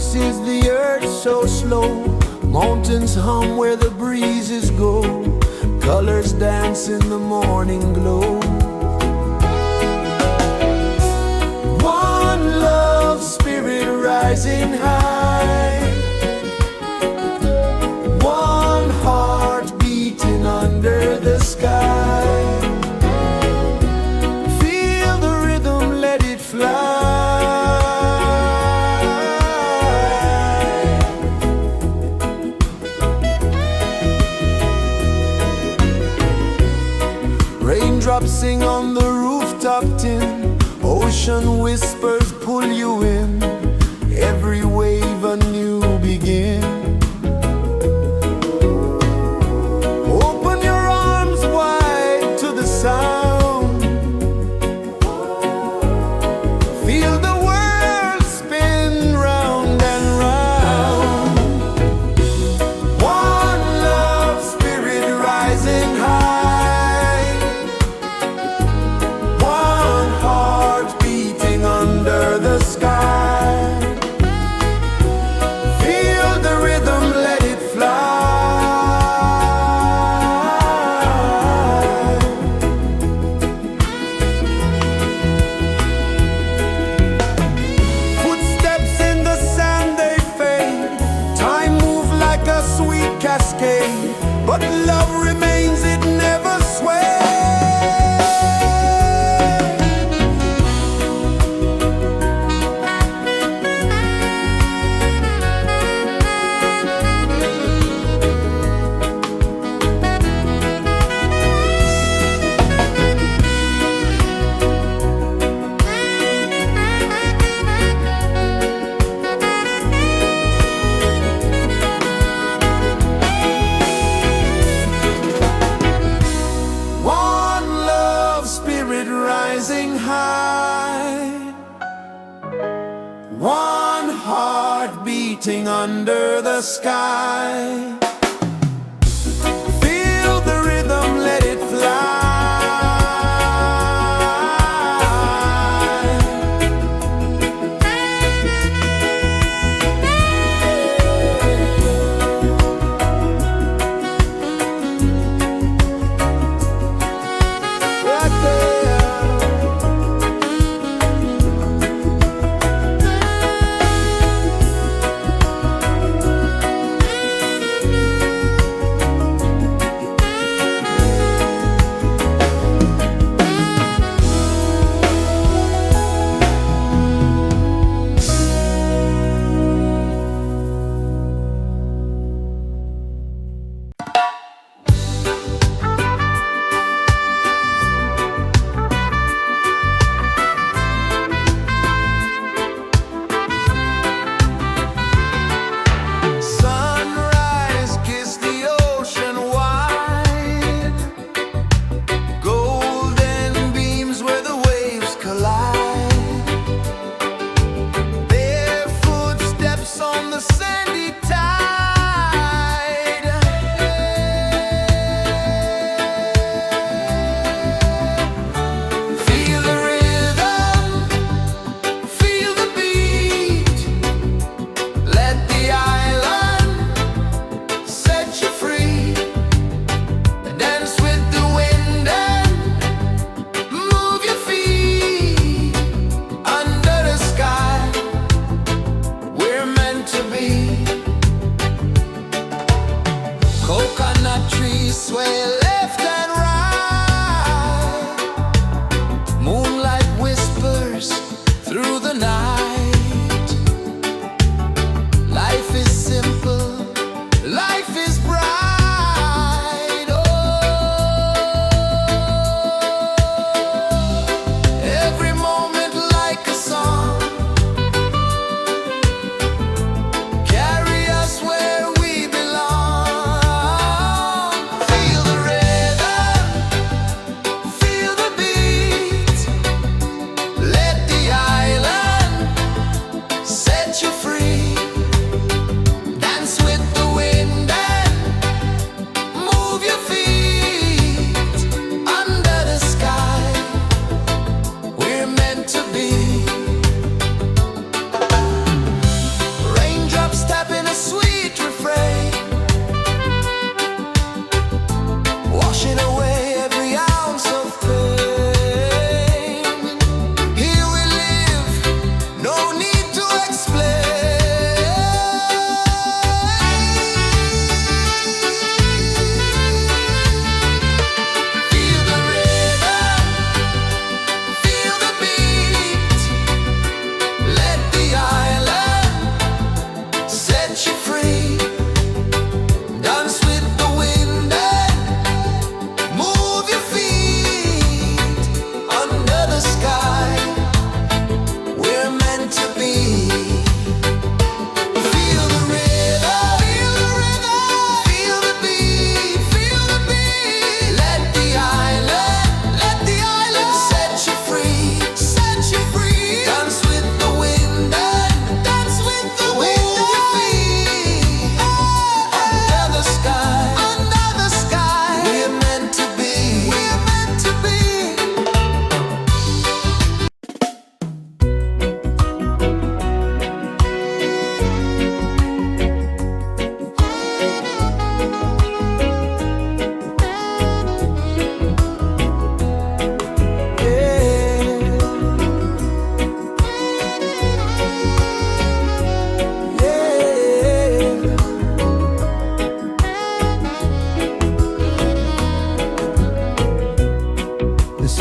rejoices the earth so slow. Mountains hum where the breezes go. Colors dance in the morning glow. One love spirit rising high. One heart beating under the sky. Feel the rhythm, let it fly. Raindrops sing on the rooftop tin. Ocean whispers pull you in. Every wave a new begin. Open your arms wide to the sound. Feel the world spin round and round. One love spirit rising high. One heart beating under the sky. Feel the rhythm, let it fly. Footsteps in the sand, they fade. Time moves like a sweet cascade, but love remains, it never sways. One love spirit rising high. One heart beating under the sky. Feel the rhythm, let it fly. Right there.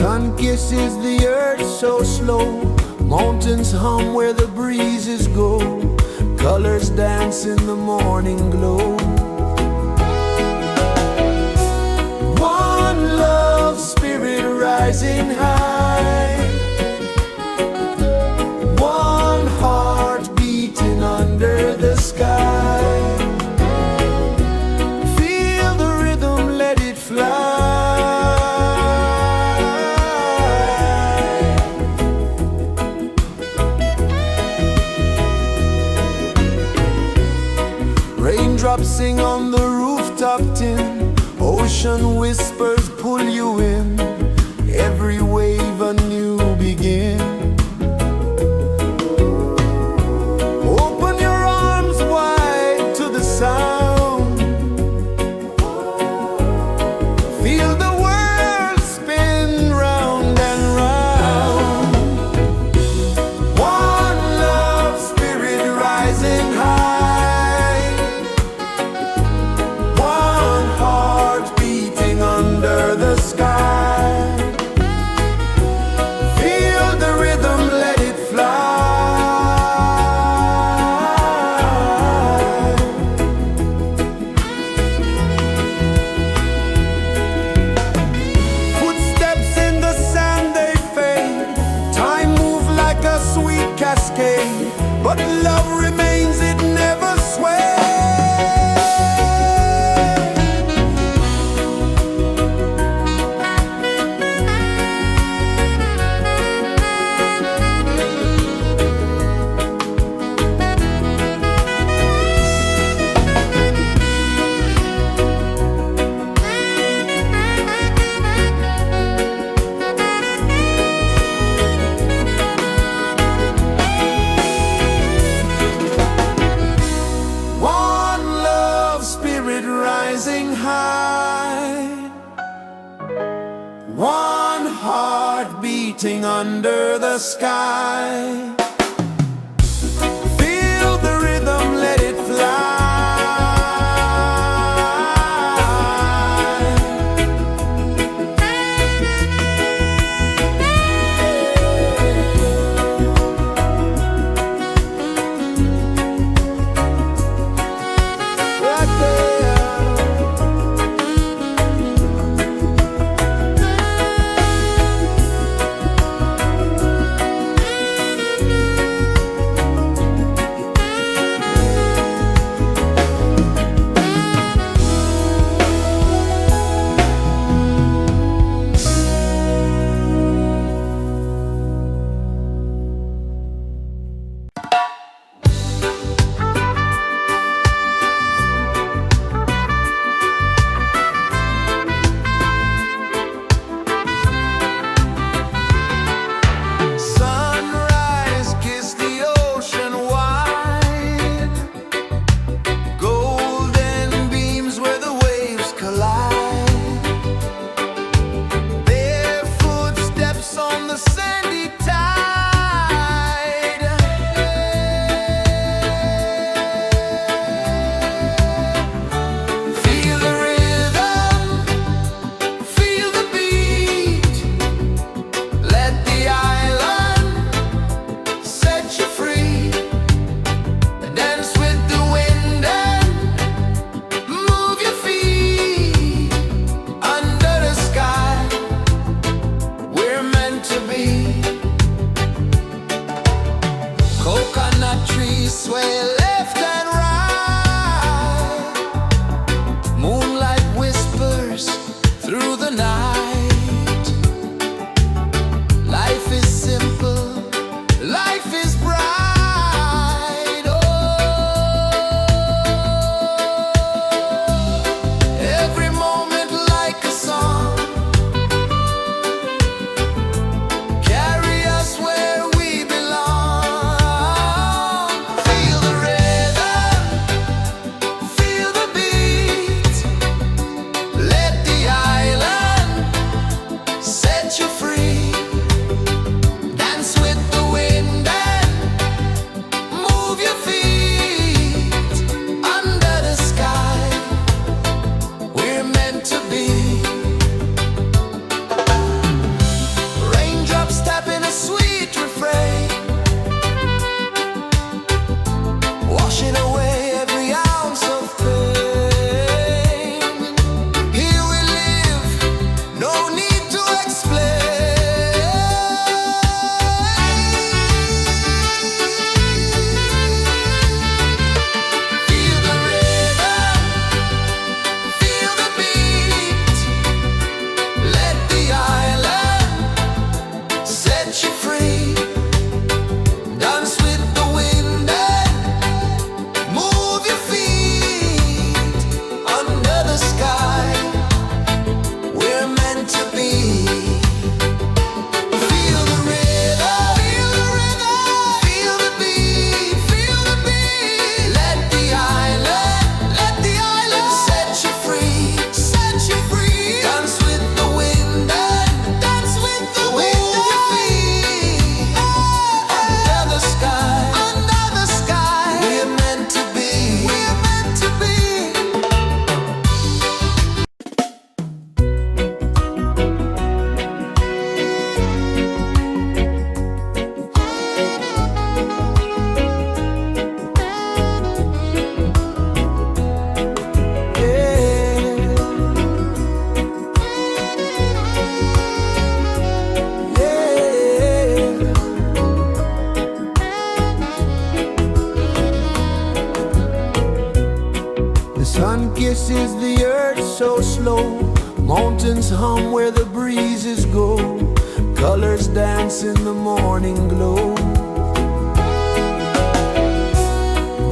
Sun kisses the earth so slow, mountains hum where the breezes go, colors dance in the morning glow. One love spirit rising high, one heart beating under the sky. Feel the rhythm, let it fly. Raindrops sing on the rooftop tin, ocean whispers pull you in, every wave a new begin. Open your arms wide to the sound, feel the world spin round and round. One love spirit rising high, one heart beating under the sky. Feel the rhythm, let it fly. Footsteps in the sand, they fade, time moves like a sweet cascade, but love remains, it never sways. One love spirit rising high, one heart beating under the sky. Feel the rhythm, let it fly. Right there. Mountains hum where the breezes go, colors dance in the morning glow.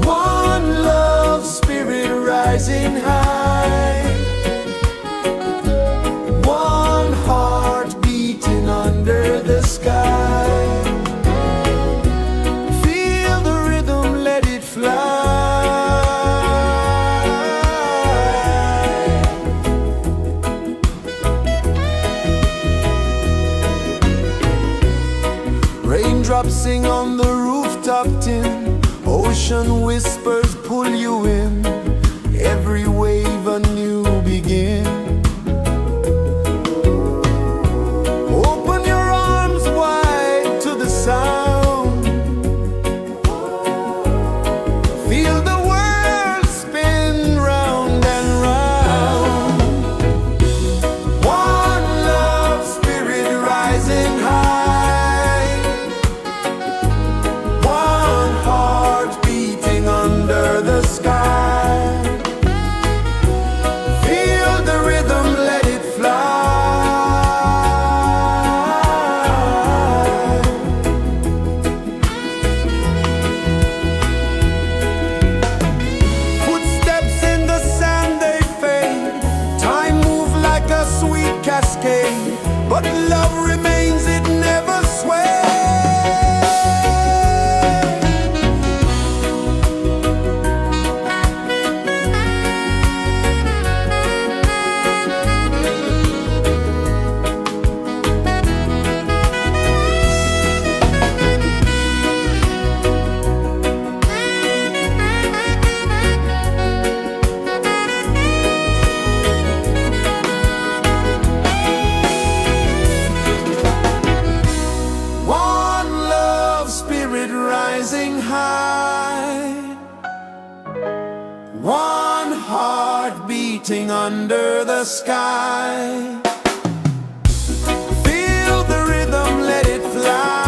One love, spirit rising high, one heart beating under the sky. Feel the rhythm, let it fly. Raindrops sing on the rooftop tin, ocean whispers pull you in, every wave a new begin. Open your arms wide to the sound, feel the world spin round and round. One love, spirit rising high, one heart beating under the sky. Feel the rhythm, let it fly. Footsteps in the sand, they fade. Time moves like a sweet cascade, but love remains, it never sways. One love, spirit rising high, one heart beating under the sky. Feel the rhythm, let it fly.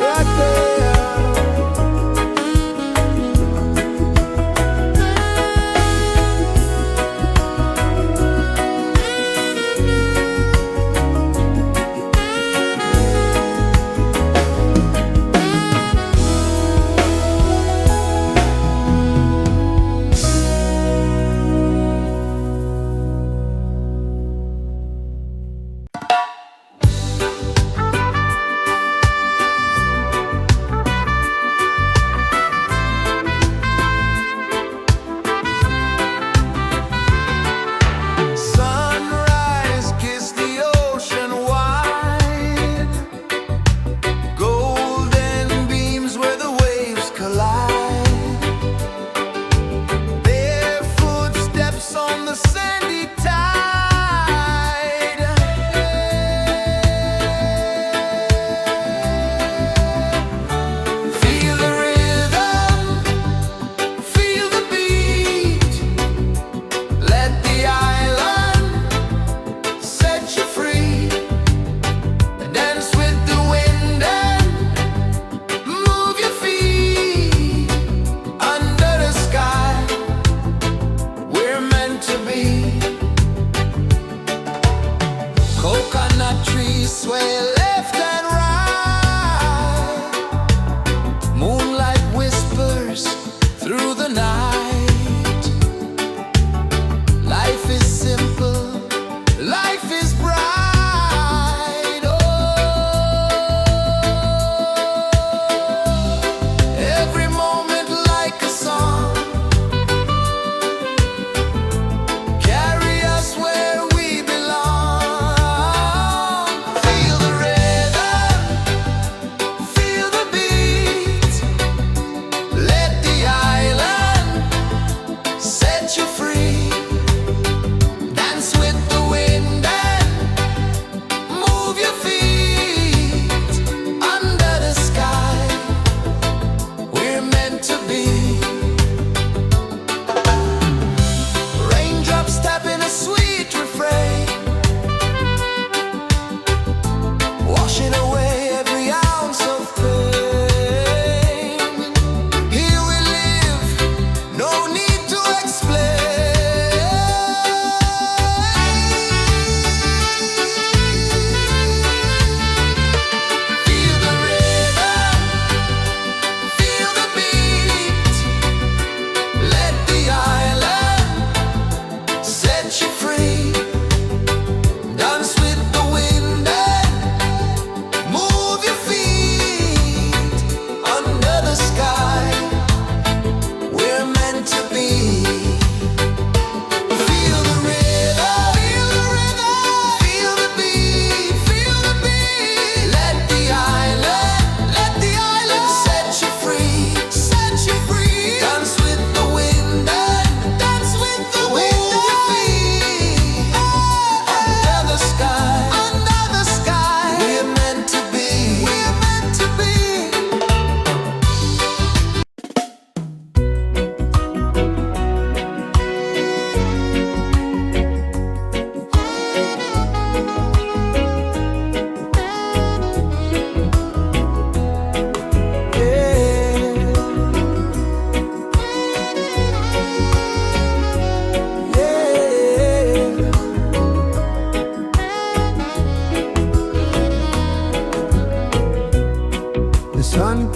Right there. Sunrise, kiss the ocean wide, golden beams where the waves collide. Their footsteps on the sandy tide. Feel the rhythm, feel the beat, let the island set you free. Dance with the wind and move your feet. Under the sky, we're meant to be. Coconut trees sway left and right, moonlight whispers through the night. Life is simple, life is bright. Oh, every moment like a song, carry us where we belong. Feel the rhythm.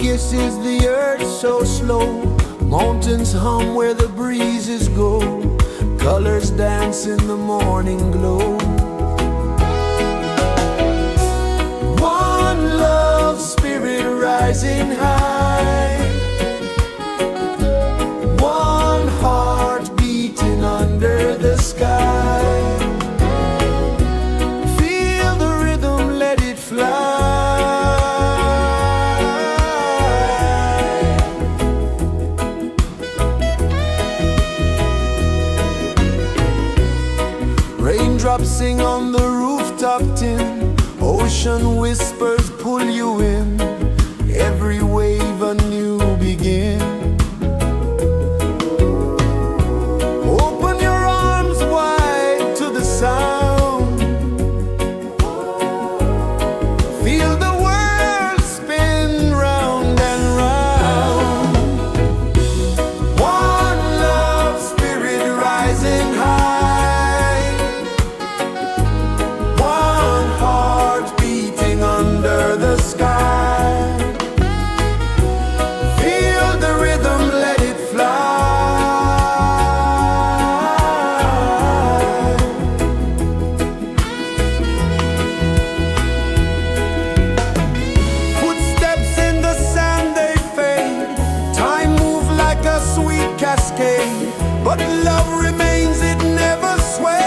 kisses the earth so slow. Mountains hum where the breezes go. Colors dance in the morning glow. One love spirit rising high. One heart beating under the sky. Feel the rhythm, let it fly. Raindrops sing on the rooftop tin. Ocean whispers pull you in. Every wave a new begin. Open your arms wide to the sound. Feel the world spin round and round. One love spirit rising high. One heart beating under the sky. Feel the rhythm, let it fly. Footsteps in the sand, they fade. Time moves like a sweet cascade, but love remains, it never sways.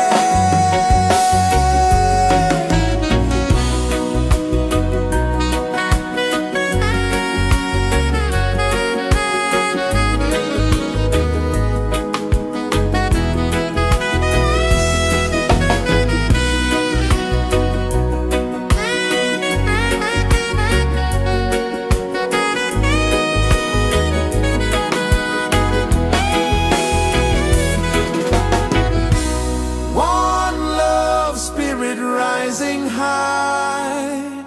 One love spirit rising high.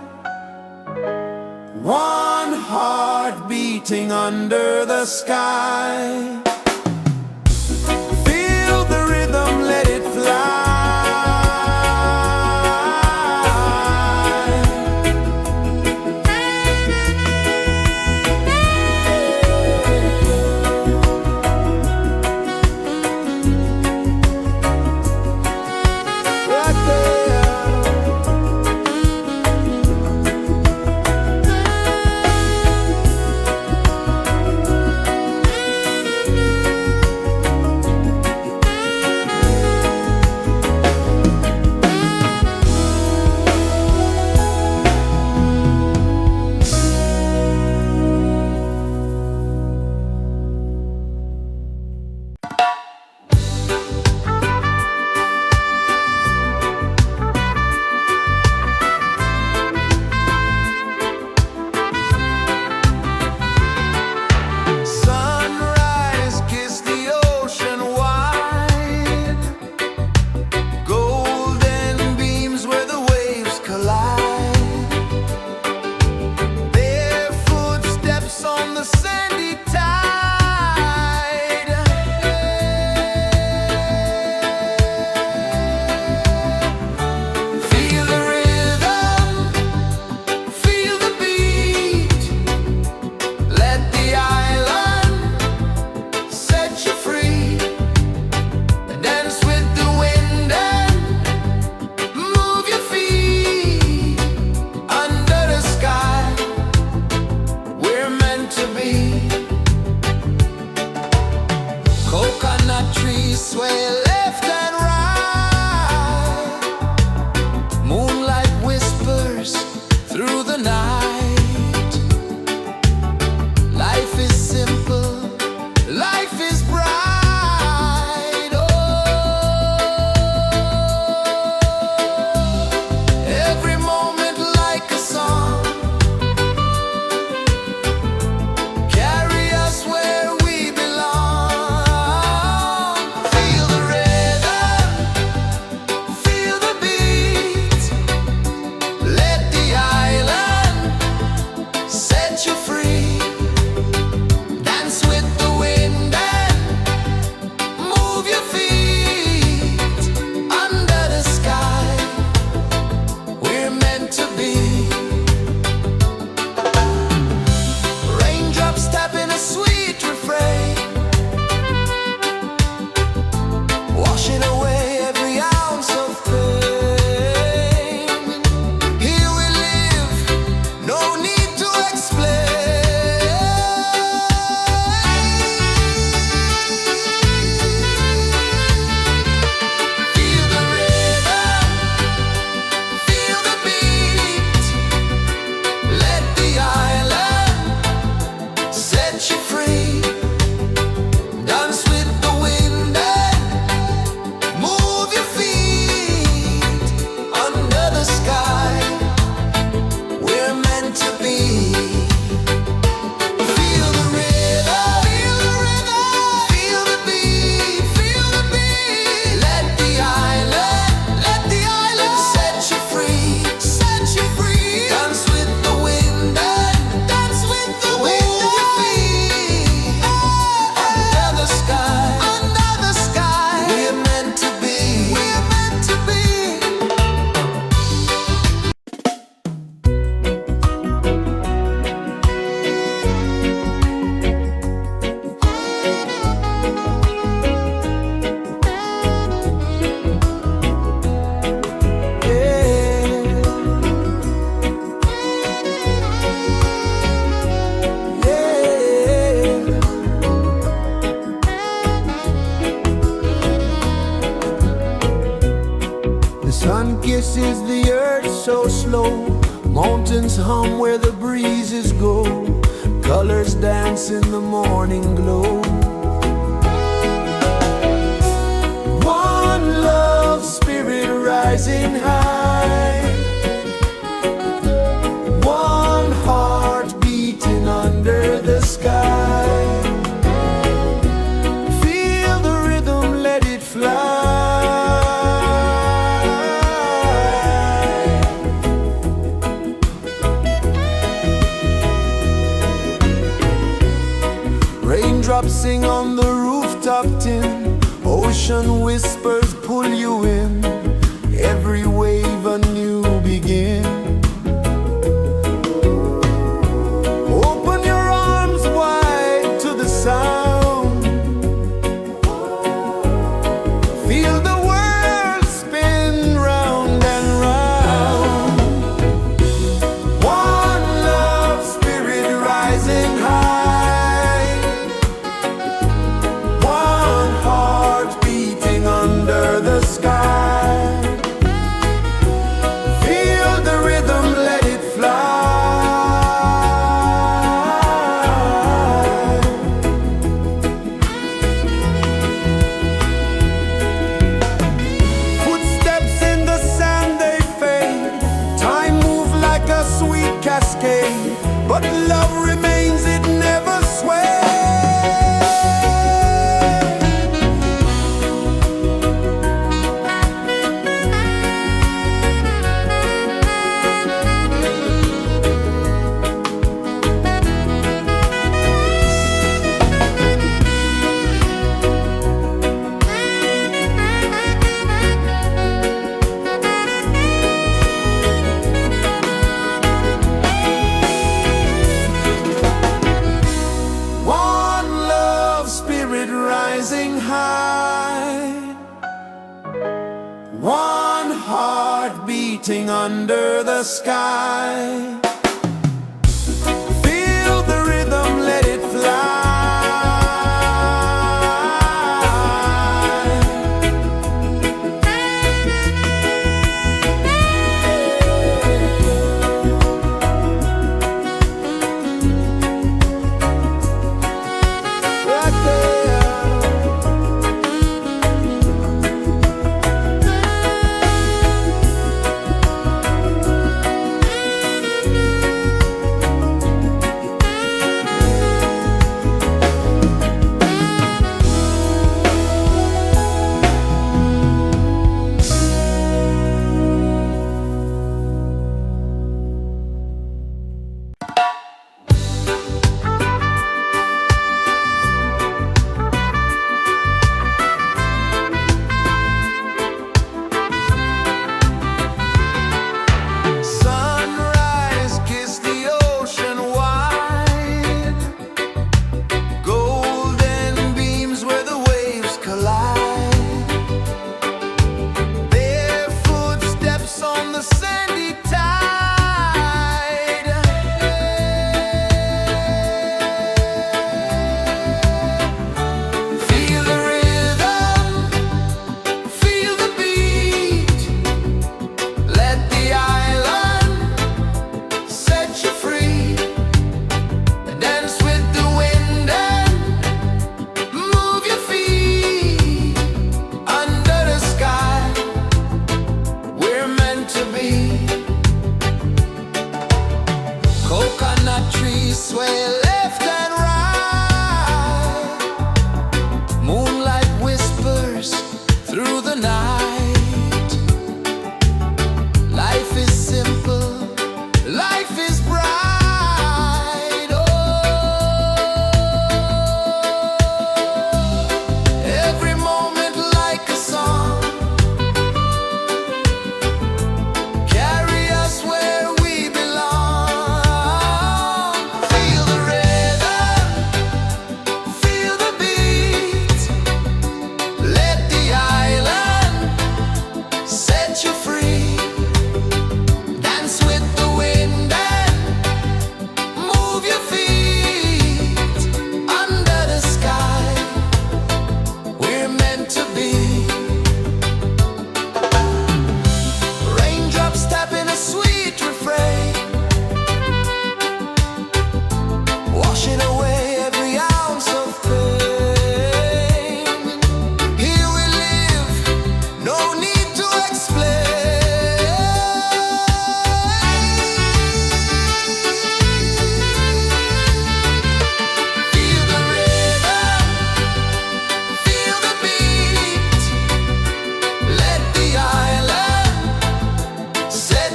One heart beating under the sky. Feel the rhythm, let it fly. Right there. is the earth so slow? Mountains hum where the breezes go. Colors dance in the morning glow. One love spirit rising high. One heart beating under the sky. Feel the rhythm, let it fly. Raindrops sing on the rooftop tin. Ocean whispers pull you in. Every wave a new begin. Open your arms wide to the sound. Feel the world spin round and round. One love spirit rising high. One heart beating under the sky. Feel the rhythm, let it fly. Footsteps in the sand, they fade. Time moves like a sweet cascade, but love remains, it never sways. Rising high, one heart beating under the sky. Feel the rhythm, let it fly.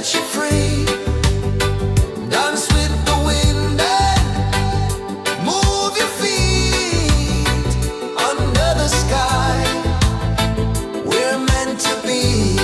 set you free. Dance with the wind and move your feet under the sky. We're meant to be.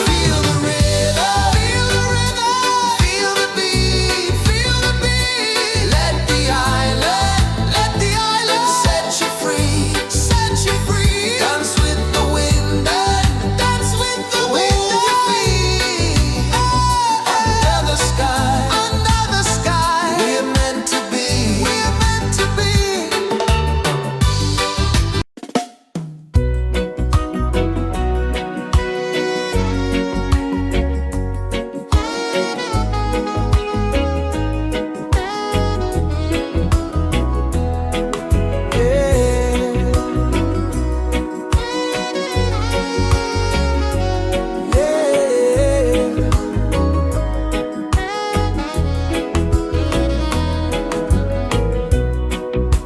Feel the rhythm, feel the rhythm, feel the beat, feel the beat. Let the island set you free, set you free. Dance with the wind and dance with the wind. Move your feet under the sky, under the sky. We're meant to be, we're meant to be.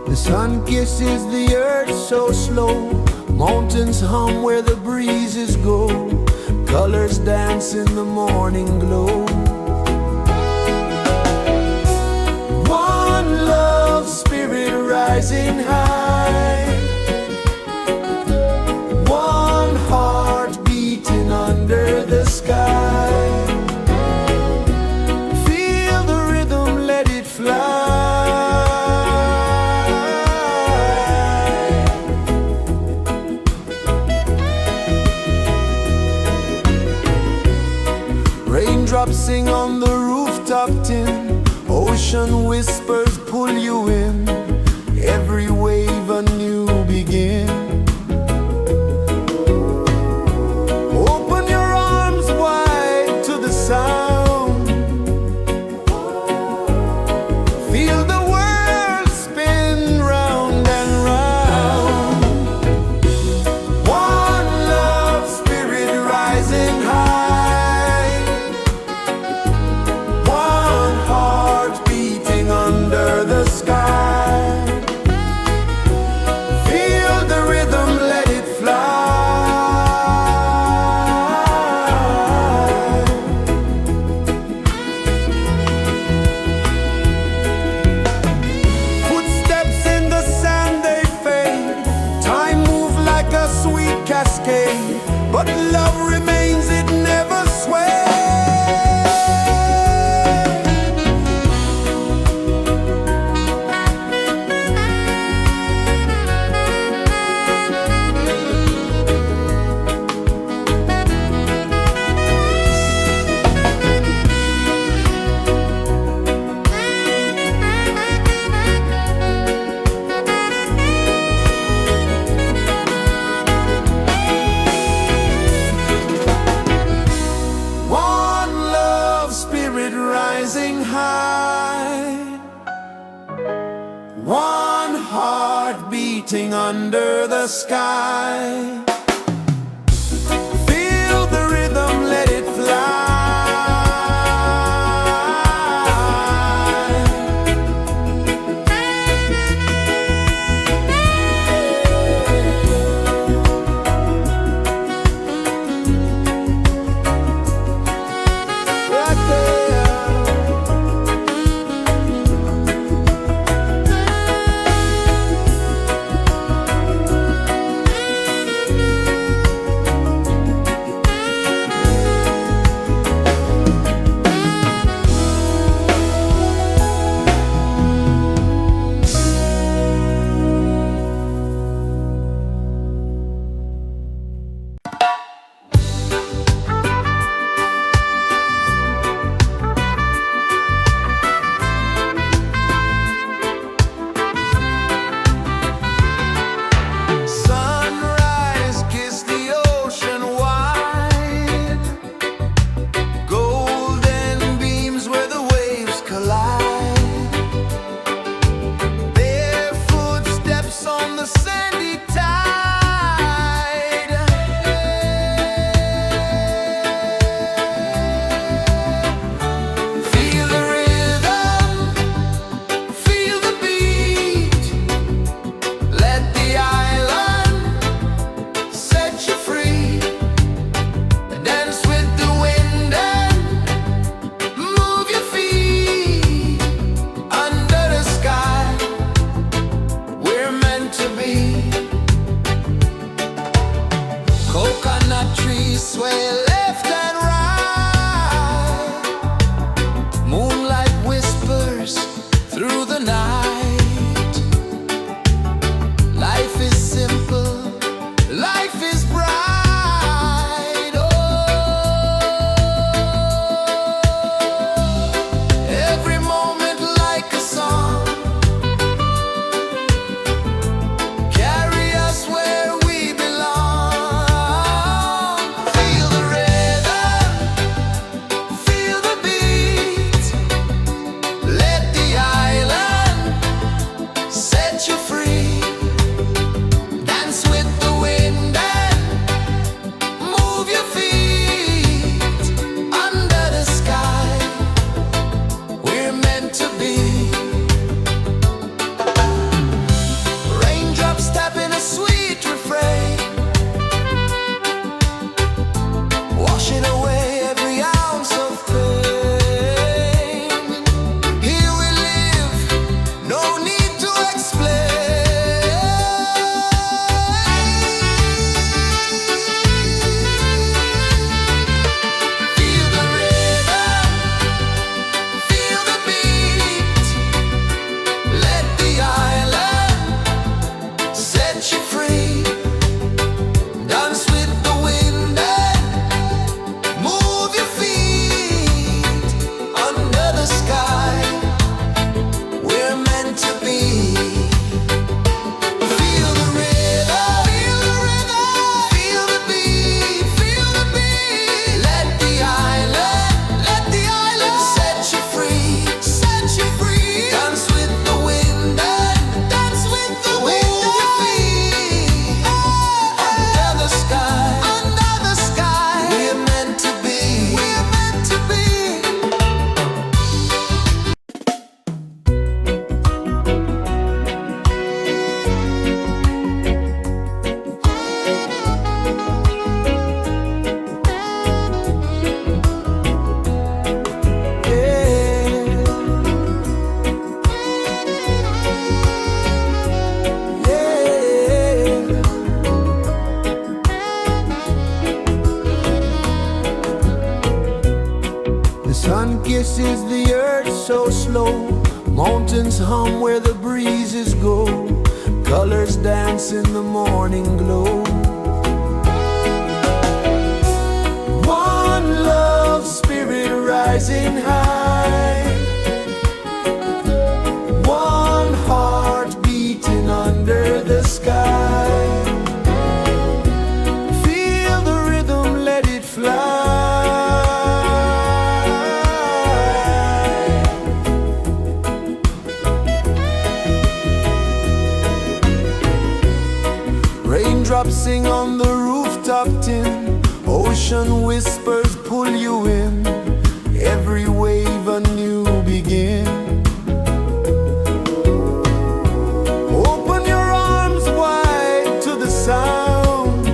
The sun kisses the earth so slow. Mountains hum where the breezes go. Colors dance in the morning glow. One love spirit rising high. One heart beating under the sky. Feel the rhythm, let it fly. Raindrops sing on the rooftop tin. Ocean whispers pull you in. Every wave a new begin. Open your arms wide to the sound. Feel the world spin round and round. One love spirit rising high. One heart beating under the sky. Feel the rhythm, let it fly. Footsteps in the sand, they fade. Time moves like a sweet cascade. But love remains, it never sways. One love spirit rising high. One heart beating under the sky. Feel the rhythm, let it fly. Right there. Sun kisses the earth so slow, mountains hum where the breezes go, colors dance in the morning glow. One love spirit rising high, one heart beating under the sky. Feel the rhythm, let it fly. Raindrops sing on the rooftop tin, ocean whispers pull you in, every wave a new begin. Open your arms wide to the sound,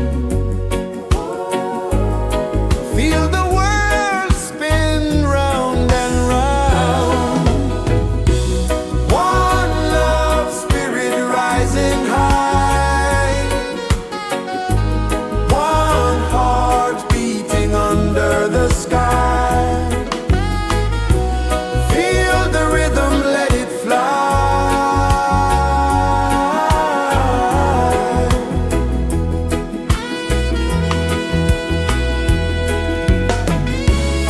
feel the world spin round and round. One love spirit rising high, one heart beating under the sky. Feel the rhythm, let it fly.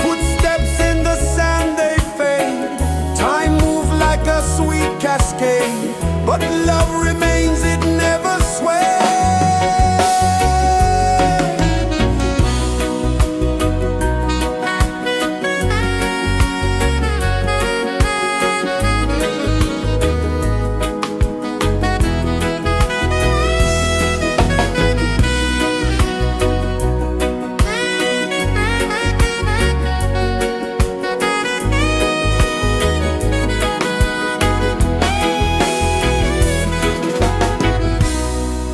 Footsteps in the sand, they fade, time moves like a sweet cascade, but love remains, it never sways.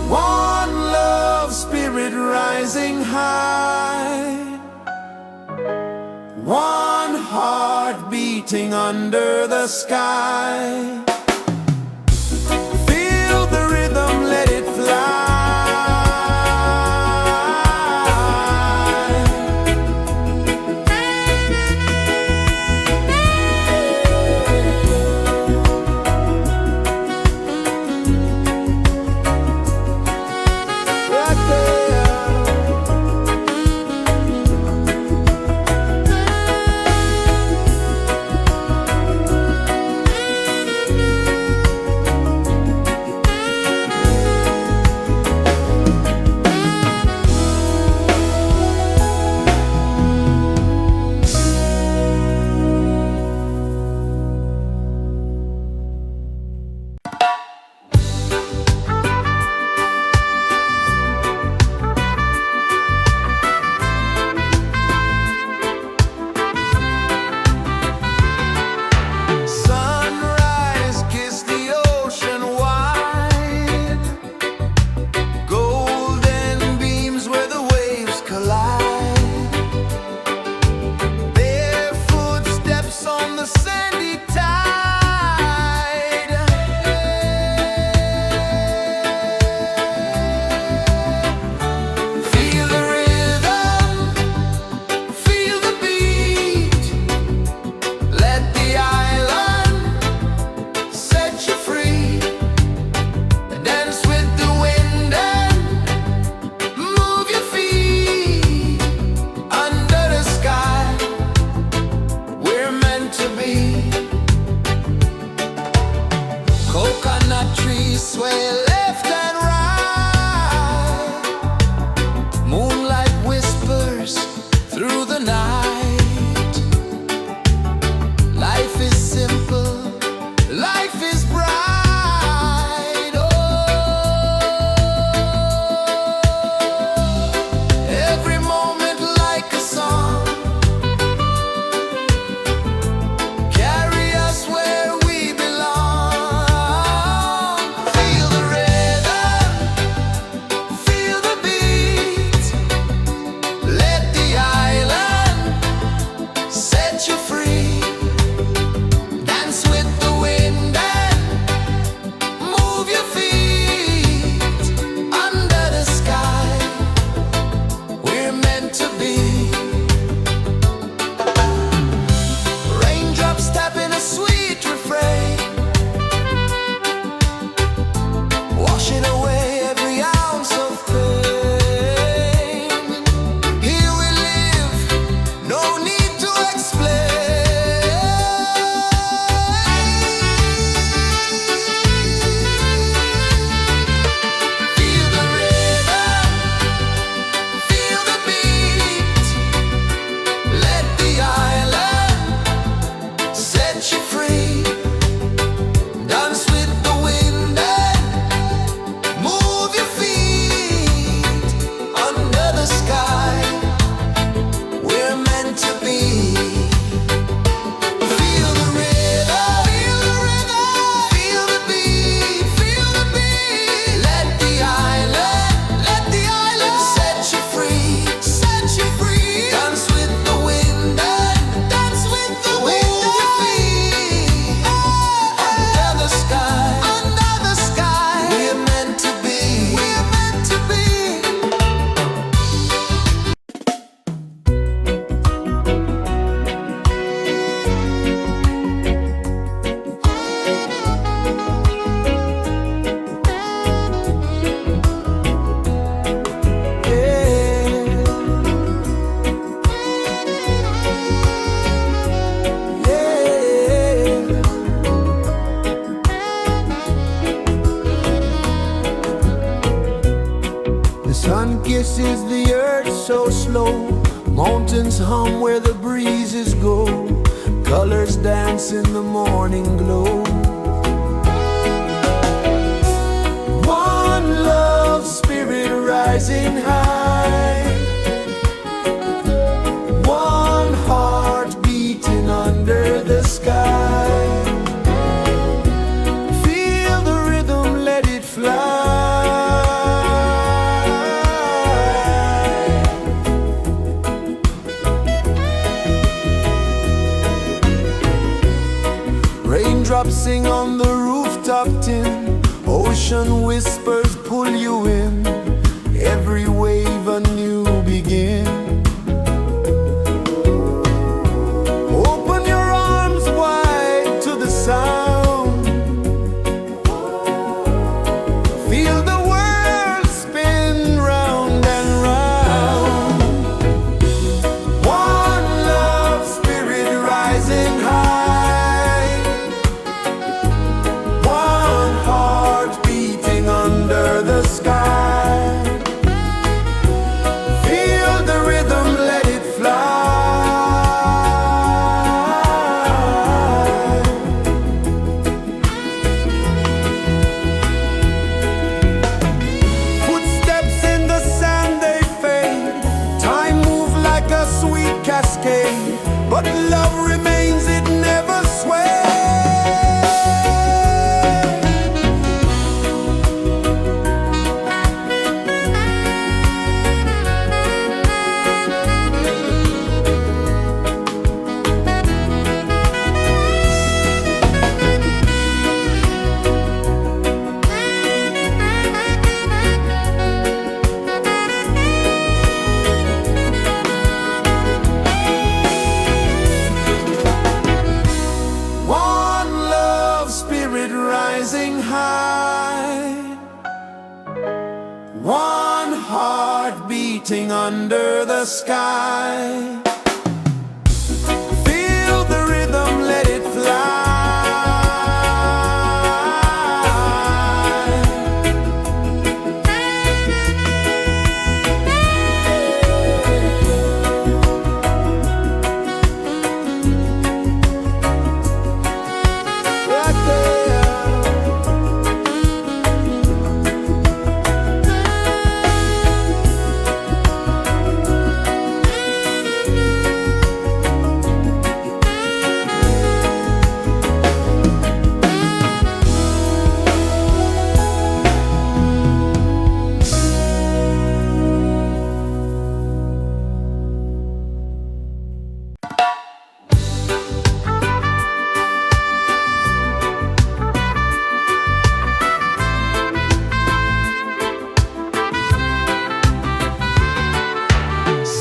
One love spirit rising high, one heart beating under the sky. Feel the rhythm, let it fly. pulses the earth so slow. Mountains hum where the breezes go. Colors dance in the morning glow. One love spirit rising high. One heart beating under the sky. Feel the rhythm, let it fly. Raindrops sing on the rooftop tin. Ocean whispers pull you in. Every wave a new begin. Open your arms wide to the sound. Feel the world spin round and round. One love spirit rising high. One heart beating under the sky. Feel the rhythm, let it fly. Footsteps in the sand, they fade. Time moves like a sweet cascade, but love remains, it never sways. One love spirit rising high. One heart beating under the sky. Feel the rhythm, let it fly. Right there.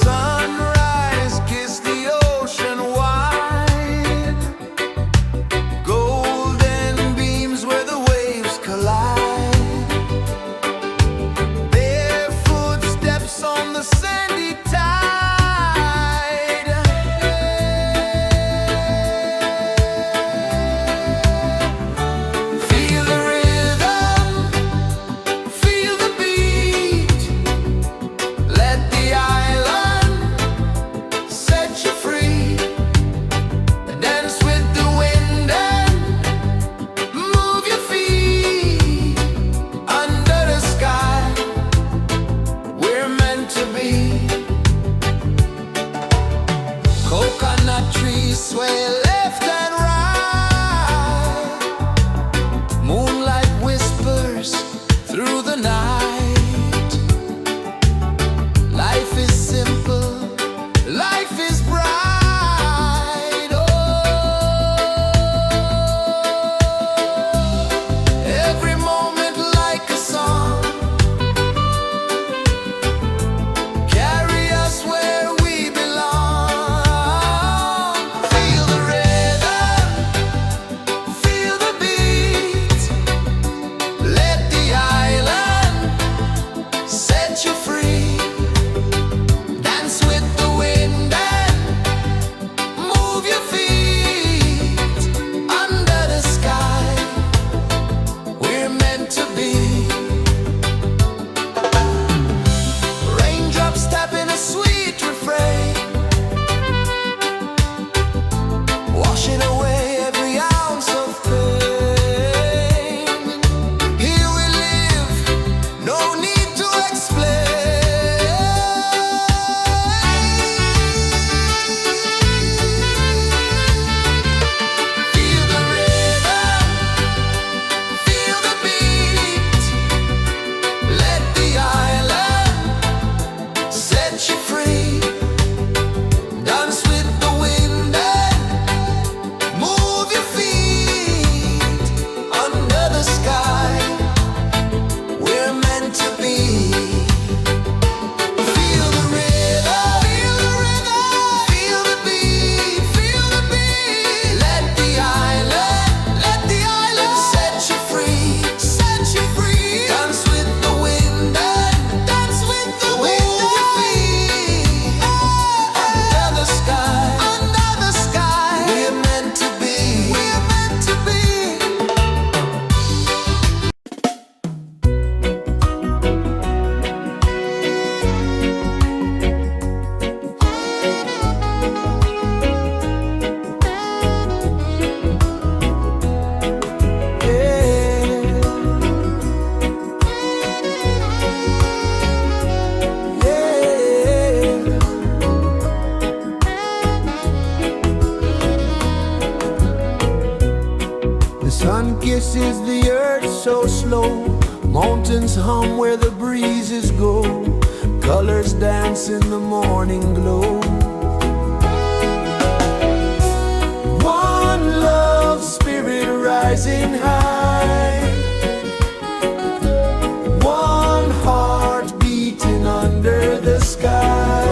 Sunrise, kiss the ocean wide. Golden beams where the waves collide. Bare footsteps on the sandy tide. Feel the rhythm, feel the beat. Let the island set you free. Dance with the wind and move your feet. Under the sky, we're meant to be. Coconut trees sway left and right. Moonlight whispers through the night. Life is simple, life is bright. Oh, every moment like a song. Carry us where we belong. Feel the rhythm, Sun kisses the earth so slow, mountains hum where the breezes go, colors dance in the morning glow. One love spirit rising high, one heart beating under the sky.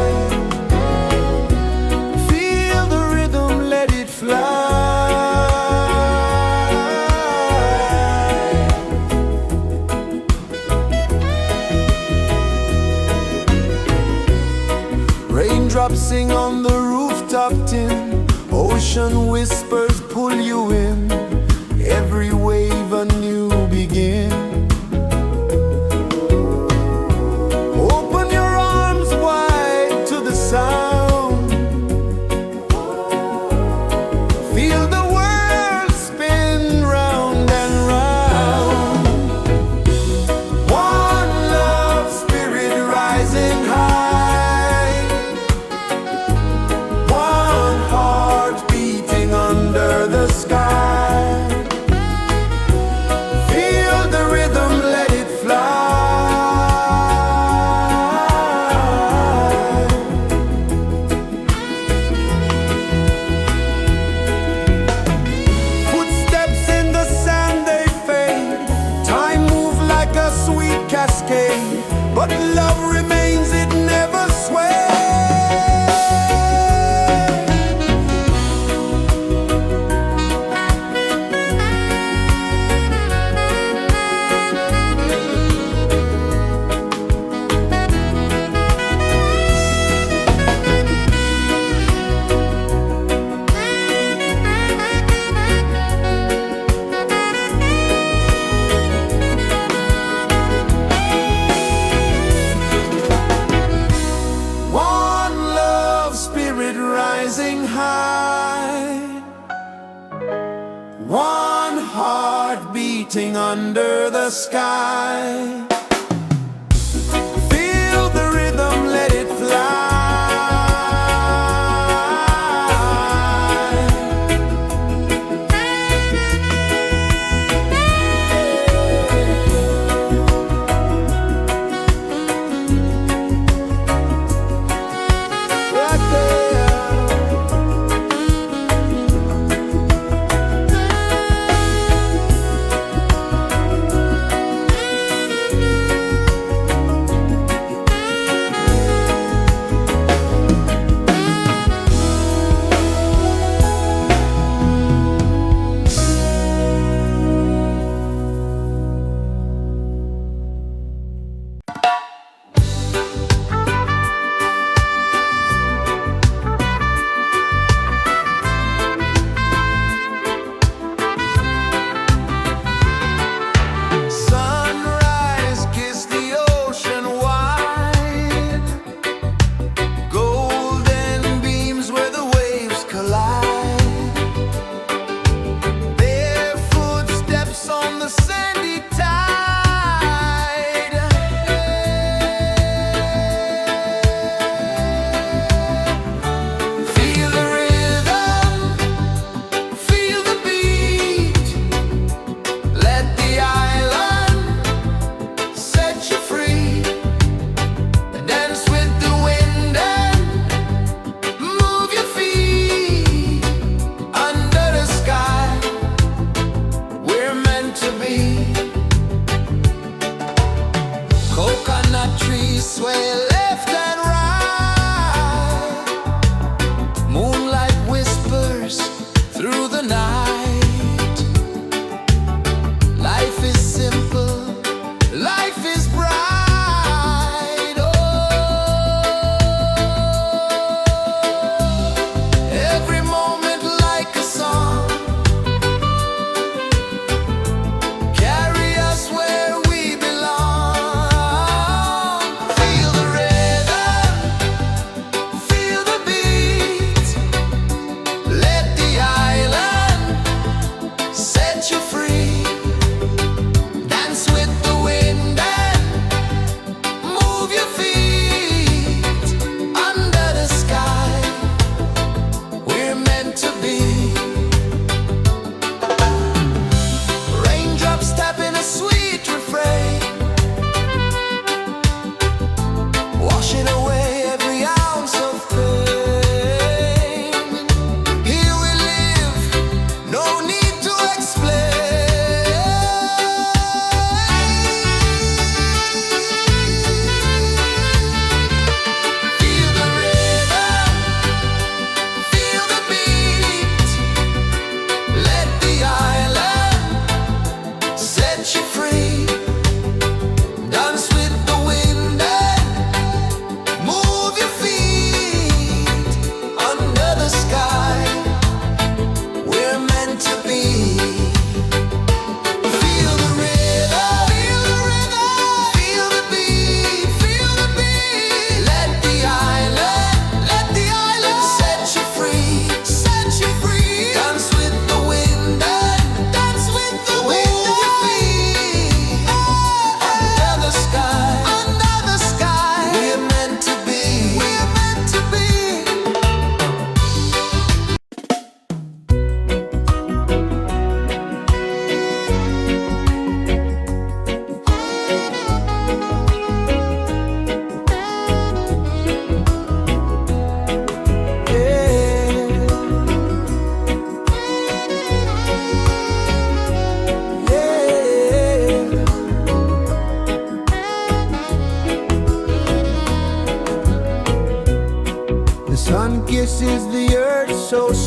Feel the rhythm, let it fly. Raindrops sing on the rooftop tin, ocean whispers pull you in, every wave a new begin. Open your arms wide to the sound, feel the world spin round and round. One love spirit rising high, one heart beating under the sky. Feel the rhythm, let it fly. Footsteps in the sand, they fade, time moves like a sweet cascade, but love remains, it never sways. One love spirit rising high, one heart beating under the sky. Feel the rhythm, let it fly. Right there.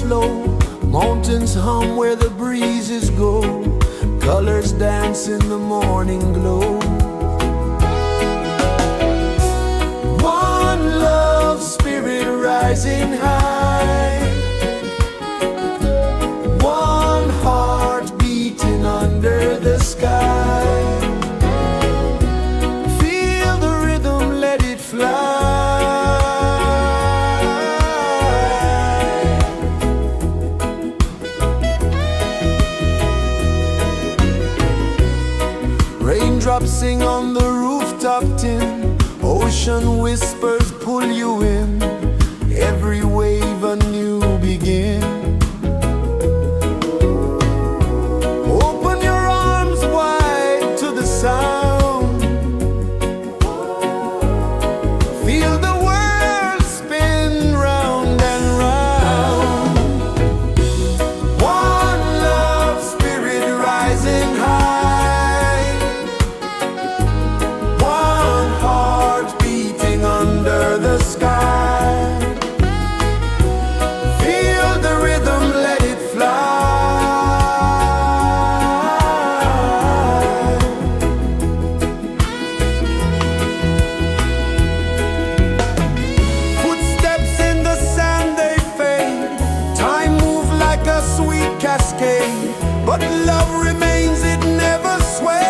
flow, mountains hum where the breezes go, colors dance in the morning glow. One love, spirit rising high, one heart beating under the sky. Feel the rhythm, let it fly. Raindrops sing on the rooftop tin, ocean whispers pull you in, every wave a new begin. Open your arms wide to the sound, feel the world spin round and round. One love, spirit rising high, one heart beating under the sky. Feel the rhythm, let it fly. Footsteps in the sand, they fade, time moves like a sweet cascade, but love remains, it never sways.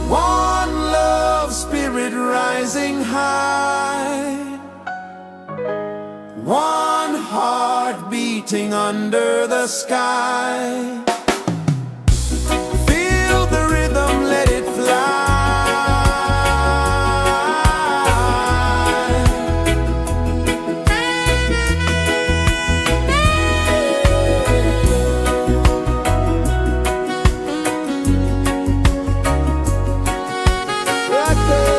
One love, spirit rising high, one heart beating under the sky. Feel the rhythm, let it fly. Right there.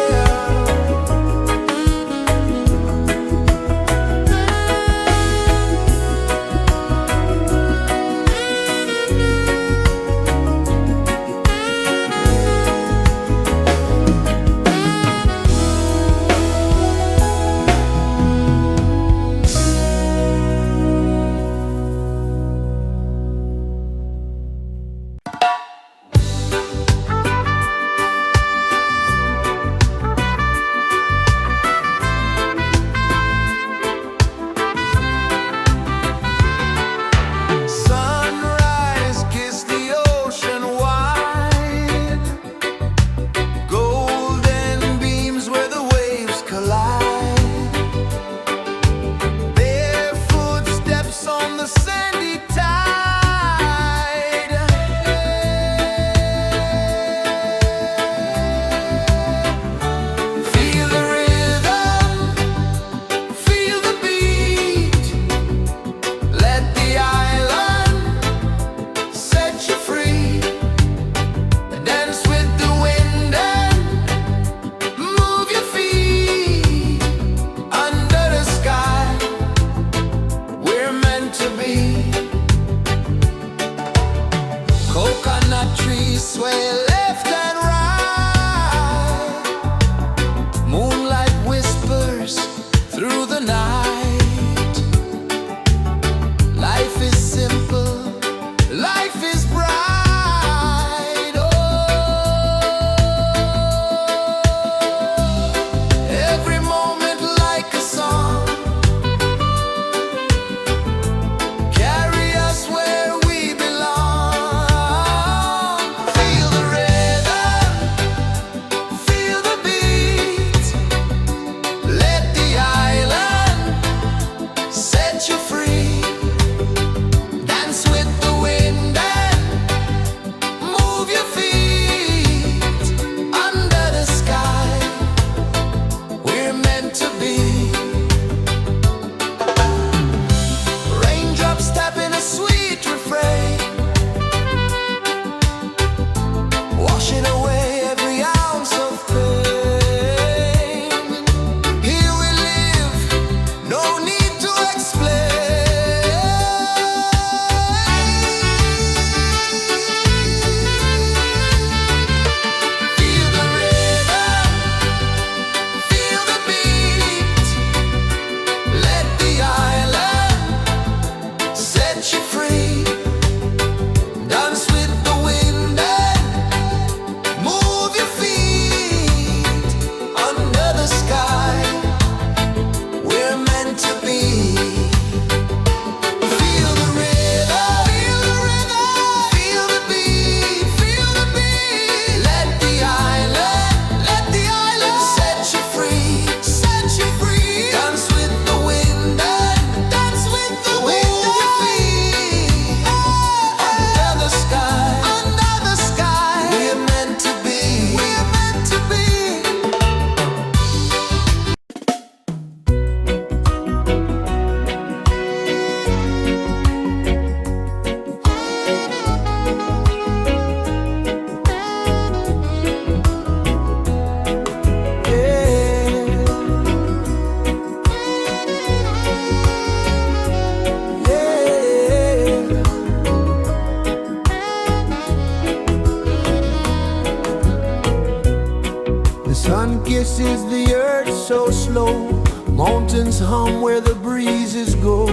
pulses the earth so slow. Mountains hum where the breezes go.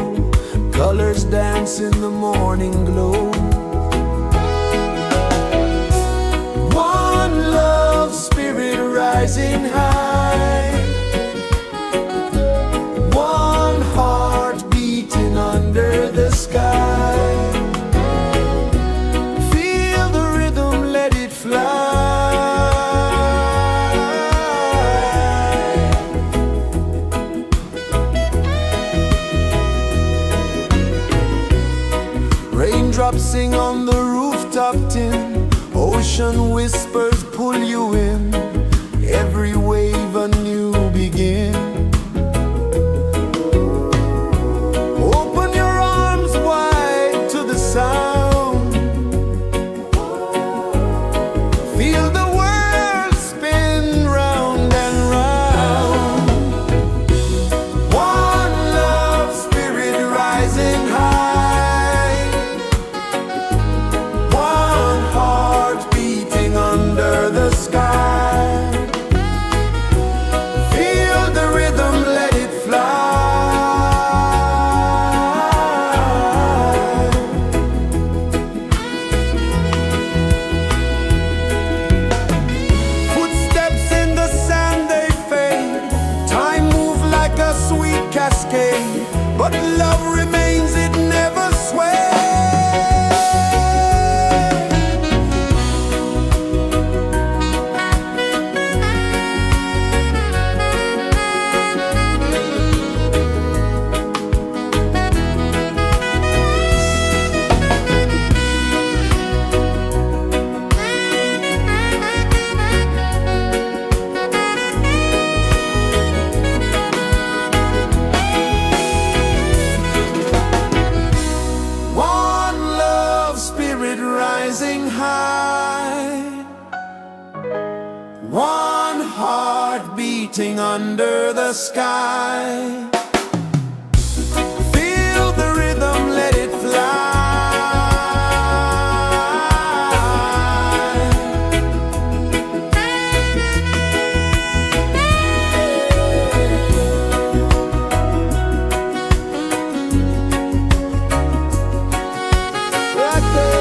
Colors dance in the morning glow. One love spirit rising high. One heart beating under the sky. Feel the rhythm, let it fly. Raindrops sing on the rooftop tin. Ocean whispers pull you in. Every wave a new begin. Open your arms wide to the sound. Feel the world spin round and round. One love spirit rising high. One heart beating under the sky. Feel the rhythm, let it fly. Footsteps in the sand, they fade. Time move like a sweet cascade. But love remains, it never sways. One love spirit rising high. One heart beating under the sky. Feel the rhythm, let it fly. Right there.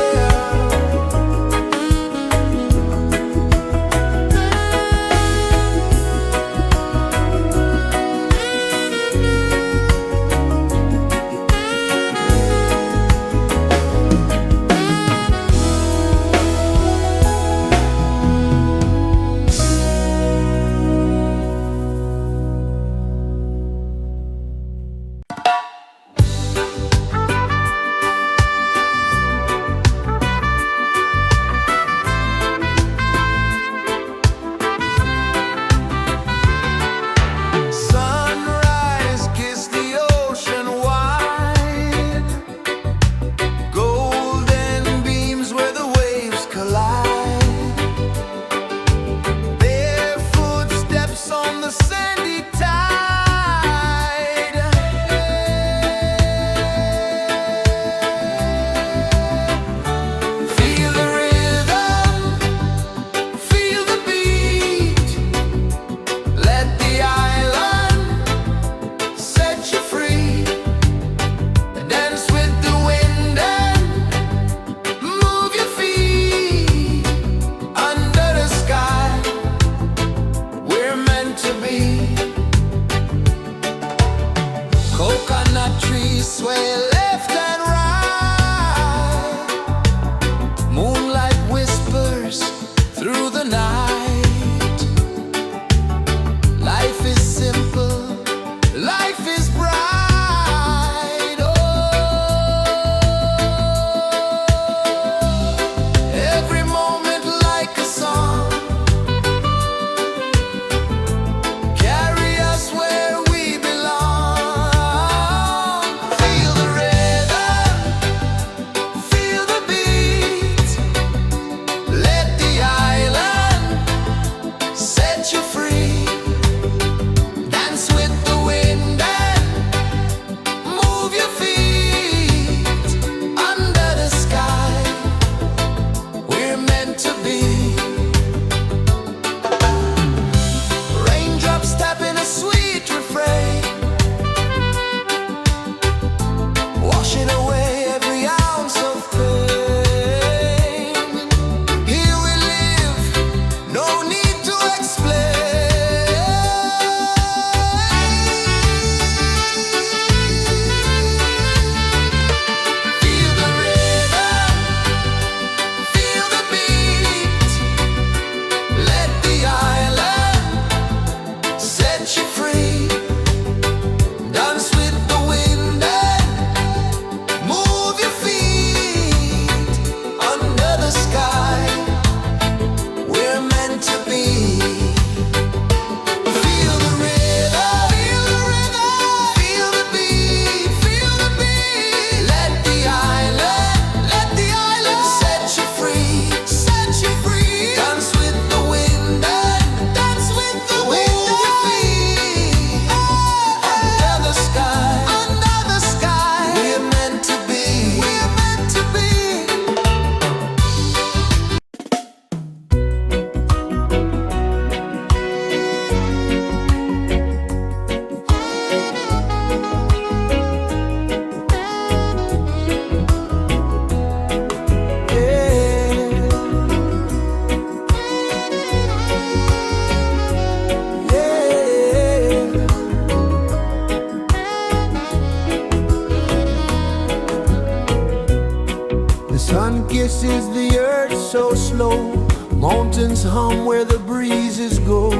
Sun kisses the earth so slow, mountains hum where the breezes go,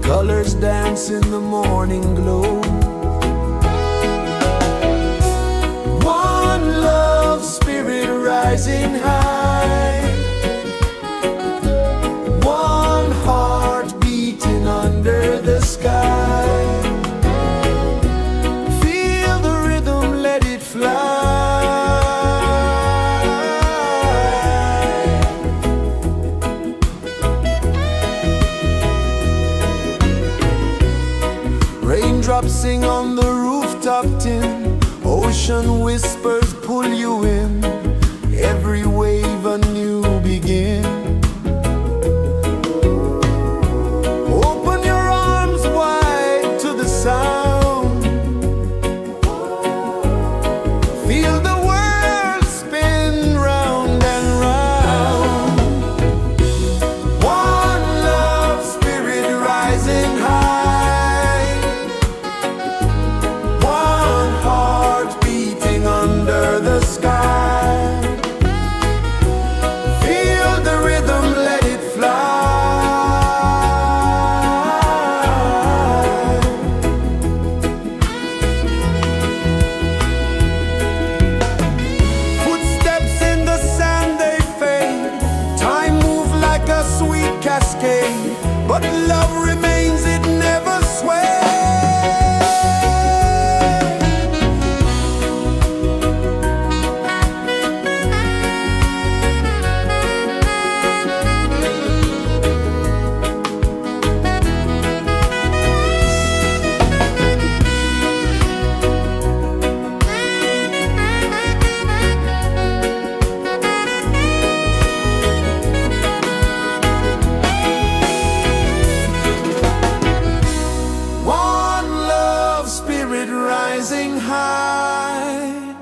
colors dance in the morning glow. One love spirit rising high, one heart beating under the sky. Feel the rhythm, let it fly. Raindrops sing on the rooftop tin, ocean whispers pull you in, every wave a new begin. Open your arms wide to the sound, feel the world spin round and round. One love spirit rising high, one heart beating under the sky. Feel the rhythm, let it fly. Footsteps in the sand, they fade, time moves like a sweet cascade, but love remains, it never sways. One love spirit rising high,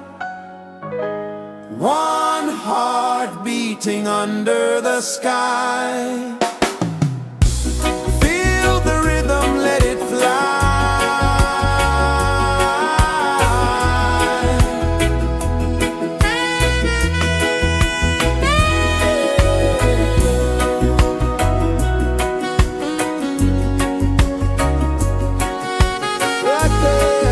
one heart beating under the sky. Feel the rhythm, let it fly. Right there.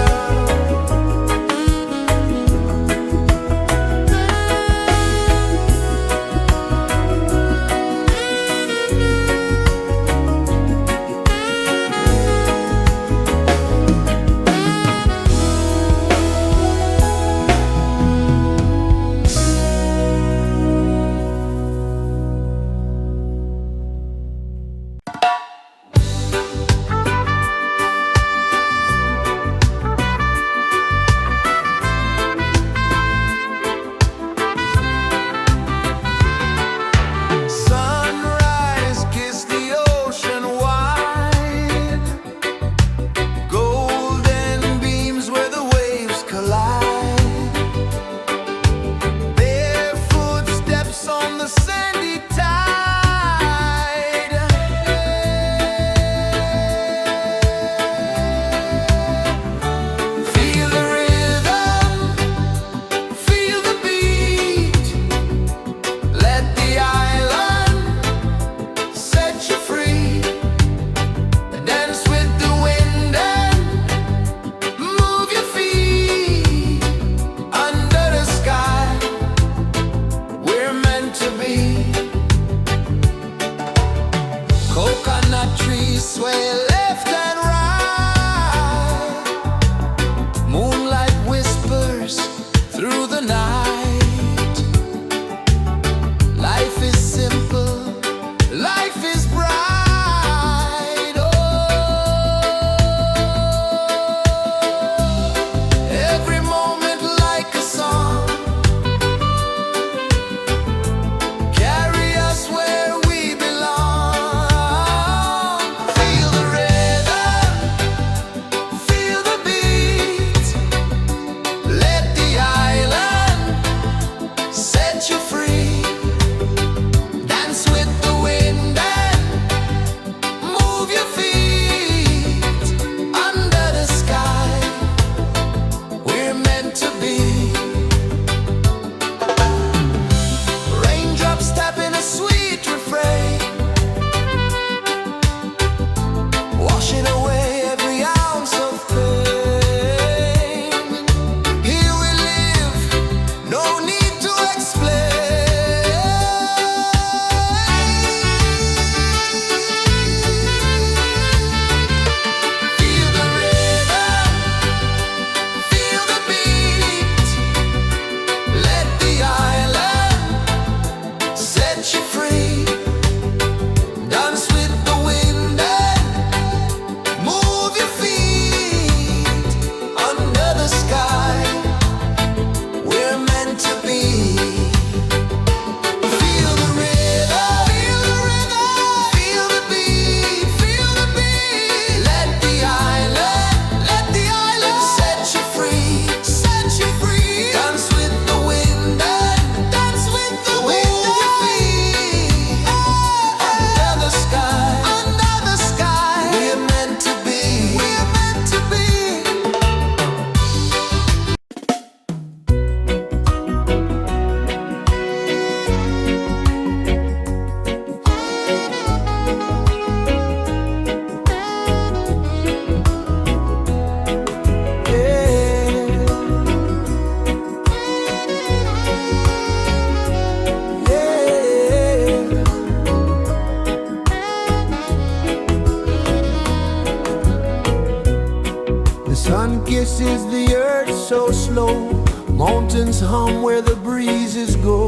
is the earth so slow? Mountains hum where the breezes go.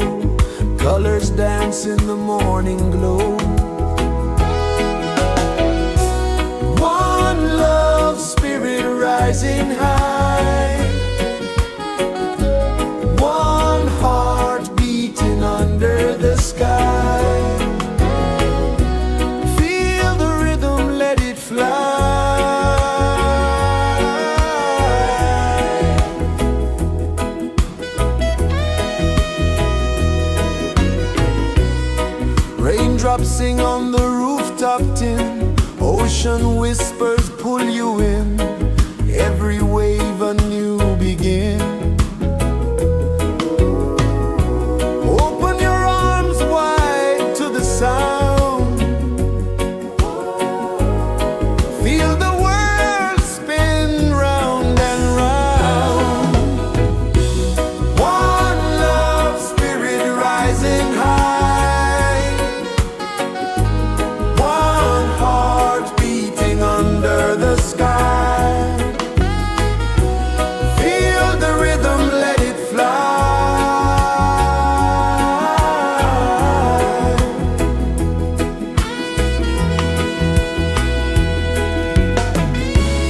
Colors dance in the morning glow. One love spirit rising high. One heart beating under the sky. Feel the rhythm, let it fly. Raindrops sing on the rooftop tin. Ocean whispers pull you in. Every wave a new begin. Open your arms wide to the sound. Feel the world spin round and round. One love spirit rising high. One heart beating under the sky. Feel the rhythm, let it fly.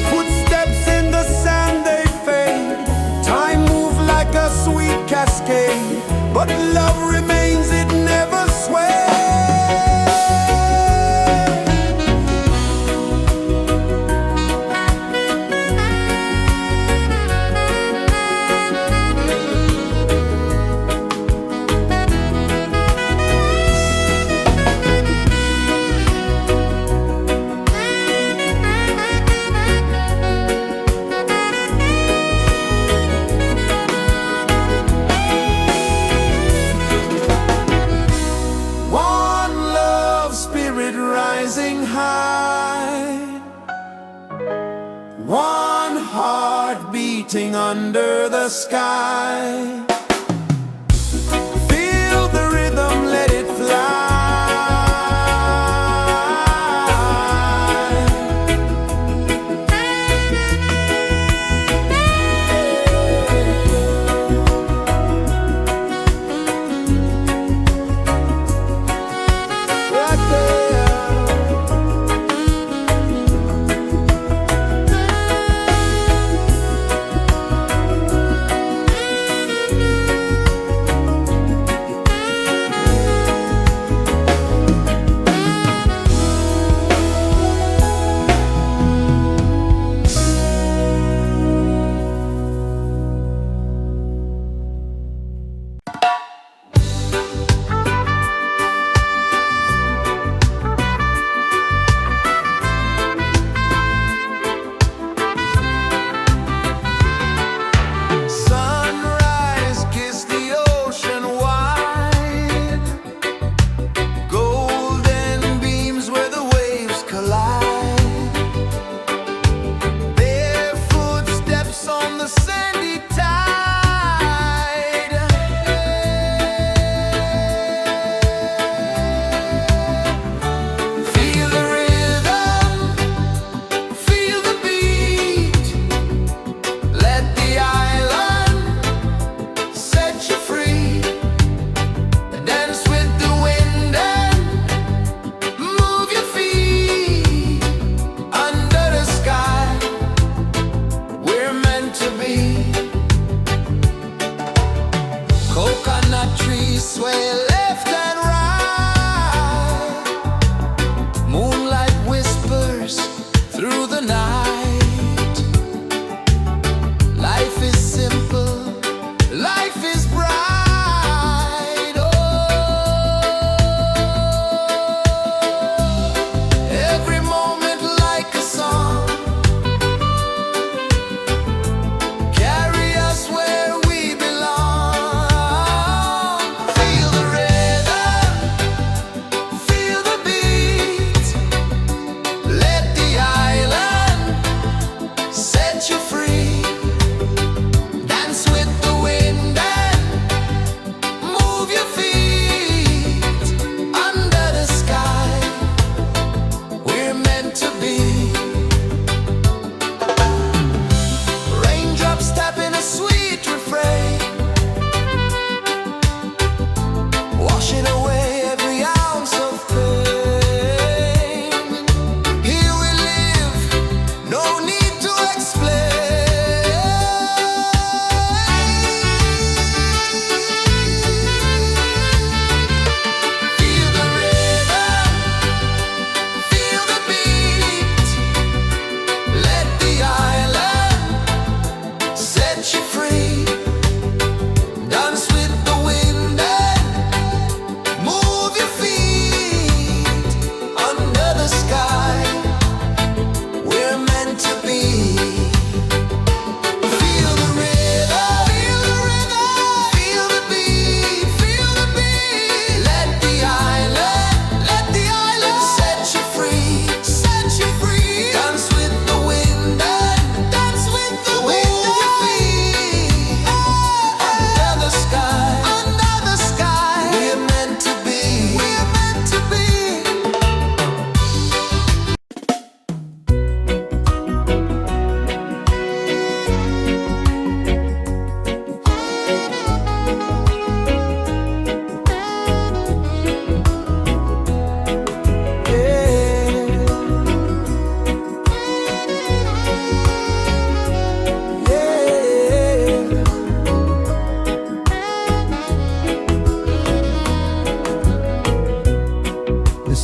Footsteps in the sand, they fade. Time moves like a sweet cascade, but love remains, it never sways. One love spirit rising high. One heart beating under the sky. Feel the rhythm, let it fly. Right there.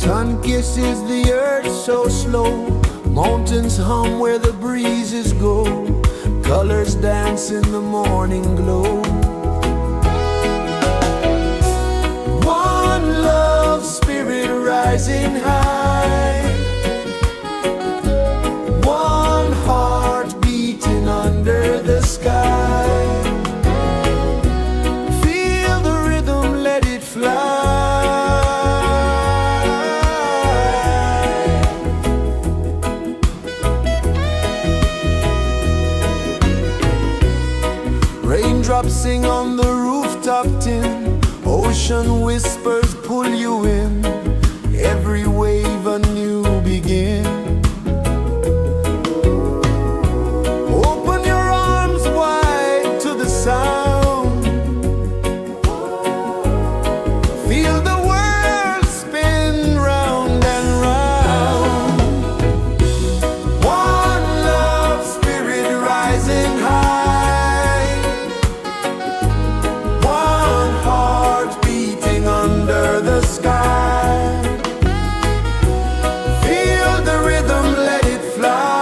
Sun kisses the earth so slow, mountains hum where the breezes go, colors dance in the morning glow. One love spirit rising high, one heart beating under the sky. Feel the rhythm, let it fly. Raindrops sing on the rooftop tin, ocean whispers pull you in, every wave a new begin. Open your arms wide to the sound, feel the world spin round and round. One love spirit rising high, one heart beating under the sky. Feel the rhythm, let it fly.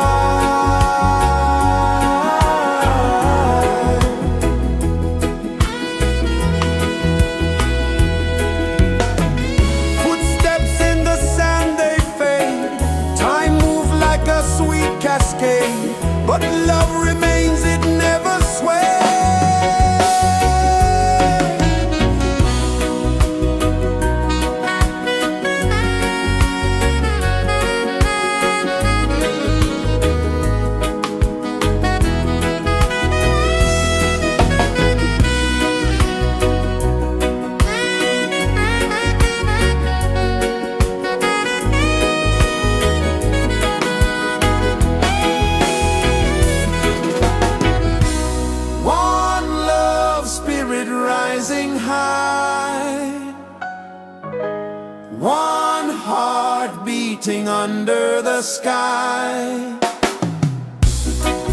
Footsteps in the sand, they fade, time moves like a sweet cascade, but love remains, it never sways. One love spirit rising high, one heart beating under the sky.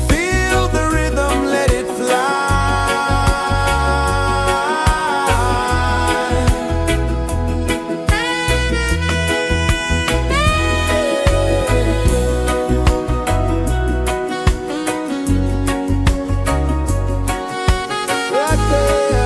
Feel the rhythm, let it fly. Right there.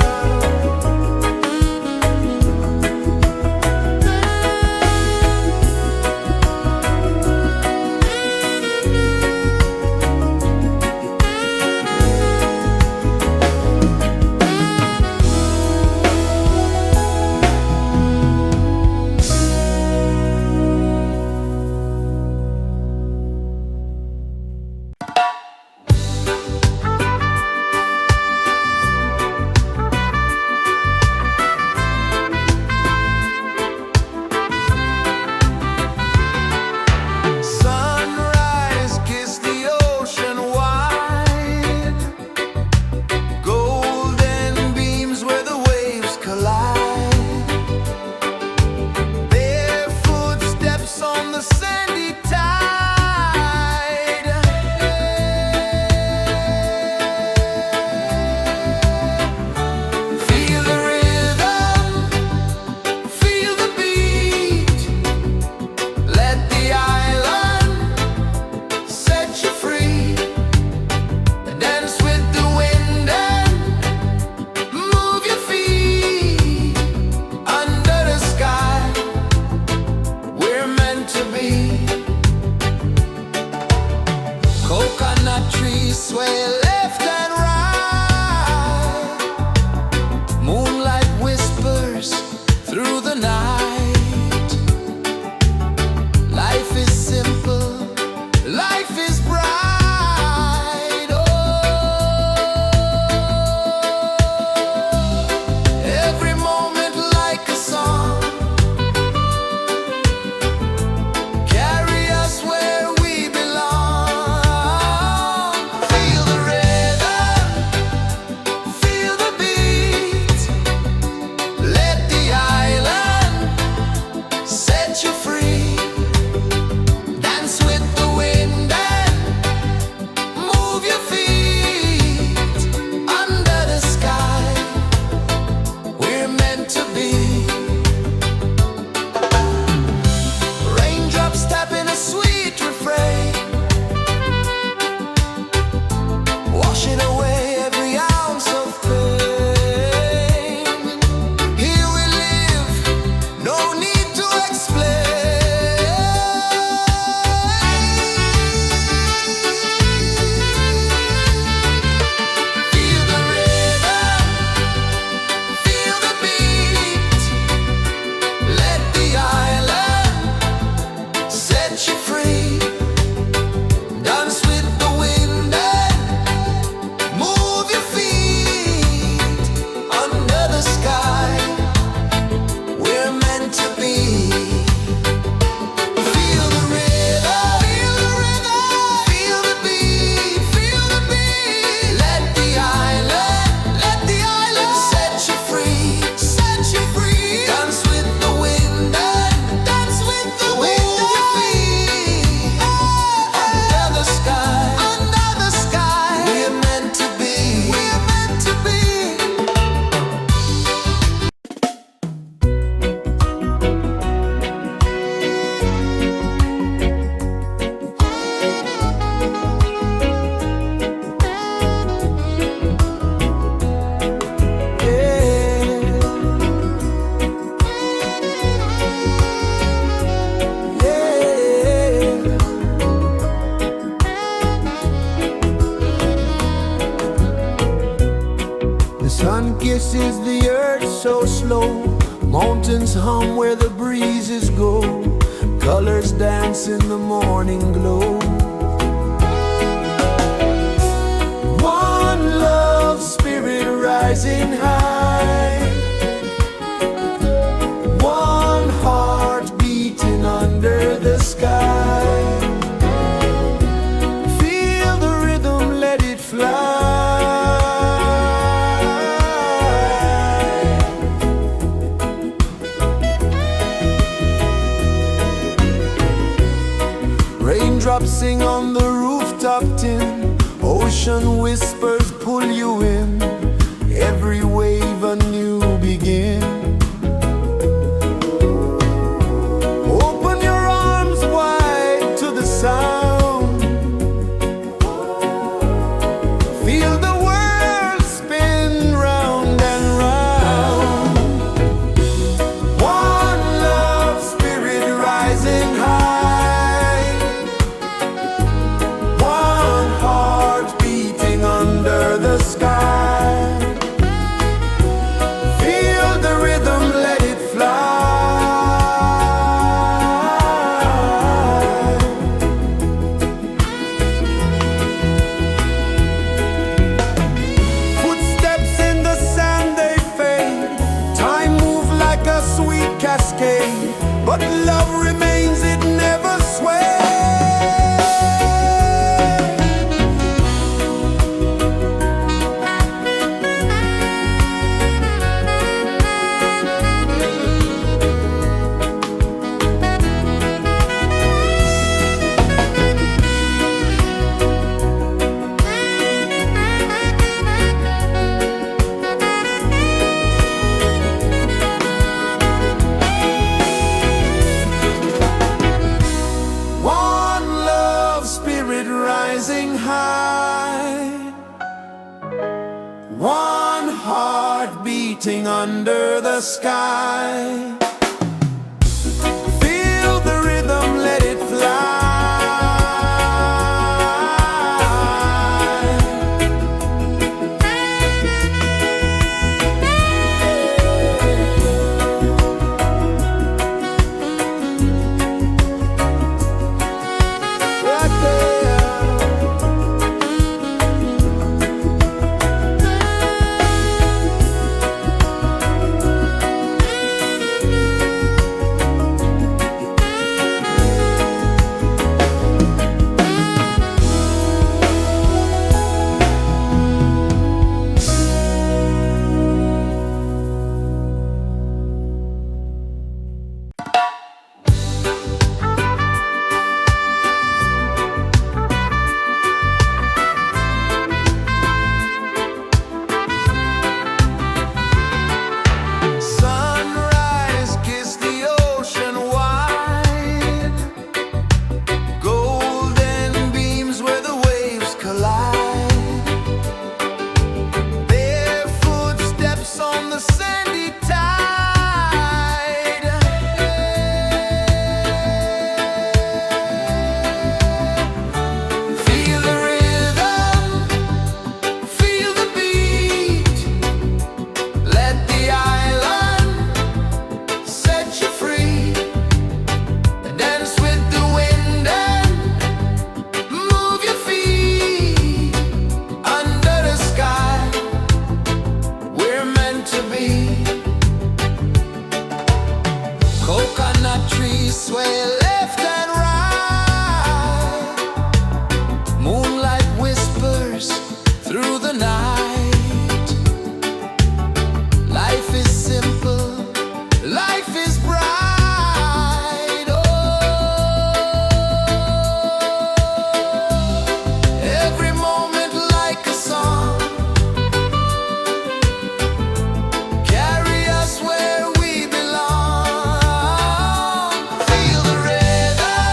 is the earth so slow. Mountains hum where the breezes go. Colors dance in the morning glow. One love spirit rising high. One heart beating under the sky. Feel the rhythm, let it fly. Raindrops sing on the rooftop tin. Ocean whispers pull you in. Every wave a new begin. Open your arms wide to the sound. Feel the world spin round and round. One love spirit rising high. One heart beating under the sky. Feel the rhythm, let it fly. Footsteps in the sand, they fade. Time moves like a sweet cascade, but love remains, it never sways. One love spirit rising high. One heart beating under the sky. Feel the rhythm, let it fly. Right there. Sunrise, kiss the ocean wide. Golden beams where the waves collide. Barefoot steps on the sandy tide. Feel the rhythm, feel the beat. Let the island set you free. Dance with the wind and move your feet. Under the sky, we're meant to be. Coconut trees sway left and right. Moonlight whispers through the night. Life is simple, life is bright. Oh, every moment like a song. Carry us where we belong. Feel the rhythm,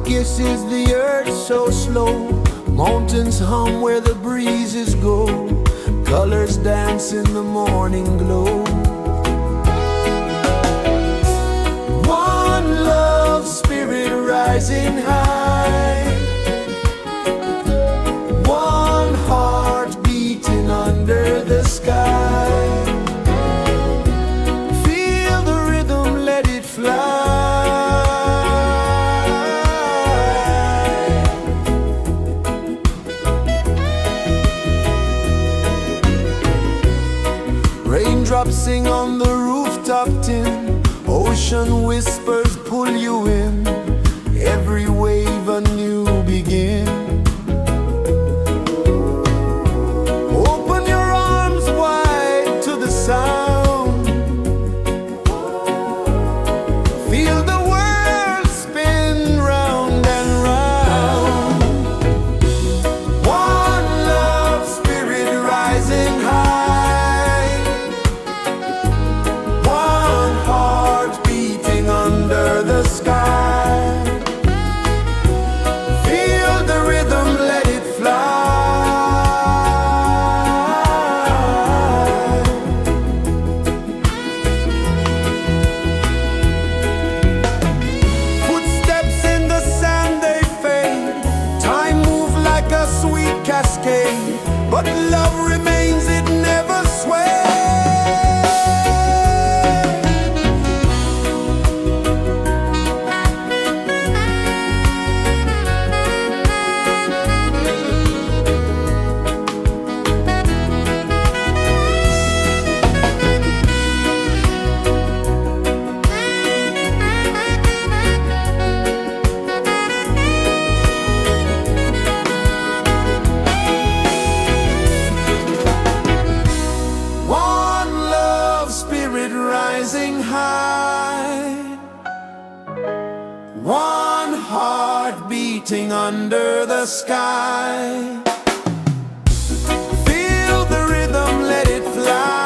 kisses the earth so slow. Mountains hum where the breezes go. Colors dance in the morning glow. One love spirit rising high. One heart beating under the sky. Feel the rhythm, let it fly. Raindrops sing on the rooftop tin. Ocean whispers pull you in. Every wave a new begin. Open your arms wide to the sound. Feel the world spin round and round. One love spirit rising high. One heart beating under the sky. Feel the rhythm, let it fly. Footsteps in the sand, they fade. Time moves like a sweet cascade. But love remains, it never sways. One love spirit rising high. One heart beating under the sky. Feel the rhythm, let it fly.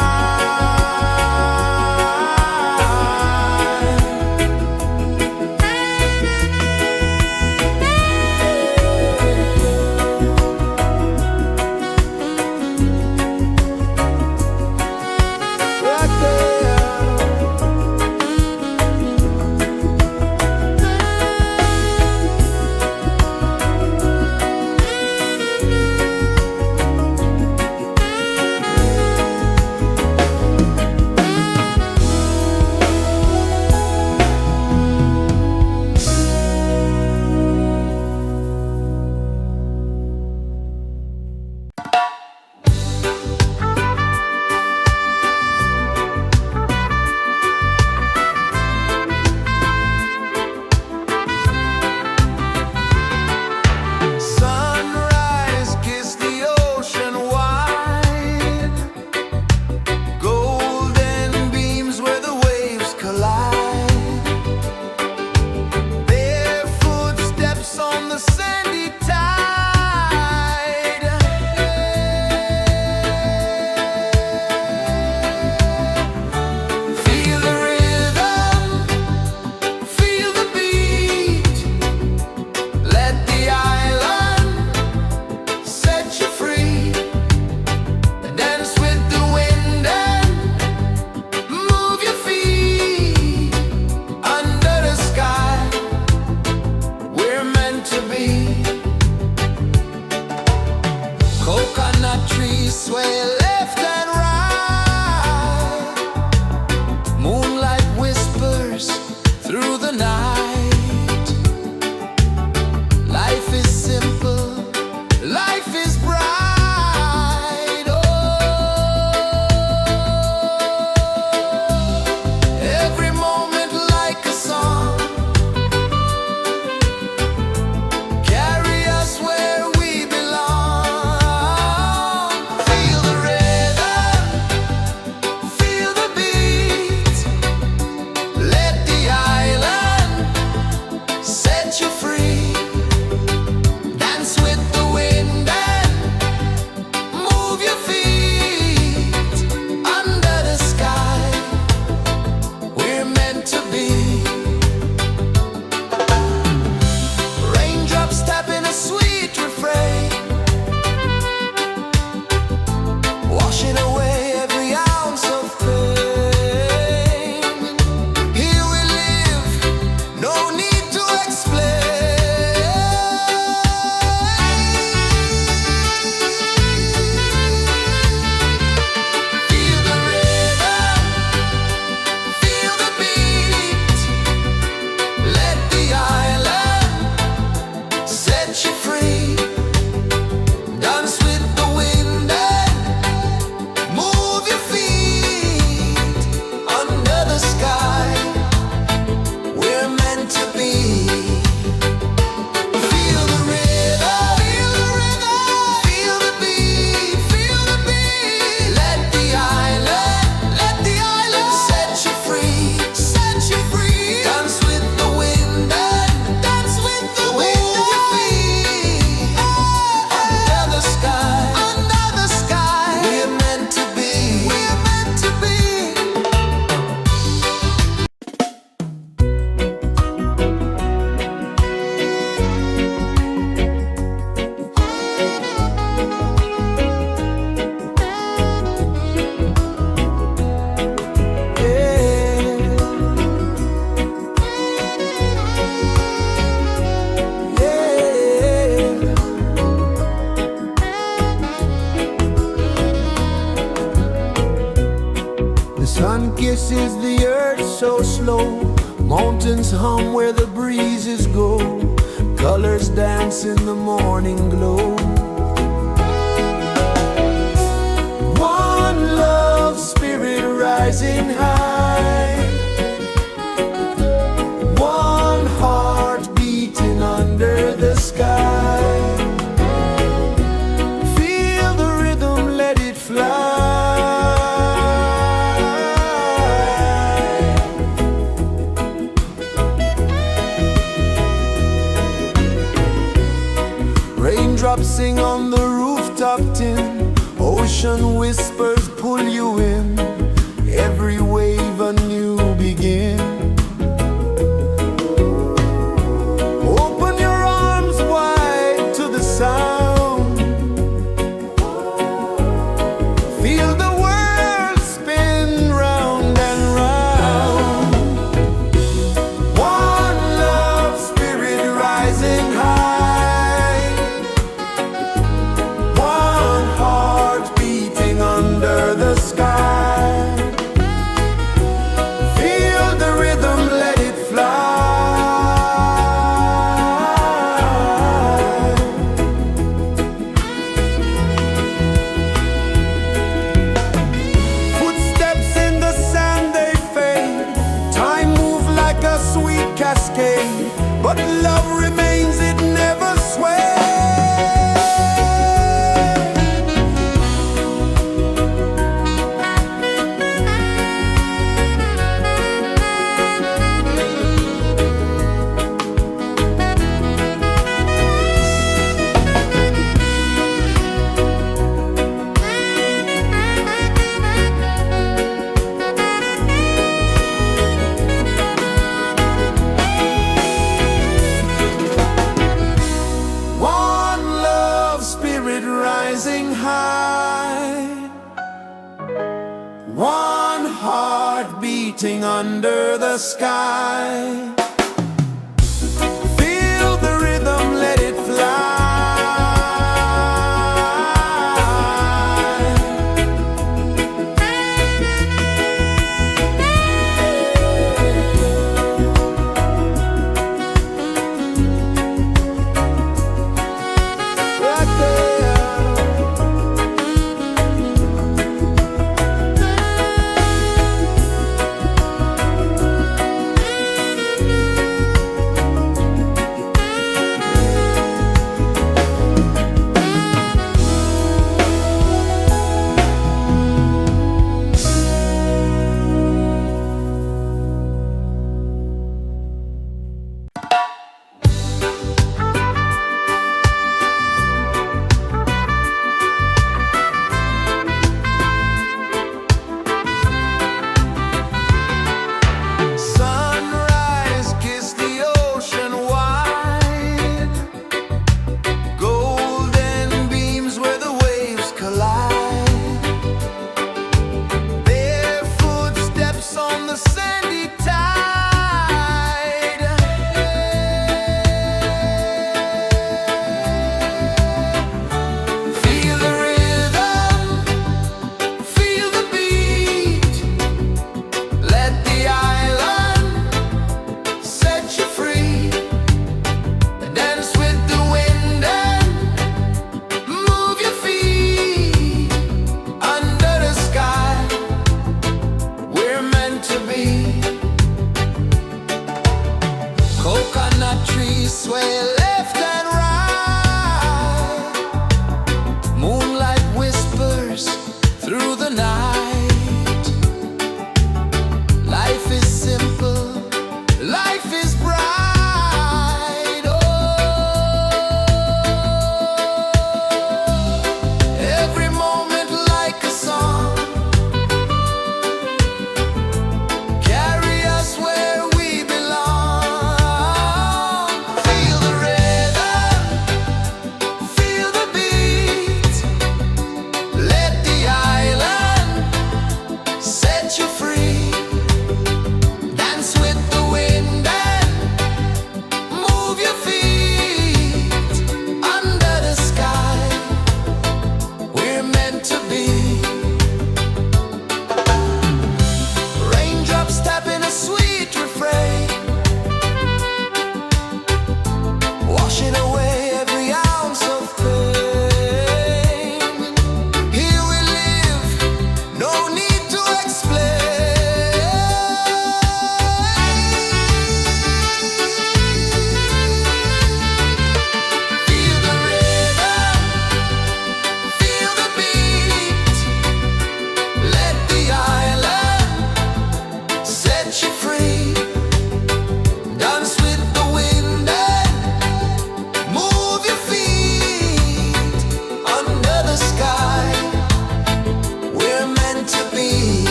sun kisses the earth so slow. Mountains hum where the breezes go. Colors dance in the morning glow. One love spirit rising high. One heart beating under the sky. Feel the rhythm, let it fly. Raindrops sing on the rooftop tin. Ocean whispers pull you in. Every wave a new begin. Open your arms wide to the sound. Feel the world spin round and round. One love spirit rising high. One heart beating under the sky. Feel the rhythm, let it fly. Footsteps in the sand, they fade. Time moves like a sweet cascade, but love remains, it never sways. One love spirit rising high. One heart beating under the sky. Feel the rhythm, let it fly. Right there. Sunrise, kiss the ocean wide. Golden beams where the waves collide. Bare footsteps on the sandy tide. Feel the rhythm, feel the beat. Let the island set you free. Dance with the wind and move your feet. Under the sky, we're meant to be. Coconut trees sway left and right. Moonlight whispers through the night. Life is simple, life is bright. Oh, every moment like a song. Carry us where we belong. Feel the rhythm.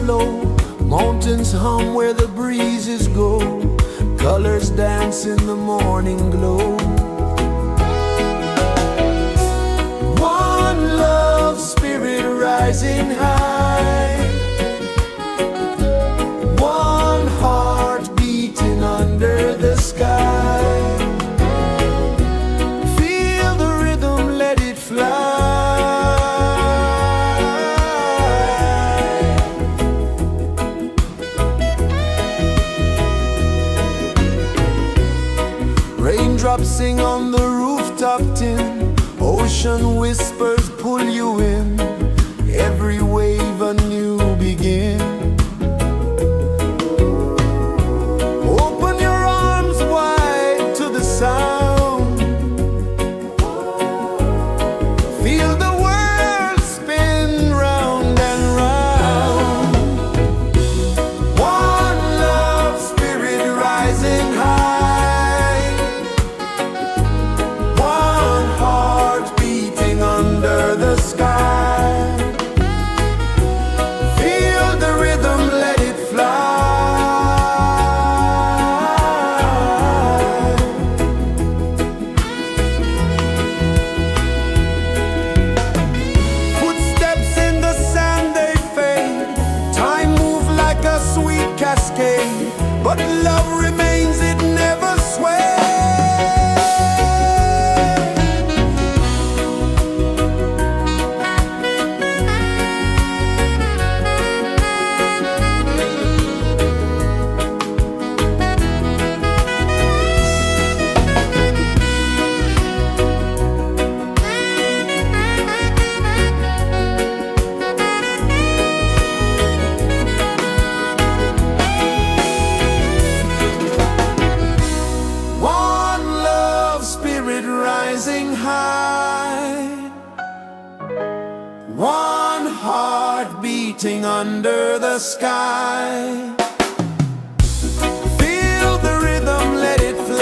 flow, mountains hum where the breezes go, colors dance in the morning glow. One love, spirit rising high, one heart beating under the sky. Feel the rhythm, let it fly. Raindrops sing on the rooftop tin, ocean whispers pull you in, every wave a new begin. Open your arms wide to the sound, feel the world spin round and round. One love, spirit rising high, one heart beating under the sky. Feel the rhythm, let it fly. Footsteps in the sand, they fade, time moves like a sweet cascade, but love remains, it never sways. One love, spirit rising high, one heart beating under the sky. Feel the rhythm, let it fly.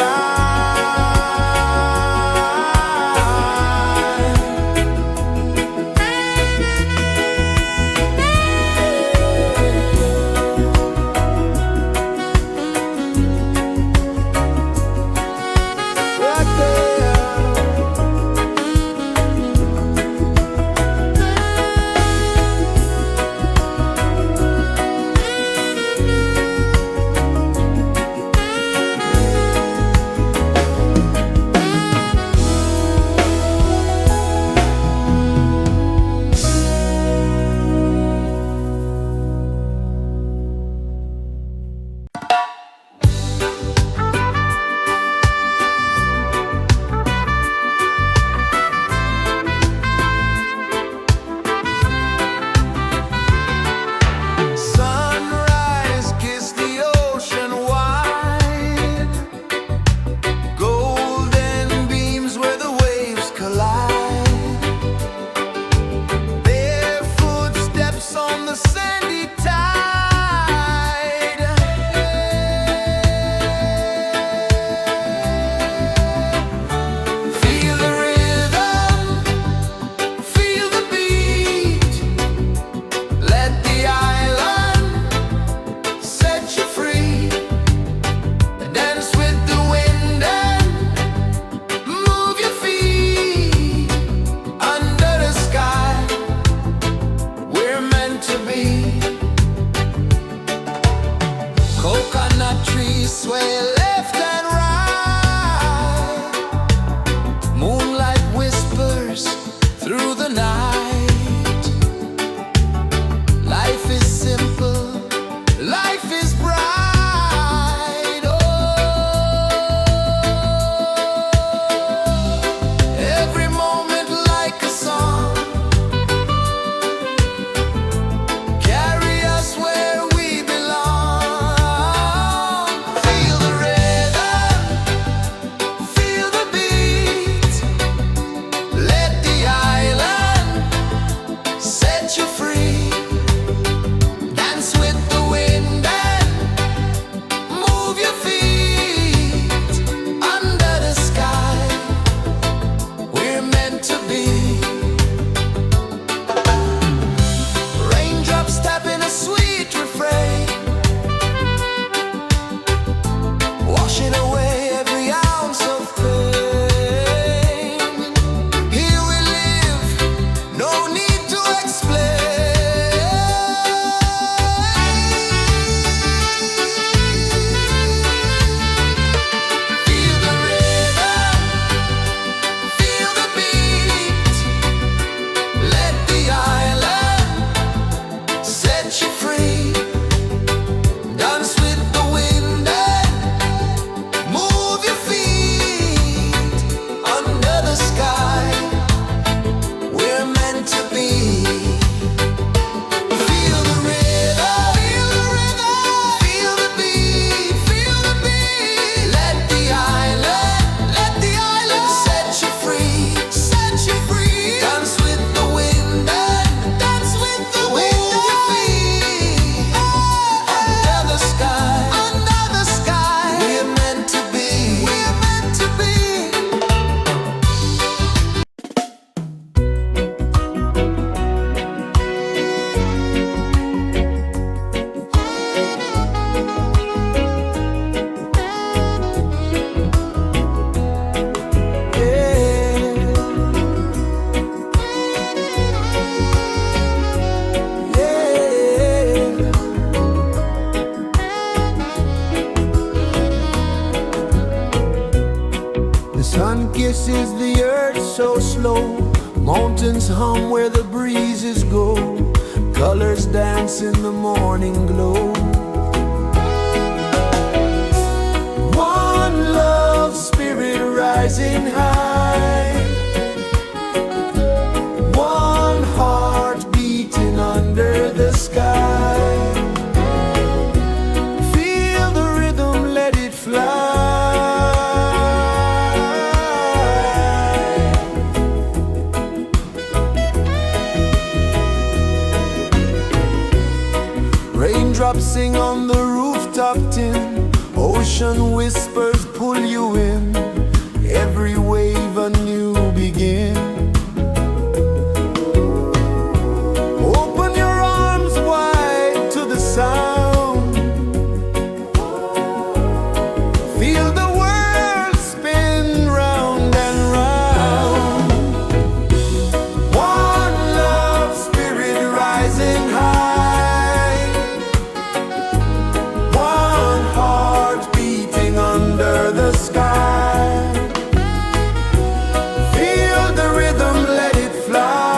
Right there. Sun kisses the earth so slow, mountains hum where the breezes go, colors dance in the morning glow. One love spirit rising high, one heart beating under the sky. Feel the rhythm, let it fly. Raindrops sing on the rooftop tin, ocean whispers pull you in, every wave a new begin. Open your arms wide to the sound, feel the world spin round and round. One love spirit rising high, one heart beating under the sky. Feel the rhythm, let it fly.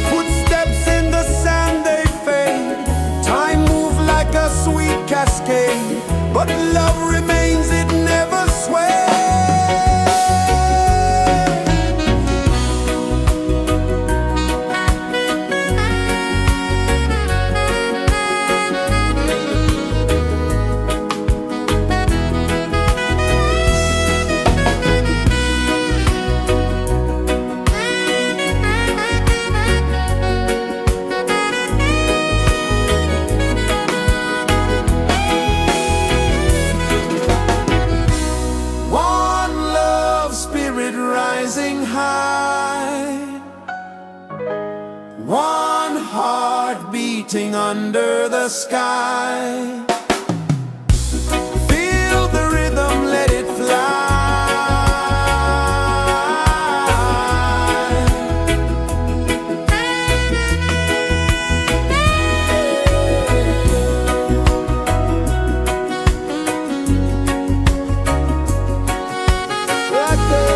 Footsteps in the sand, they fade, time moves like a sweet cascade, but love remains, it never sways. One love spirit rising high, one heart beating under the sky. Feel the rhythm, let it fly. Right there.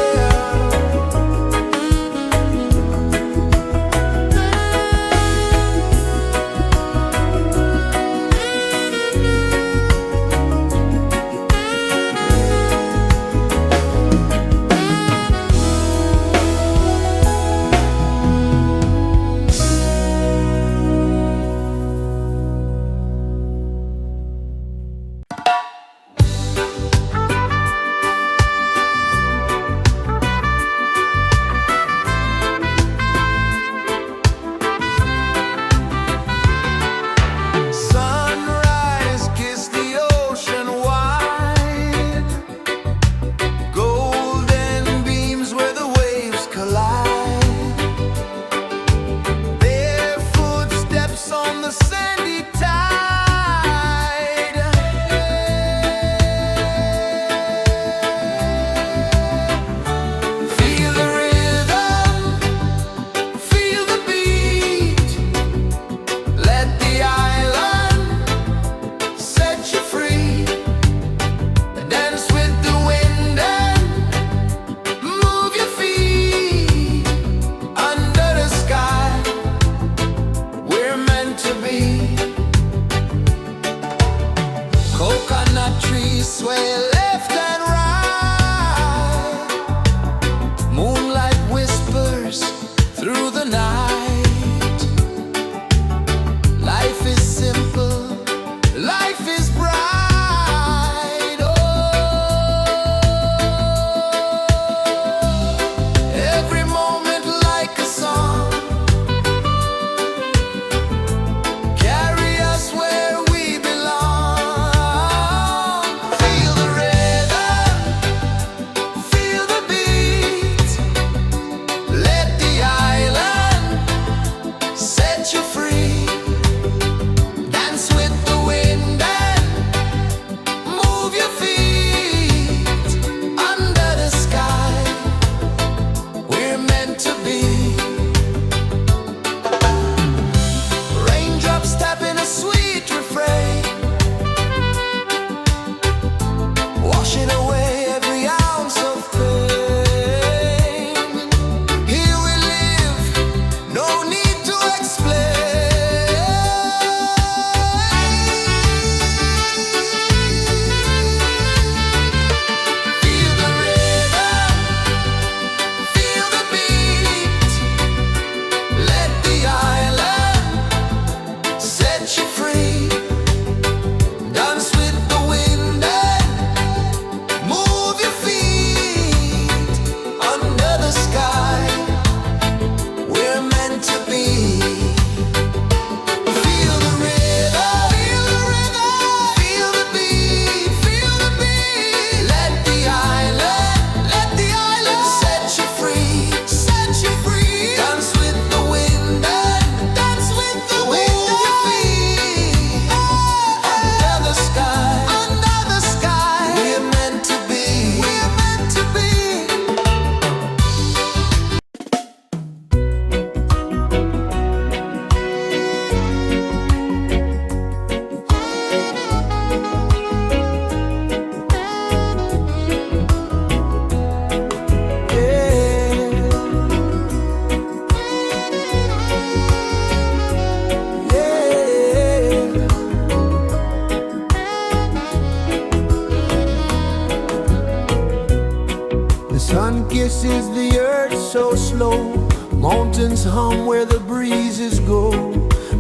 rejoices the earth so slow. Mountains hum where the breezes go.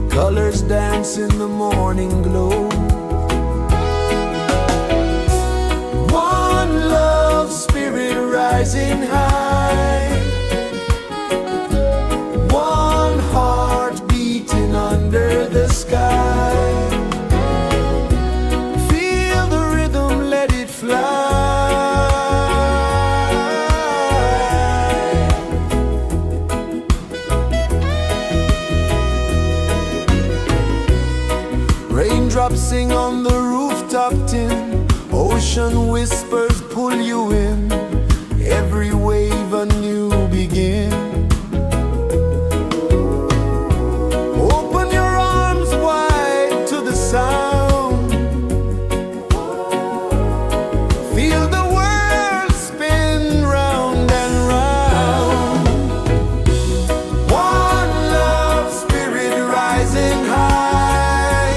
Colors dance in the morning glow. One love spirit rising high. One heart beating under the sky. Feel the rhythm, let it fly. Raindrops sing on the rooftop tin. Ocean whispers pull you in. Every wave a new begin. Open your arms wide to the sound. Feel the world spin round and round. One love spirit rising high.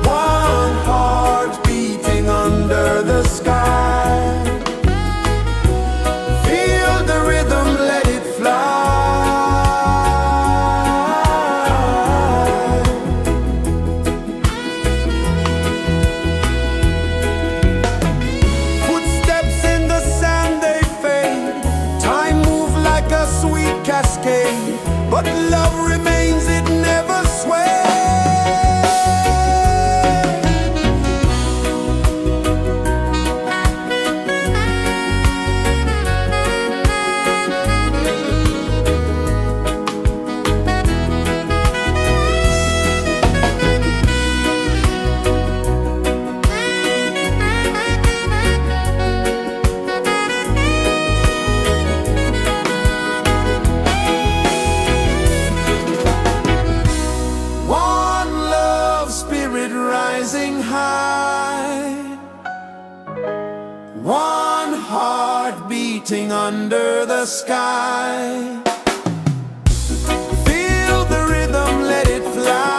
One heart beating under the sky. Feel the rhythm, let it fly. Footsteps in the sand, they fade. Time moves like a sweet cascade, but love remains, it never sways. One love spirit rising high. One heart beating under the sky. Feel the rhythm, let it fly.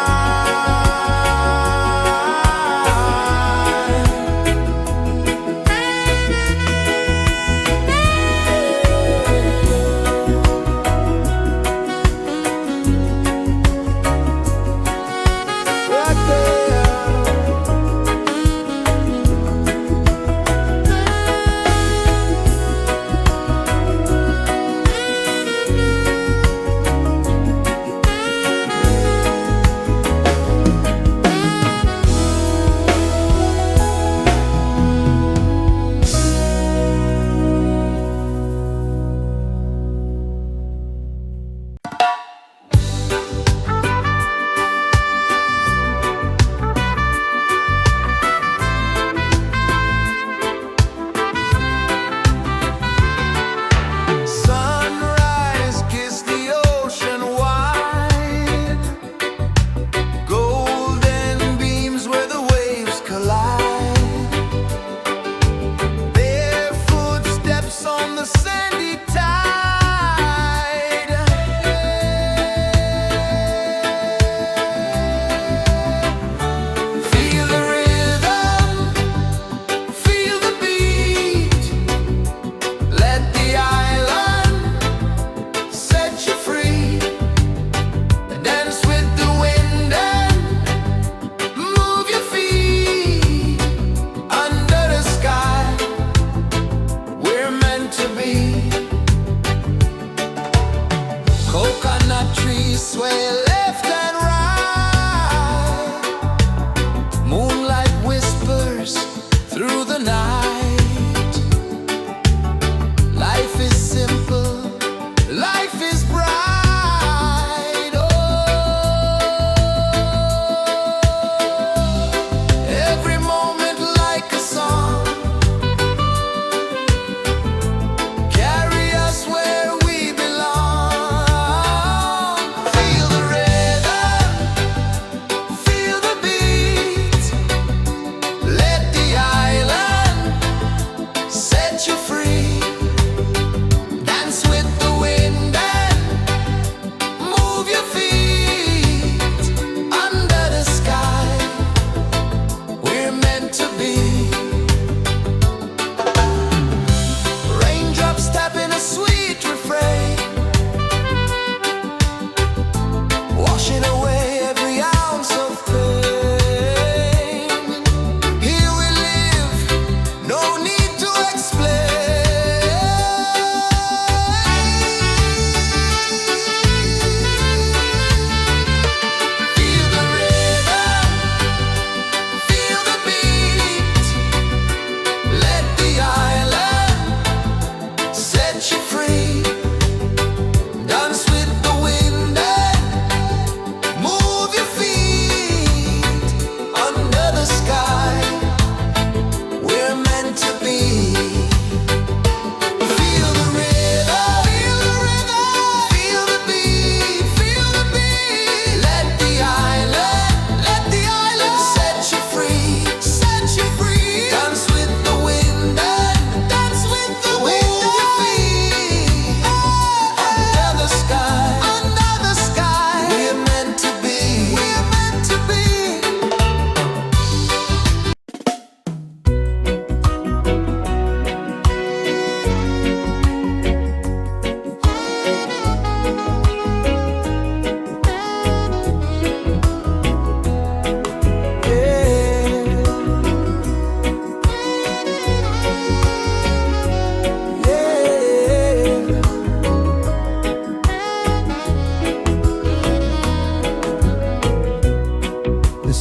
Right there. Sunrise, kiss the ocean wide. Golden beams where the waves collide. Barefoot steps on the sandy tide. Feel the rhythm, feel the beat. Let the island set you free. Dance with the wind and move your feet. Under the sky, we're meant to be. Coconut trees sway left and right. Moonlight whispers through the night. Life is simple, life is bright. Oh, every moment like a song. Carry us where we belong. Feel the rhythm,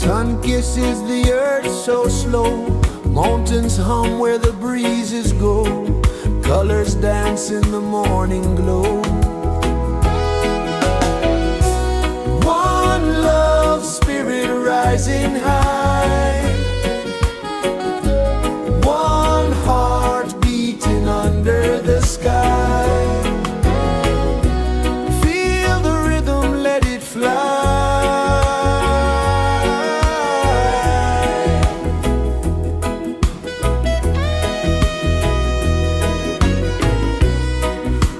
Sun kisses the earth so slow, mountains hum where the breezes go, colors dance in the morning glow. One love spirit rising high, one heart beating under the sky. Feel the rhythm, let it fly.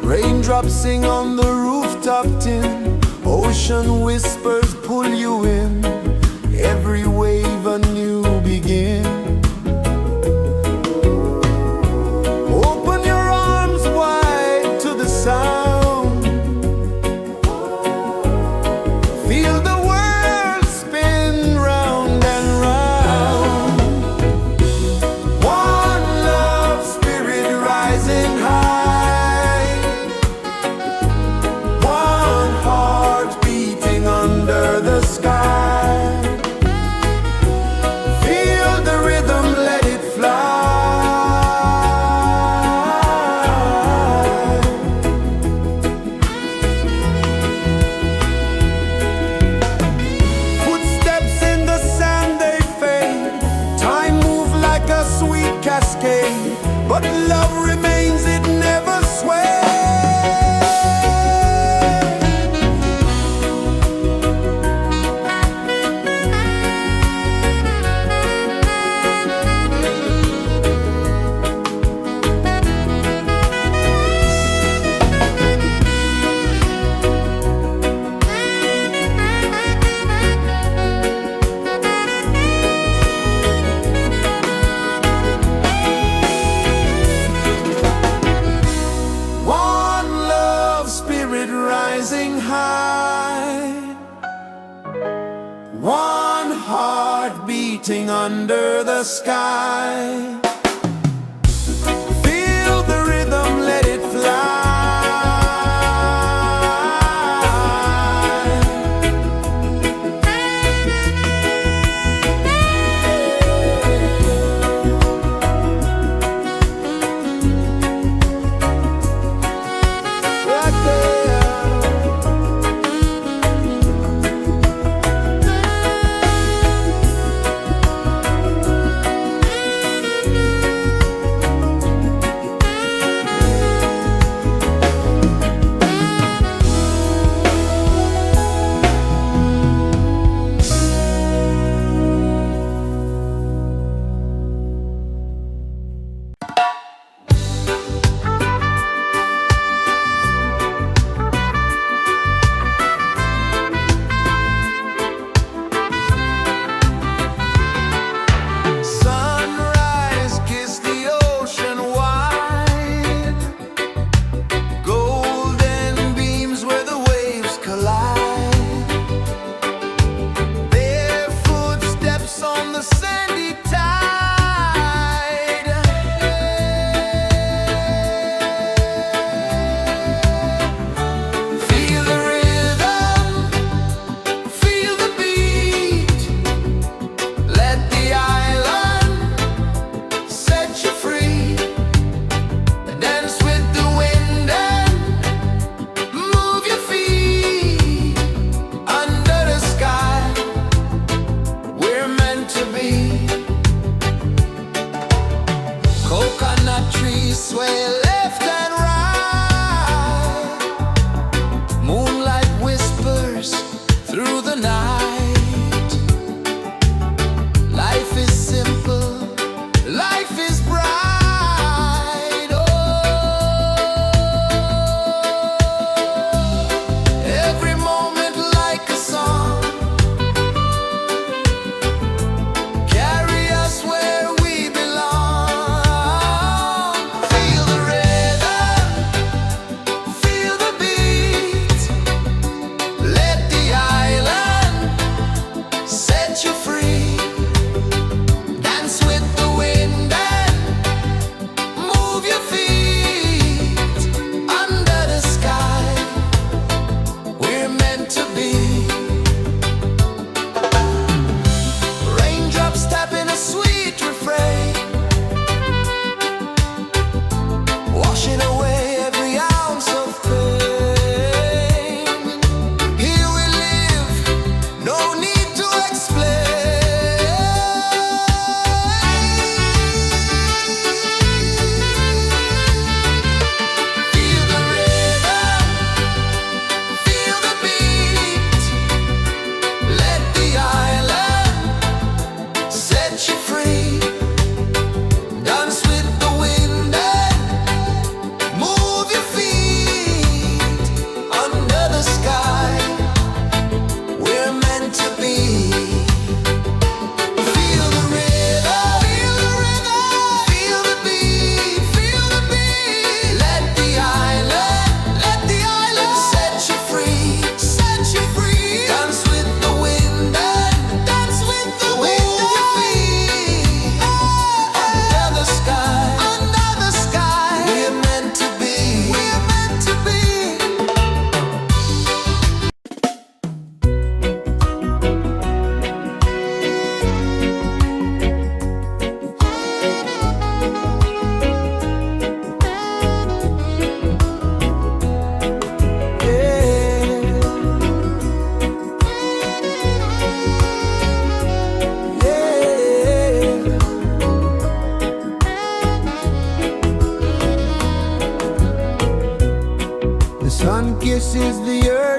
Raindrops sing on the rooftop tin, ocean whispers pull you in, every wave a new begin. Open your arms wide to the sound, feel the world spin round and round. One love spirit rising high, one heart beating under the sky. Feel the rhythm, let it fly. Footsteps in the sand, they fade, time moves like a sweet cascade, but love remains, it never sways. One love spirit rising high, one heart beating under the sky. Feel the rhythm, let it fly. Right there.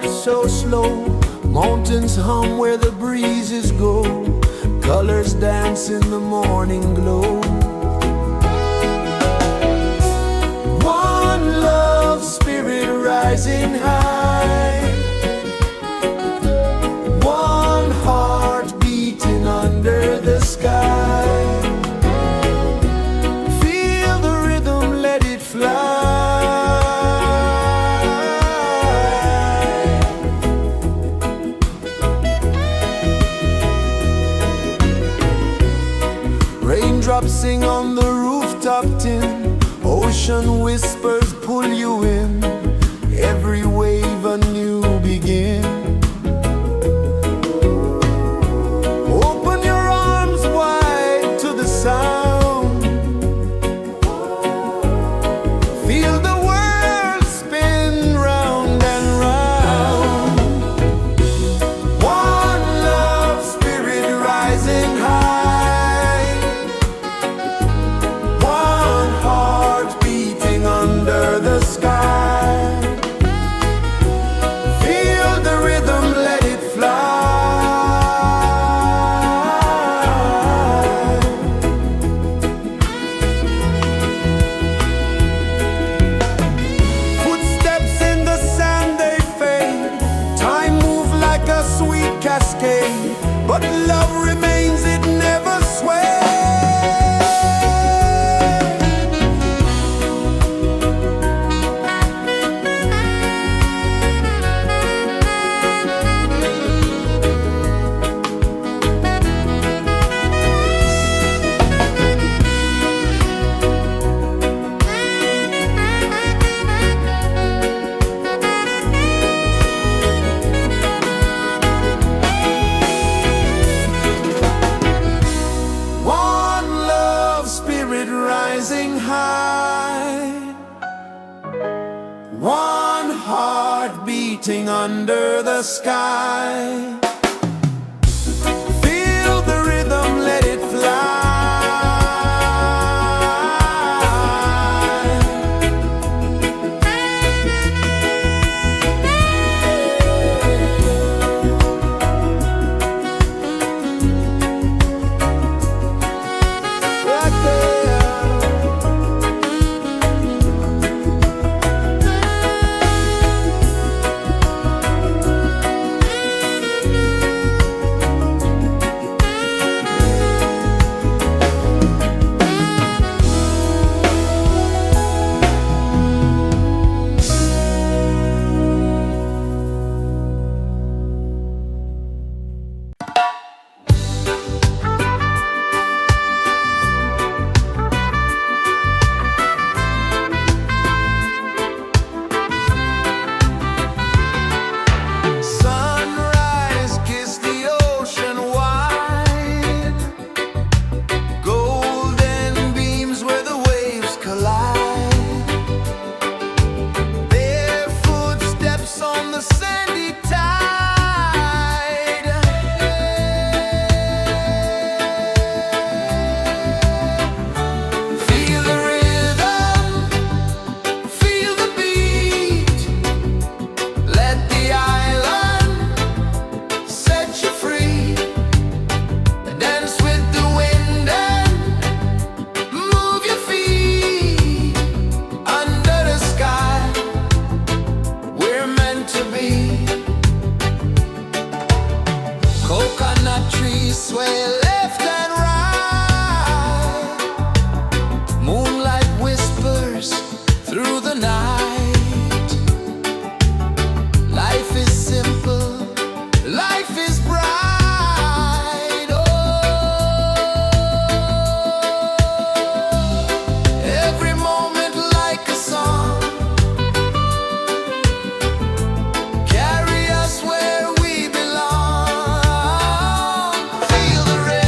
so slow. Mountains hum where the breezes go. Colors dance in the morning glow. One love, spirit rising high. One heart beating under the sky. Feel the rhythm, let it fly. Raindrops sing on the rooftop tin. Ocean whispers pull you in. Every wave a new begin. Open your arms wide to the sound. Feel the world spin round and round. One love, spirit rising high. One heart beating under the sky. Feel the rhythm, let it fly. Footsteps in the sand, they fade. Time moves like a sweet cascade, but love remains, it never sways. One love, spirit rising high. One heart beating under the sky. Feel the rhythm, let it fly. Right there. Sunrise, kiss the ocean wide. Golden beams where the waves collide. Their footsteps on the sandy tide. Feel the rhythm, feel the beat. Let the island set you free. Dance with the wind and move your feet. Under the sky, we're meant to be. Coconut trees sway left and right. Moonlight whispers through the night. Life is simple, life is bright. Oh, every moment like a song. Carry us where we belong. Feel the rhythm.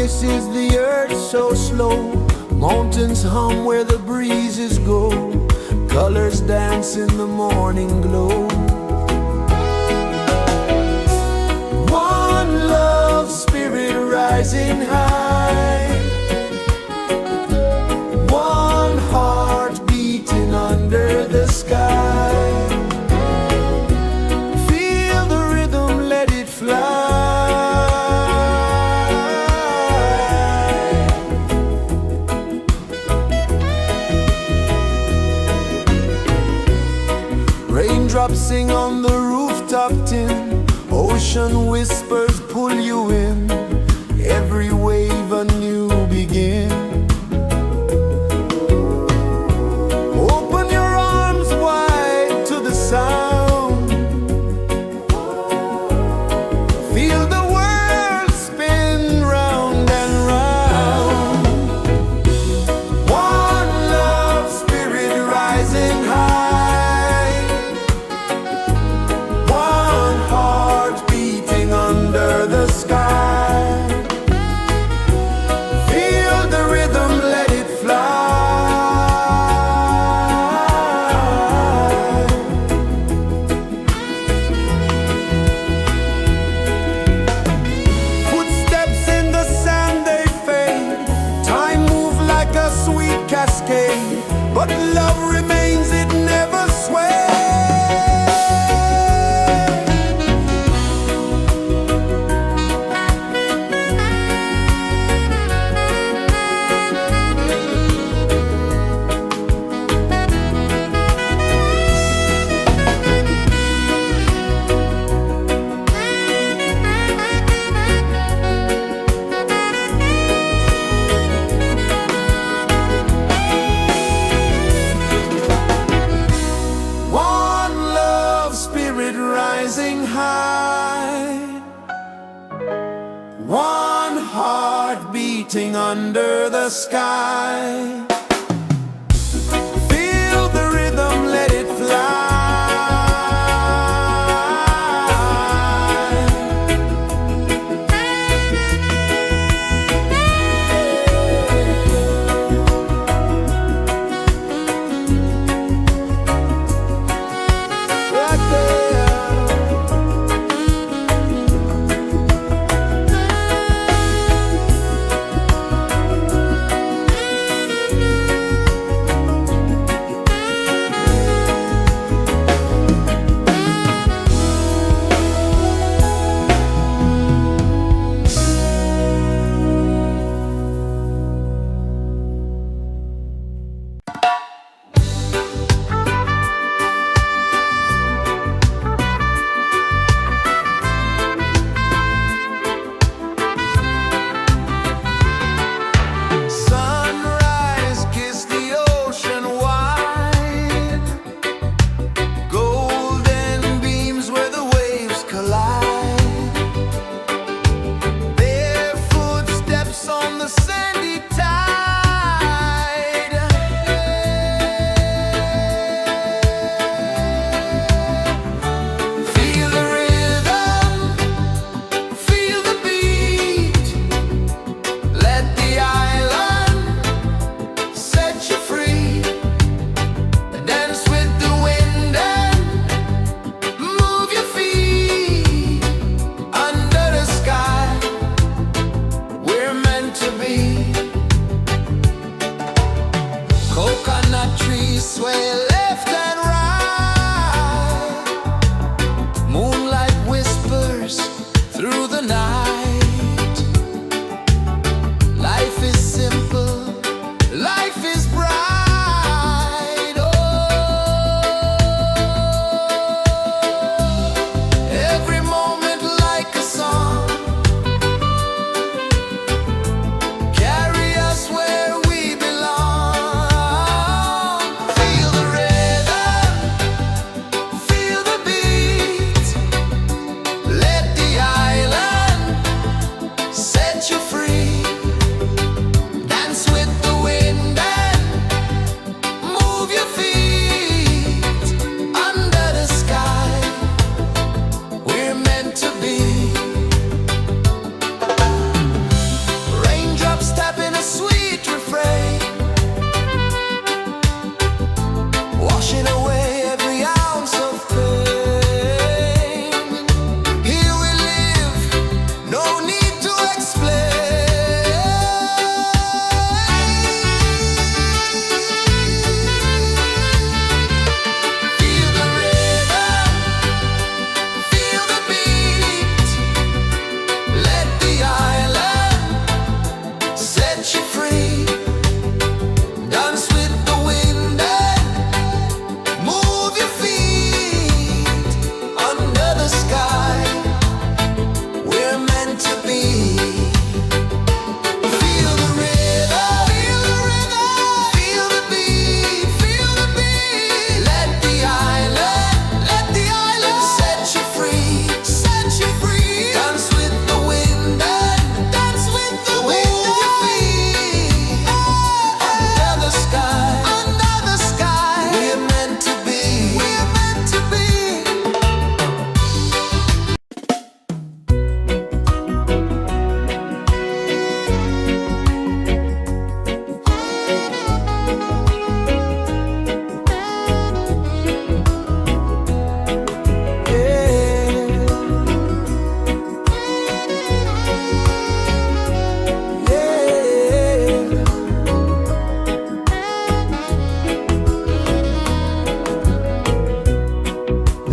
kisses the earth so slow. Mountains hum where the breezes go. Colors dance in the morning glow. One love, spirit rising high. One heart beating under the sky. Feel the rhythm, let it fly. Raindrops sing on the rooftop tin. Ocean whispers pull you in. Every wave a new begin. Open your arms wide to the sound. Feel the world spin round and round. One love, spirit rising high. One heart beating under the sky. Feel the rhythm, let it fly. Footsteps in the sand, they fade. Time moves like a sweet cascade, but love remains, it never sways. One love, spirit rising high. One heart beating under the sky. Feel the rhythm, let it fly. Right there.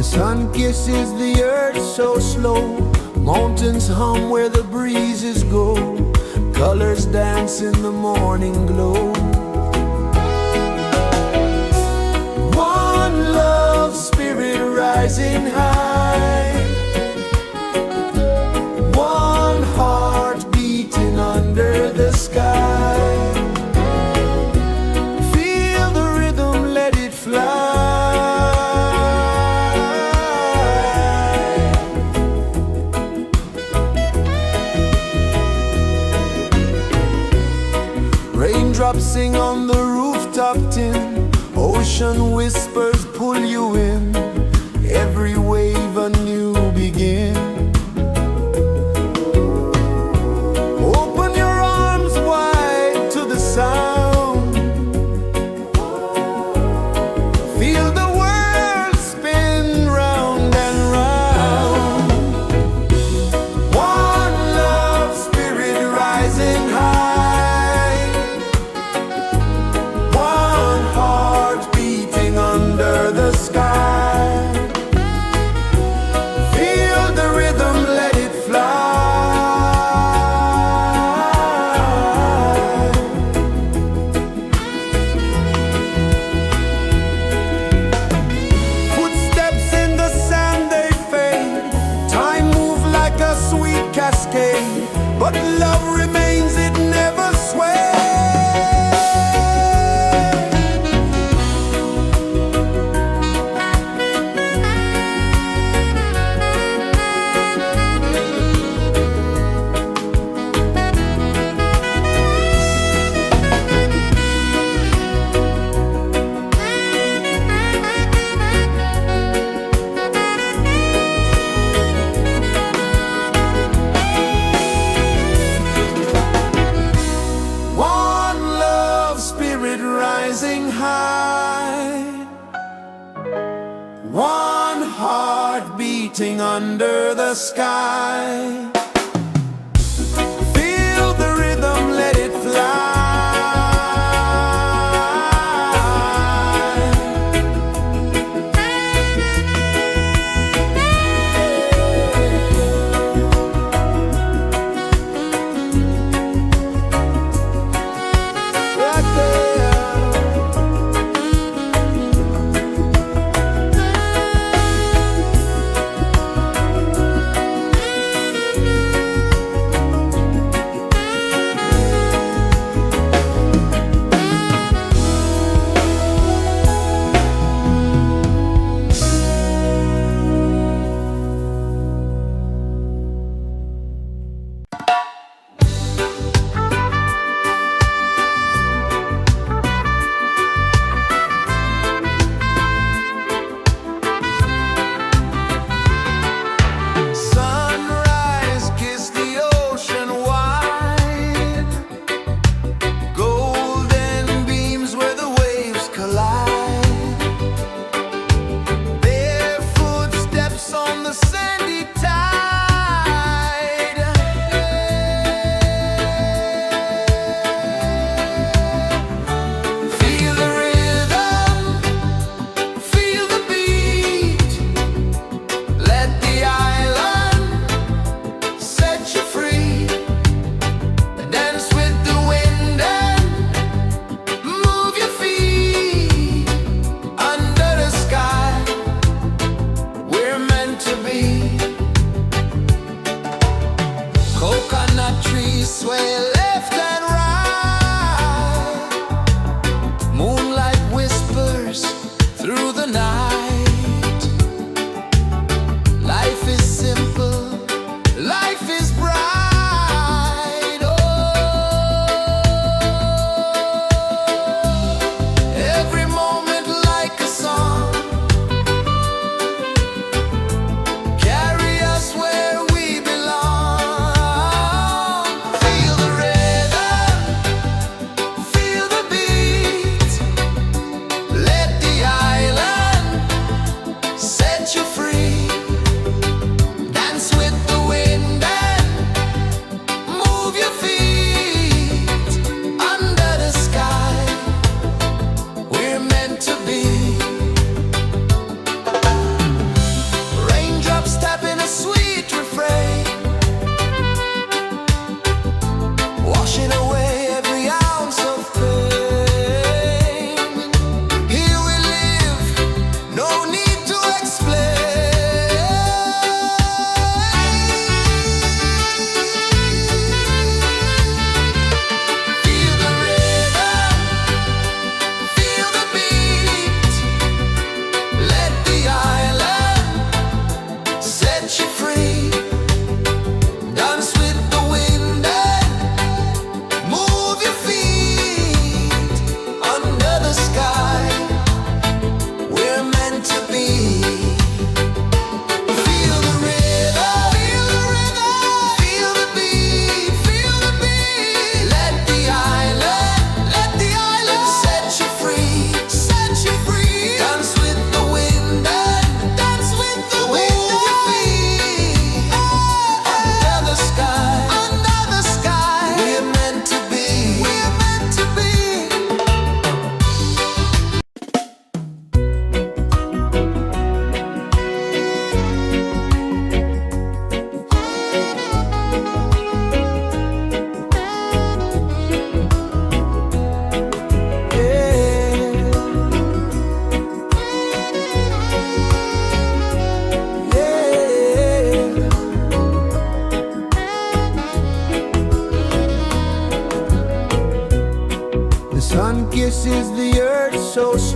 The sun kisses the earth so slow, mountains hum where the breezes go, colors dance in the morning glow. One love, spirit rising high, one heart beating under the sky. Feel the rhythm, let it fly. Raindrops sing on the rooftop tin, ocean whispers pull you in, every wave a new begin. Open your arms wide to the sound, feel the world spin round and round. One love, spirit rising high, one heart beating under the sky. Feel the rhythm, let it fly. Footsteps in the sand, they fade, time moves like a sweet cascade, but love remains, it never sways. One love, spirit rising high, one heart beating under the sky. Feel the rhythm, let it fly. Right there.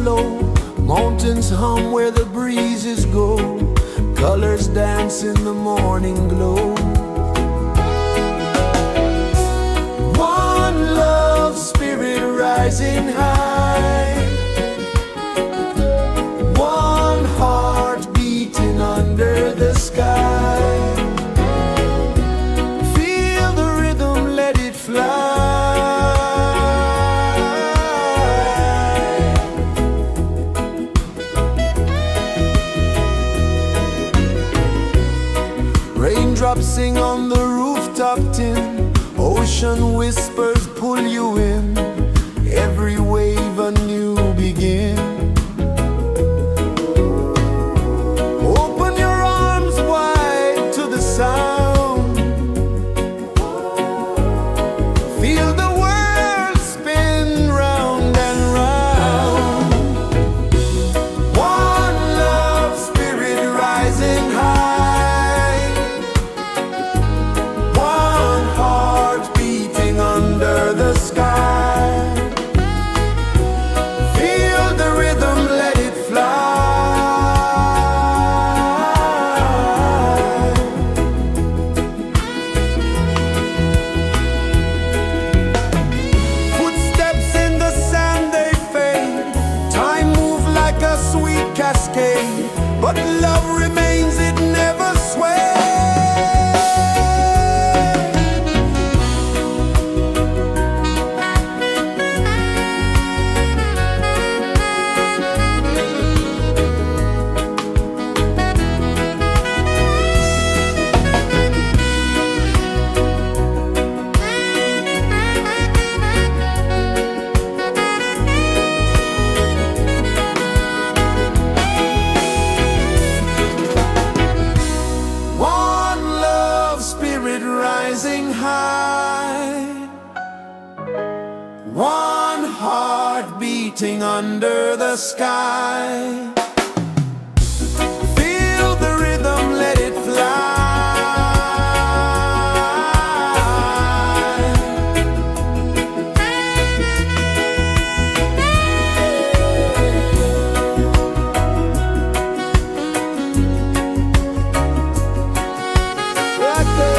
flow, mountains hum where the breezes go, colors dance in the morning glow. One love, spirit rising high, one heart beating under the sky. Feel the rhythm, let it fly. Raindrops sing on the rooftop tin, ocean whispers pull you in, every wave a new begin. Open your arms wide to the sound, feel the world spin round and round. One love, spirit rising high, one heart beating under the sky. Feel the rhythm, let it fly. Footsteps in the sand, they fade, time moves like a sweet cascade, but love remains, it never sways. One love, spirit rising high, one heart beating under the sky. Feel the rhythm, let it fly. Right there.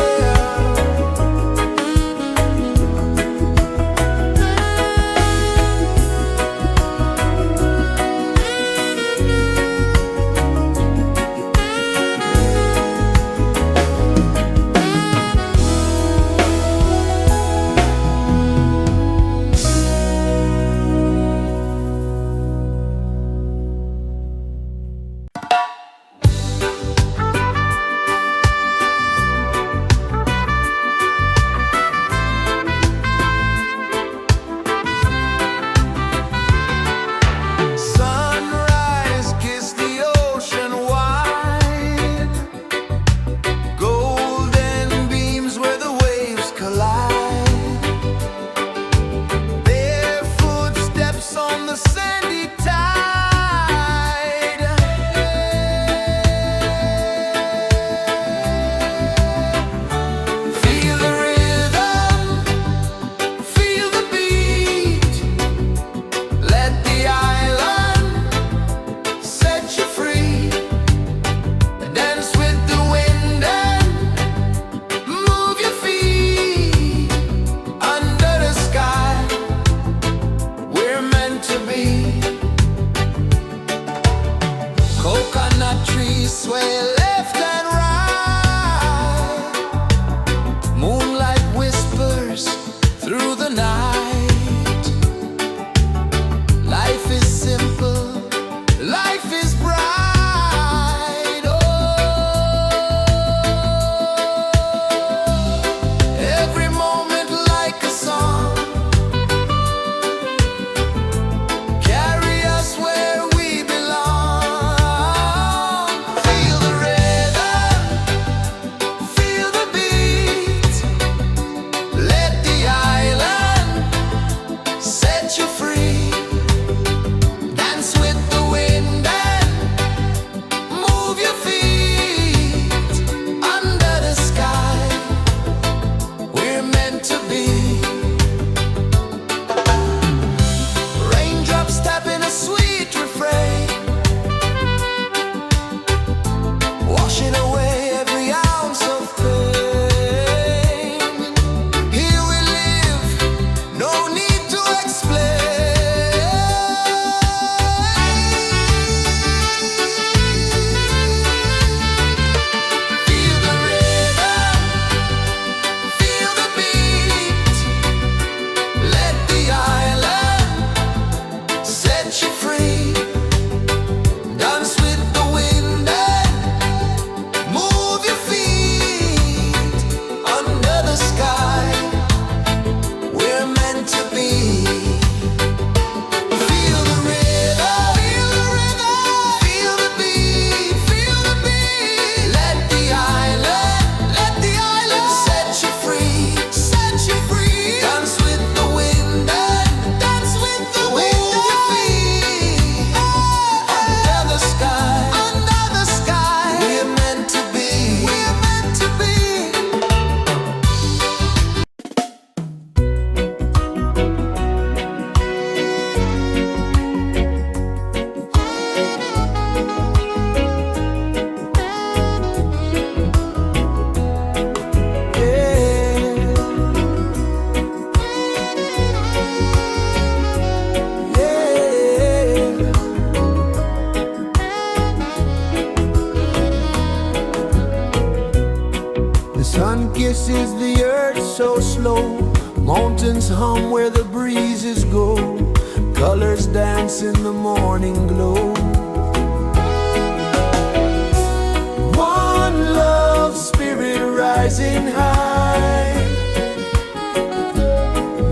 kisses the earth so slow. Mountains hum where the breezes go. Colors dance in the morning glow. One love spirit rising high.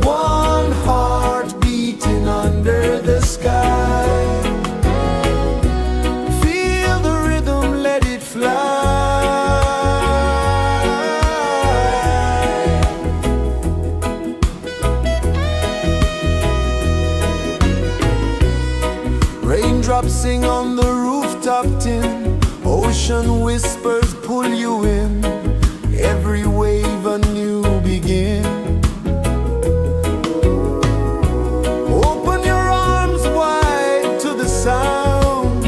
One heart beating under the sky. Feel the rhythm, let it fly. Raindrops sing on the rooftop tin. Ocean whispers pull you in. Every wave a new begin. Open your arms wide to the sound.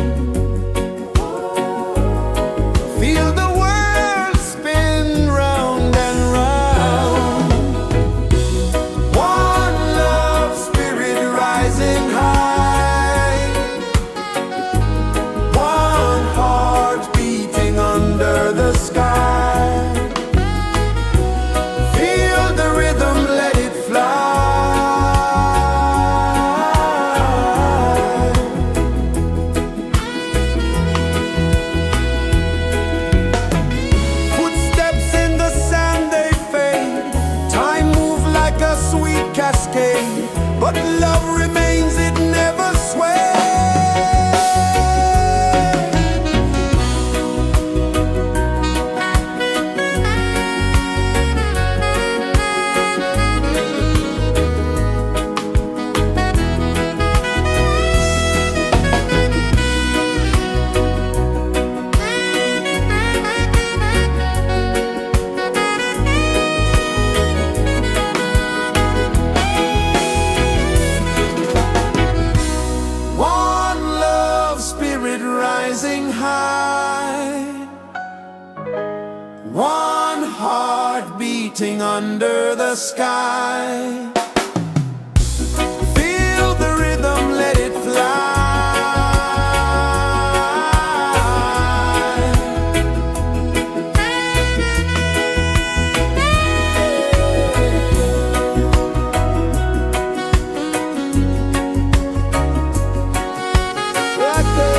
Feel the world spin round and round. One love spirit rising high. One heart beating under the sky. Feel the rhythm, let it fly. Footsteps in the sand, they fade. Time moves like a sweet cascade, but love remains, it never sways. One love spirit rising high. One heart beating under the sky. Feel the rhythm, let it fly. Right there.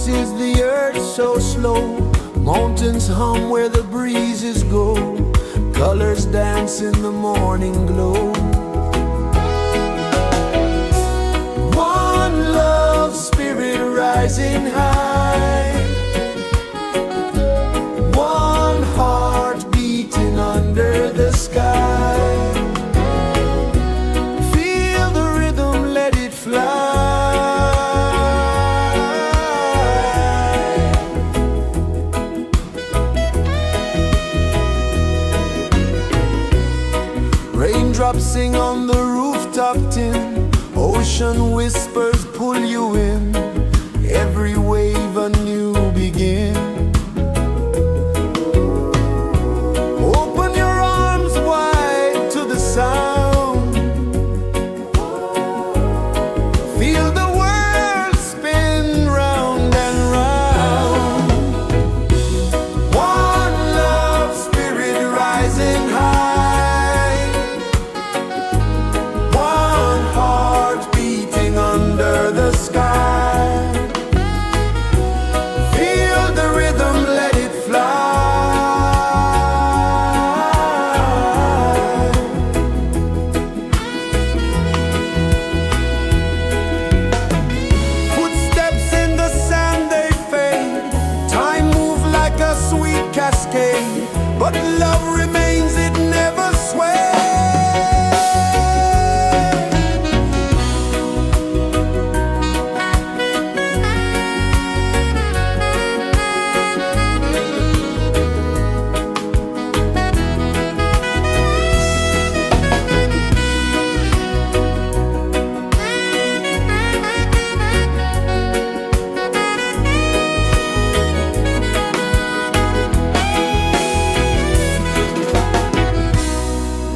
pulses the earth so slow. Mountains hum where the breezes go. Colors dance in the morning glow. One love spirit rising high. One heart beating under the sky. Feel the rhythm, let it fly. Raindrops sing on the rooftop tin. Ocean whispers pull you in. Every wave a new begin. Open your arms wide to the sound. Feel the world spin round and round. One love spirit rising high. One heart beating under the sky. Feel the rhythm, let it fly. Footsteps in the sand, they fade. Time moves like a sweet cascade, but love remains, it never sways.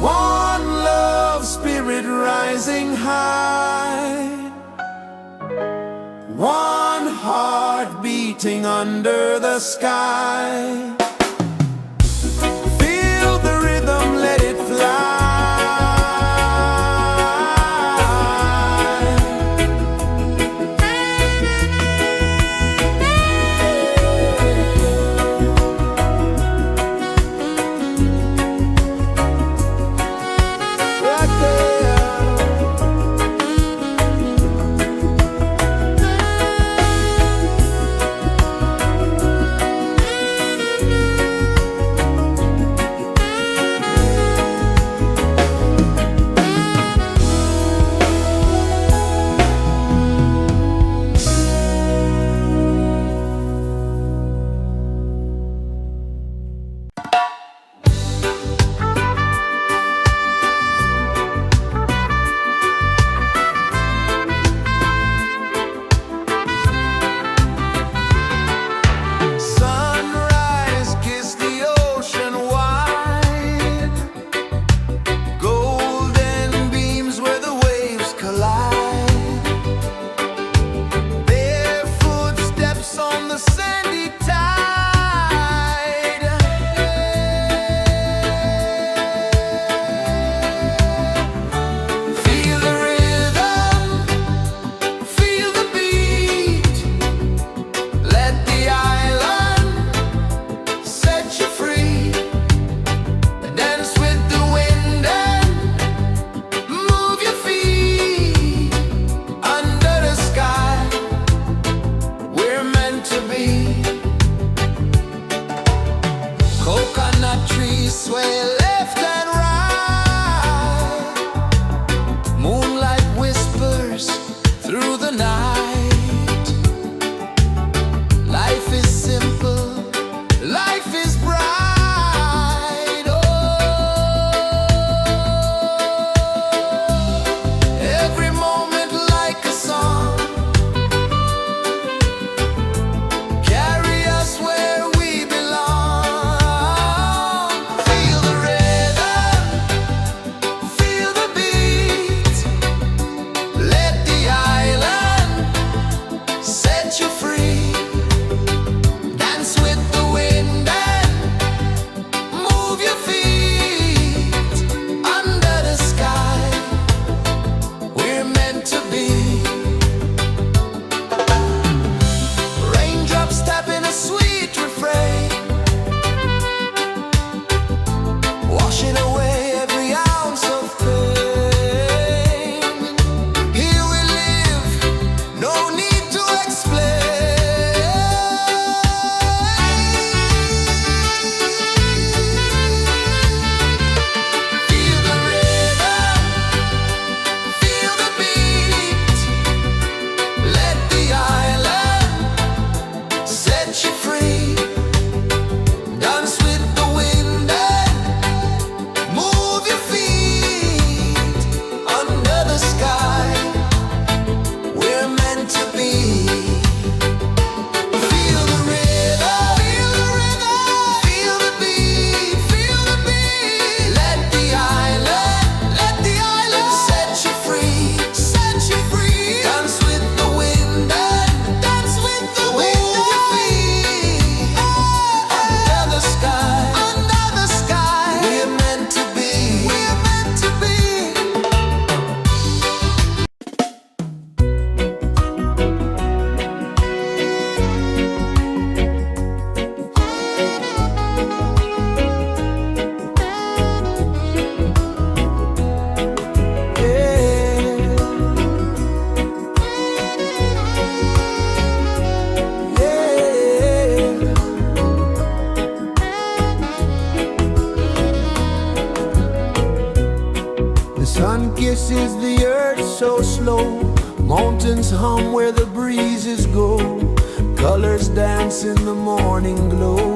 One love spirit rising high. One heart beating under the sky. Feel the rhythm, let it fly. Rock there. Sunrise, kiss the ocean wide. Golden beams where the waves collide. Their footsteps on the sandy tide. Feel the rhythm, feel the beat. Let the island set you free. Dance with the wind and move your feet. Under the sky, we're meant to be. Coconut trees sway left and right. Moonlight whispers through the night. Life is simple, life is bright. Oh, every moment like a song. Carry us where we belong. Feel the rhythm, feel the beat. Let the island set you free. Dance with the wind and pulses the earth so slow. Mountains hum where the breezes go. Colors dance in the morning glow.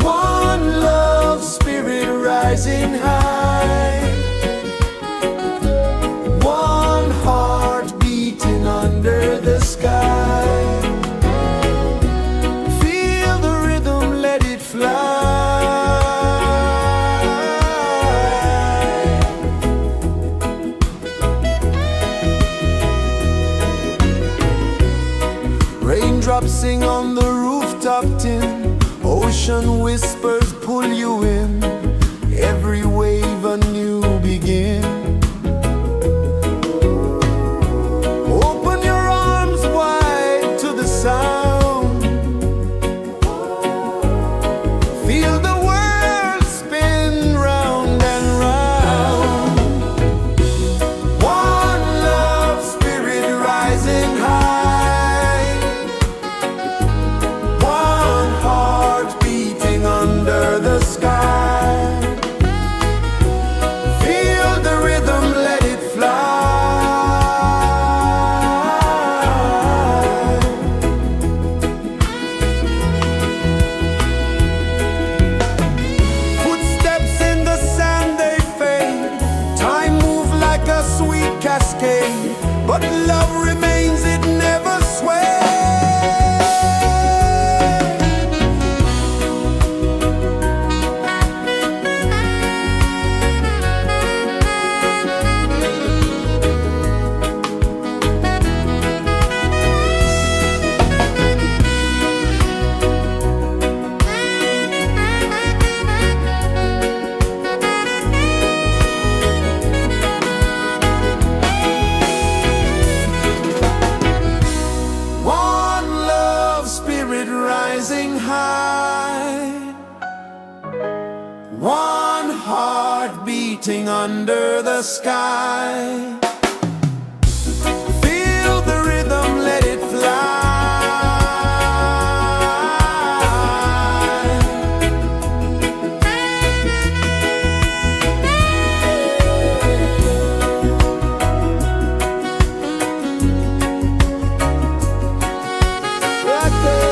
One love spirit rising high. One heart beating under the sky. Feel the rhythm, let it fly. Raindrops sing on the rooftop tin. Ocean whispers pull you in. Every wave a new begin. Open your arms wide to the sound. Feel the world spin round and round. One love spirit rising high. One heart beating under the sky. Feel the rhythm, let it fly. Footsteps in the sand, they fade. Time moves like a sweet cascade, but love remains, it never sways. One love spirit rising high. One heart beating under the sky. Feel the rhythm, let it fly. Right there.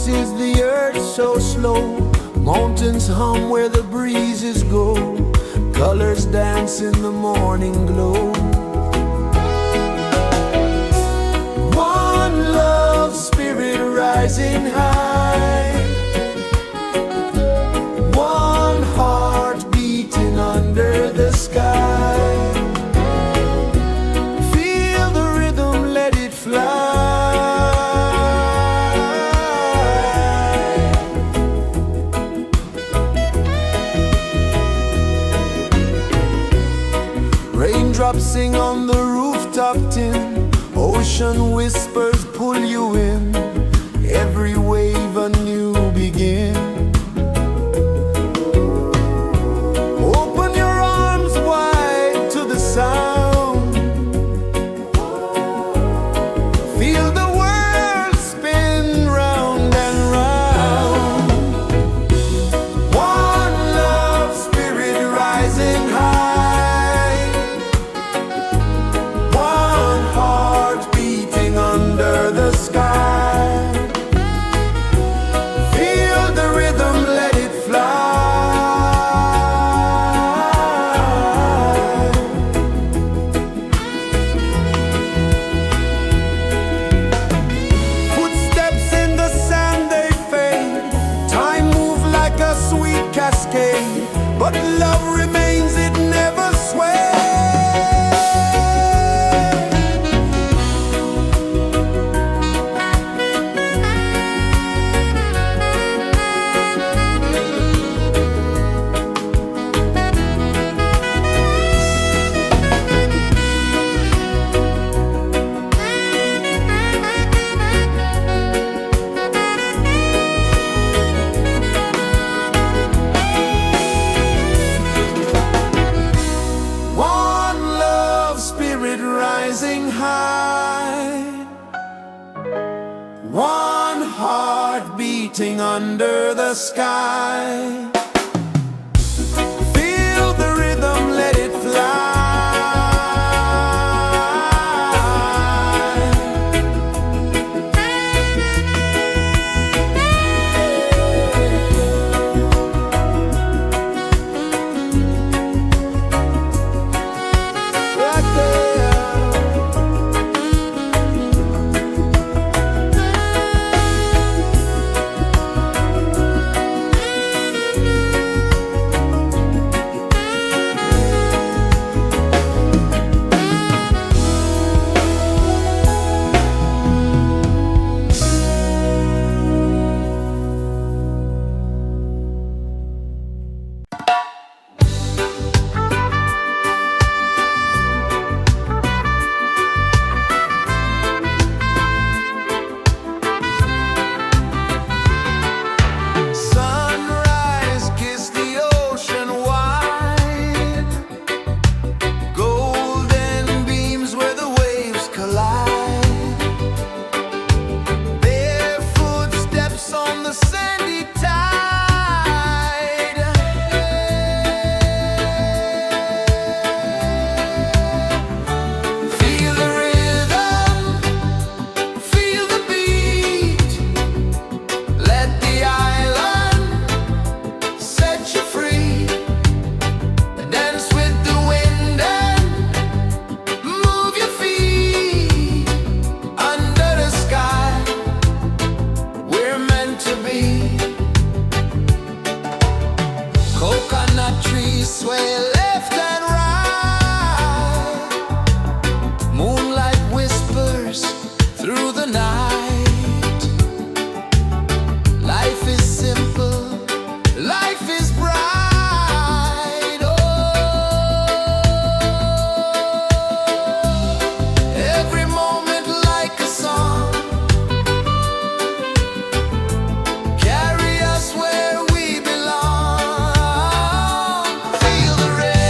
pulses the earth so slow. Mountains hum where the breezes go. Colors dance in the morning glow. One love spirit rising high. One heart beating under the sky. Feel the rhythm, let it fly. Raindrops sing on the rooftop tin. Ocean whispers pull you in. Every wave a new begin. Open your arms wide to the sound. Feel the world spin round and round. One love spirit rising high. One heart beating under the sky. Feel the rhythm, let it fly. Footsteps in the sand, they fade. Time moves like a sweet cascade, but love remains, it never sways. One love spirit rising high. One heart beating under the sky. Feel the rhythm, let it fly. Right there. Sunrise, kiss the ocean wide. Golden beams where the waves collide. Barefoot steps on the sandy tide. Feel the rhythm, feel the beat. Let the island set you free. Dance with the wind and move your feet. Under the sky, we're meant to be. Coconut trees sway left and right. Moonlight whispers through the night. Life is simple, life is bright. Oh, every moment like a song. Carry us where we belong. Feel the rhythm.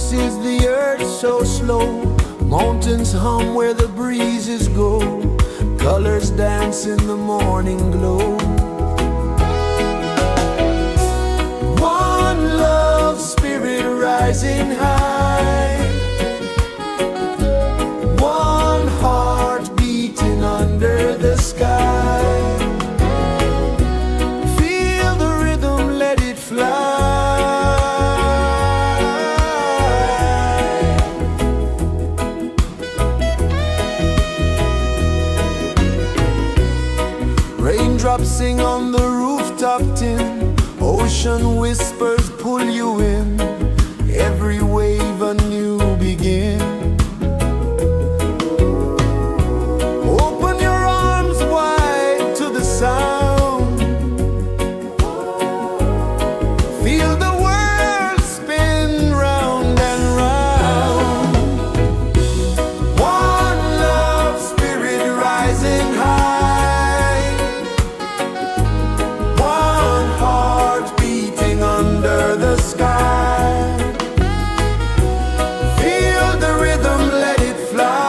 pulses the earth so slow. Mountains hum where the breezes go. Colors dance in the morning glow. One love spirit rising high. One heart beating under the sky. Feel the rhythm, let it fly. Raindrops sing on the rooftop tin. Ocean whispers pull you in. Every wave a new begin. Open your arms wide to the sound. Feel the world spin round and round. One love spirit rising high. One heart beating under the sky. Feel the rhythm, let it fly.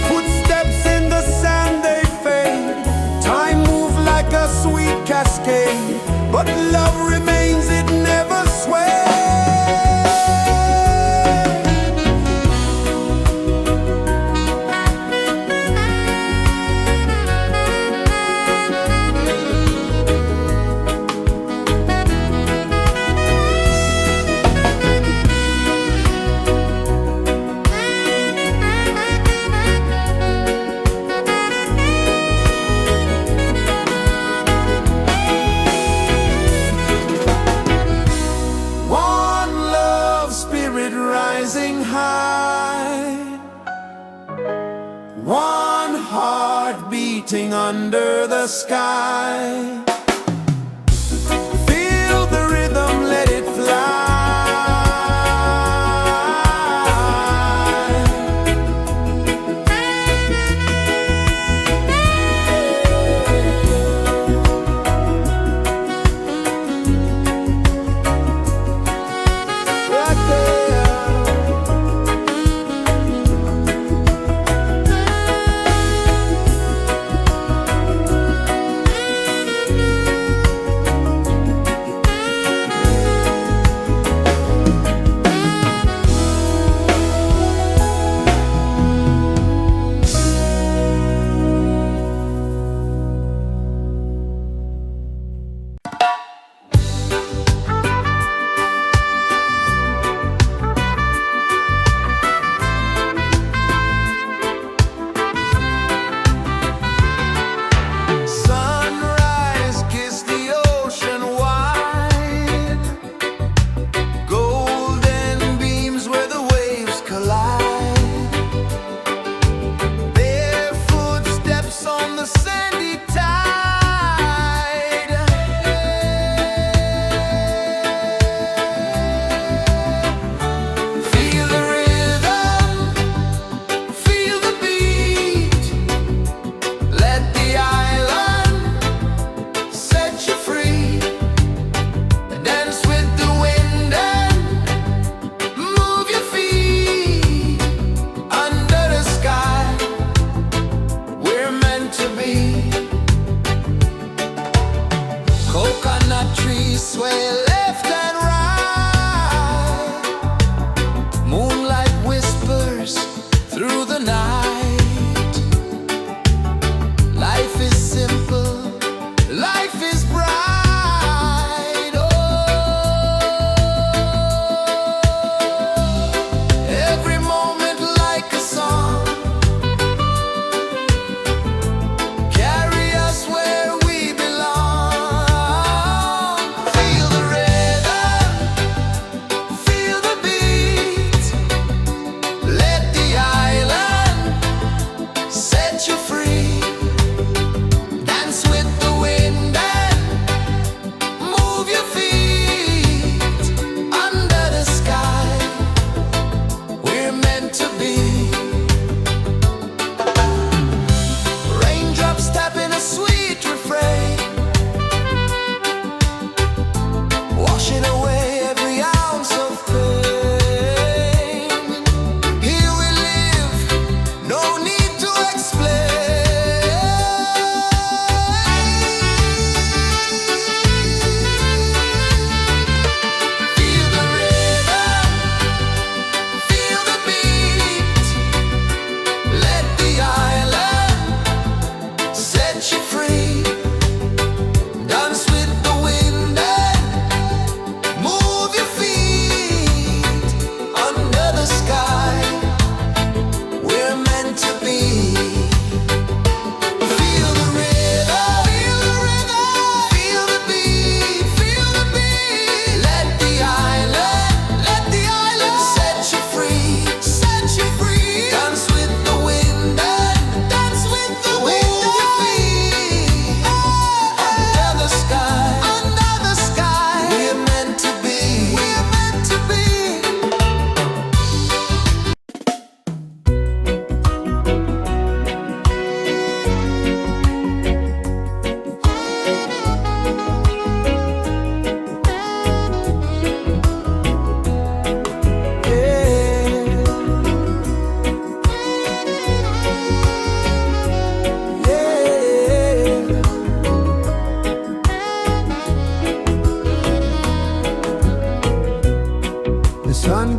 Footsteps in the sand, they fade. Time moves like a sweet cascade, but love remains, it never sways. One love spirit rising high. One heart beating under the sky. Feel the rhythm, let it fly. Right there.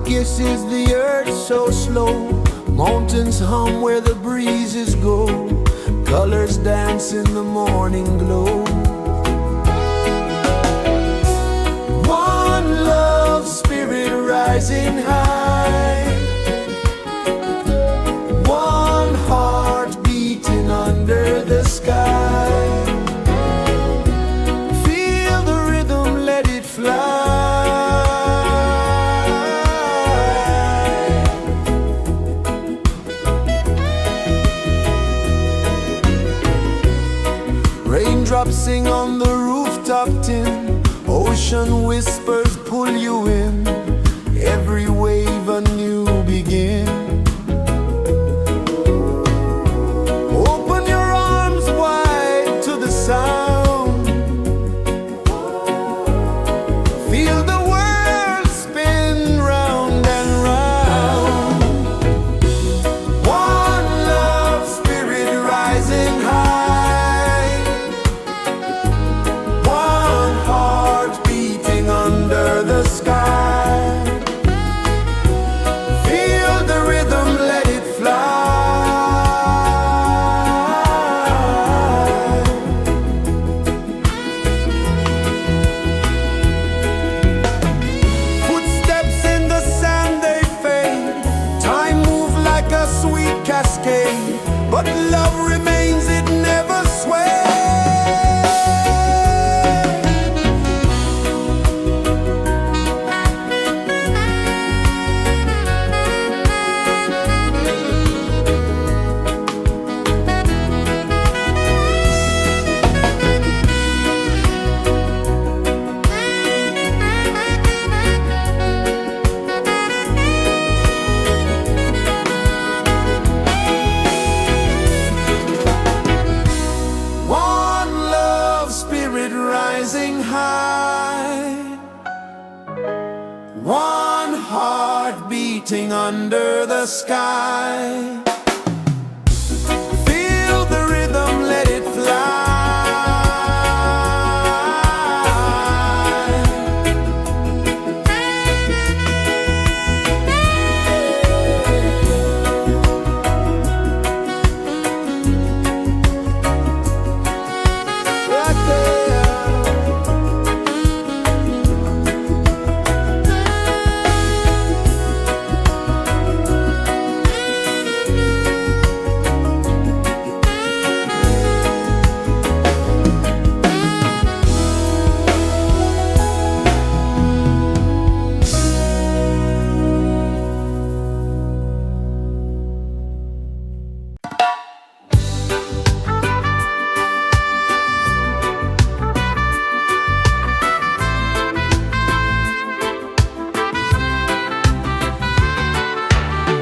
kisses the earth so slow. Mountains hum where the breezes go. Colors dance in the morning glow. One love spirit rising high. One heart beating under the sky. Feel the rhythm, let it fly. Raindrops sing on the rooftop tin. Ocean whispers pull you in. Every wave a new begin. Open your arms wide to the sound. Feel the world spin round and round. One love spirit rising high. One heart beating under the sky. Feel the rhythm, let it fly. Footsteps in the sand, they fade. Time moves like a sweet cascade, but love remains, it never sways. One love spirit rising high. One heart beating under the sky. Feel the rhythm, let it fly. Right there.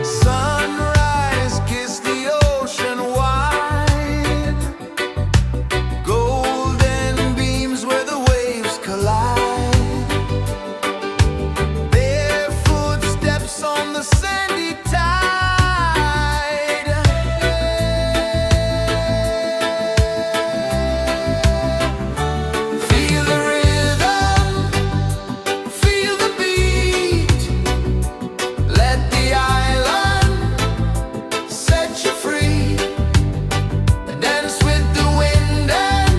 Sunrise, kiss the ocean wide. Golden beams where the waves collide. Barefoot steps on the sandy tide. Feel the rhythm, feel the beat. Let the island set you free. Dance with the wind and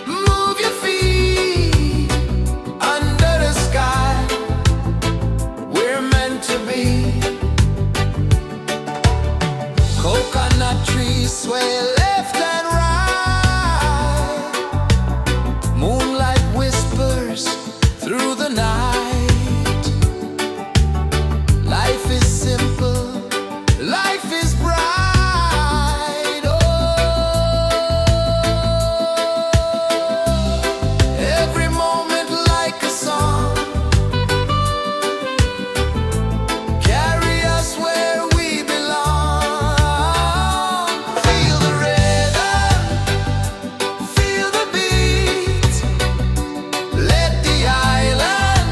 move your feet. Under the sky, we're meant to be. Coconut trees sway left and right. Moonlight whispers through the night. Life is simple, life is bright. Oh, every moment like a song. Carry us where we belong. Feel the rhythm, feel the beat. Let the island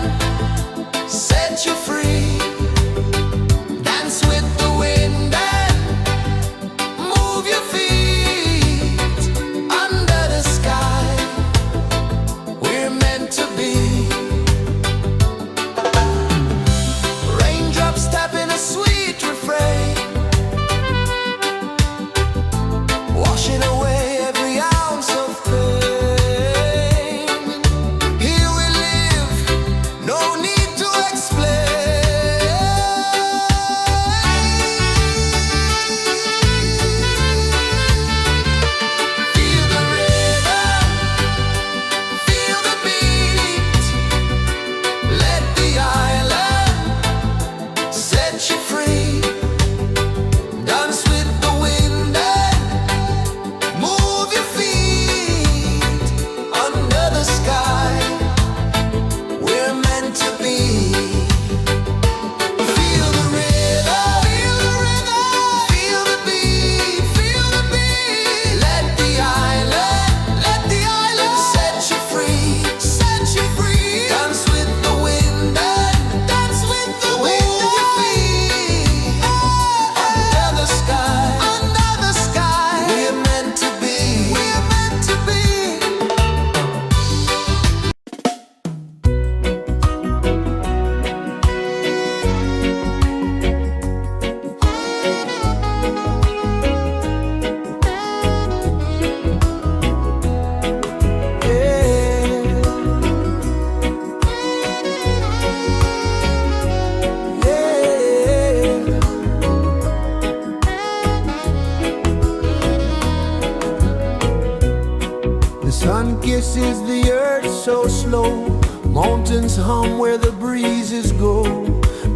so slow. Mountains hum where the breezes go.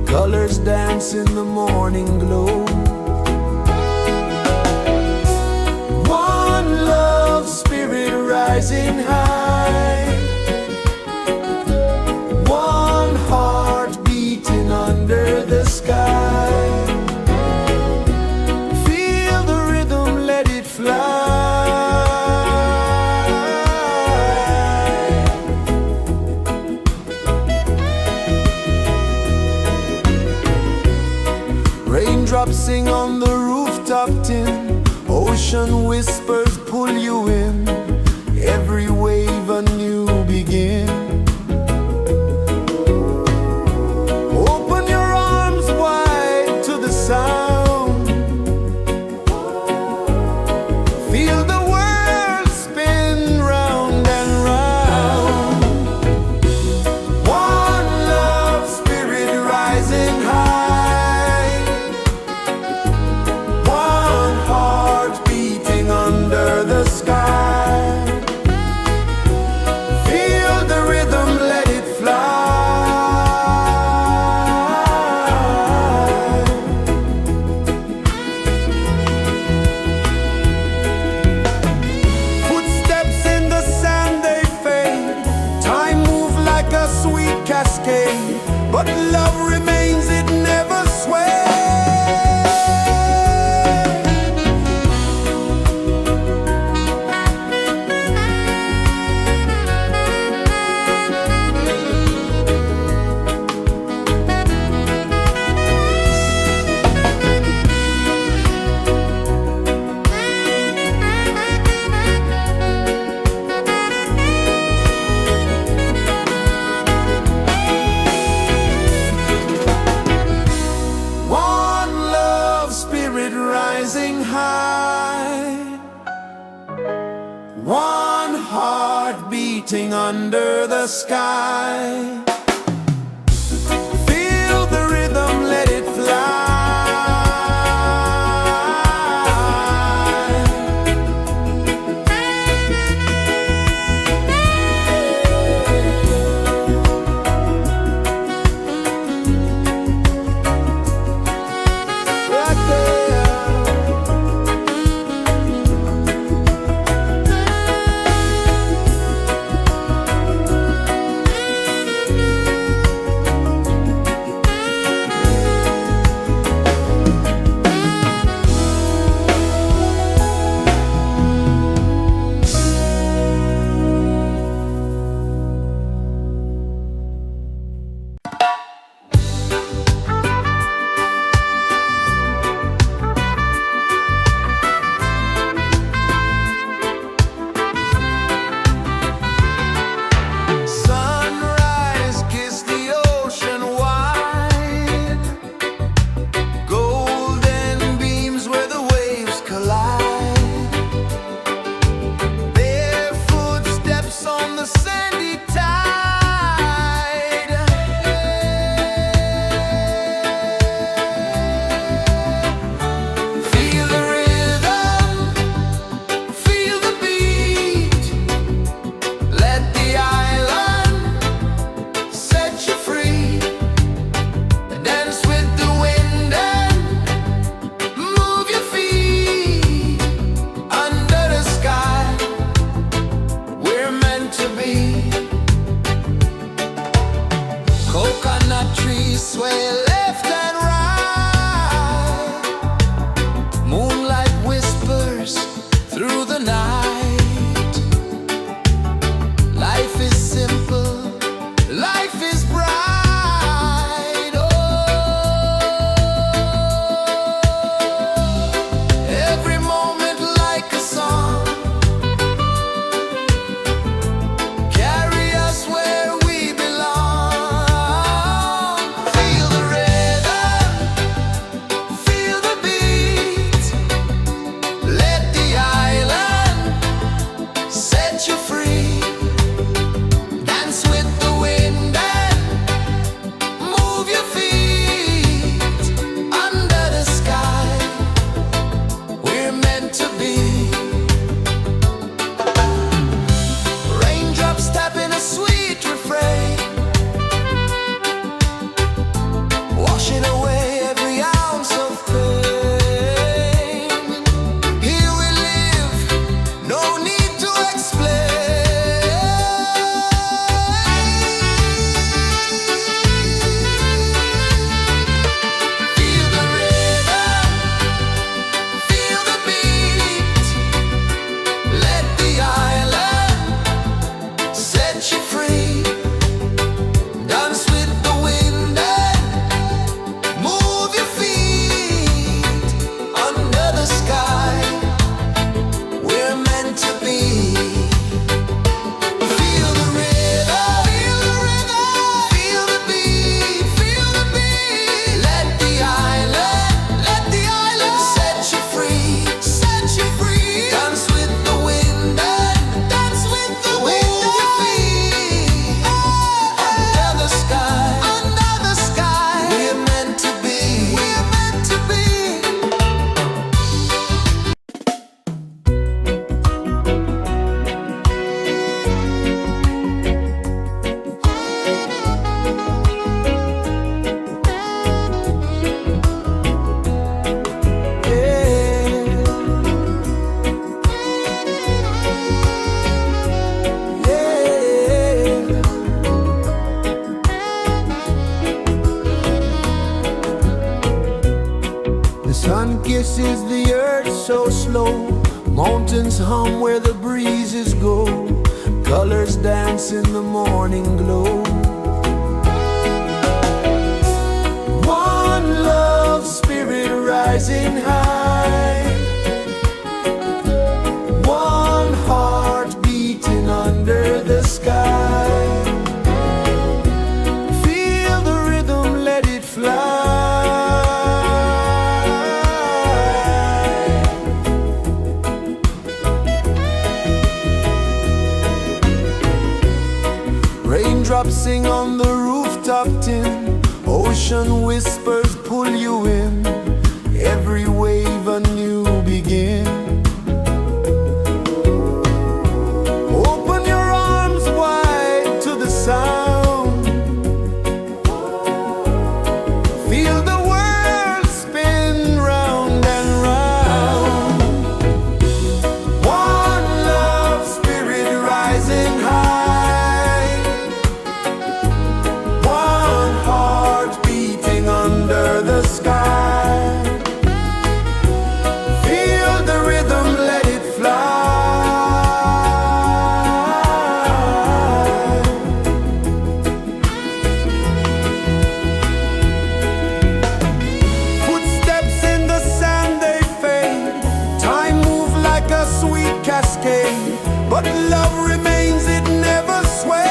Colors dance in the morning glow. One love, spirit rising high. One heart beating under the sky. Feel the rhythm, let it fly. Raindrops sing on the rooftop tin. Ocean whispers pull you in. Every wave a new begin. Open your arms wide to the sound. Feel the world spin round and round. One love, spirit rising high. One heart beating under the sky. Feel the rhythm, let it fly. Footsteps in the sand, they fade. Time moves like a sweet cascade, but love remains, it never sways. One love, spirit rising high. One heart beating under the sky. Feel the rhythm, let it fly. Right there. Sunrise, kiss the ocean wide. Golden beams where the waves collide. Bare footsteps on the sandy tide. Feel the rhythm, feel the beat. Let the island set you free. Dance with the wind and move your feet. Under the sky, we're meant to be. Coconut trees sway left and right. Moonlight whispers through the night. Life is simple, life is bright. Oh, every moment like a song. Carry us where we belong. Feel the rhythm, feel the beat. Let the island set you free. Dance with the wind and kisses the earth so slow. Mountains hum where the breezes go. Colors dance in the morning glow. One love spirit rising high. One heart beating under the sky. Feel the rhythm, let it fly. Raindrops sing on the rooftop tin. Ocean whispers pull you in. Every wave a new begin. Open your arms wide to the sound. Feel the world spin round and round. One love spirit rising high. One heart beating under the sky. Feel the rhythm, let it fly. Footsteps in the sand, they fade. Time moves like a sweet cascade, but love remains, it never sways.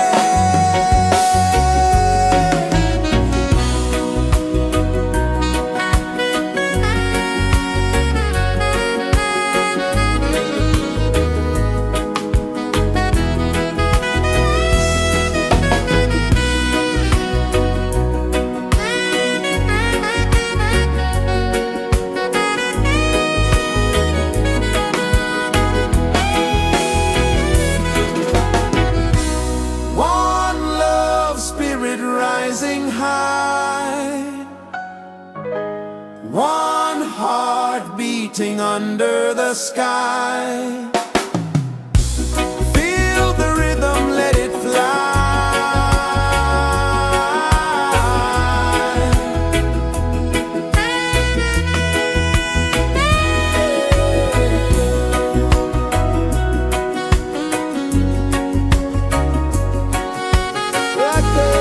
One love spirit rising high. One heart beating under the sky. Feel the rhythm, let it fly. Right there.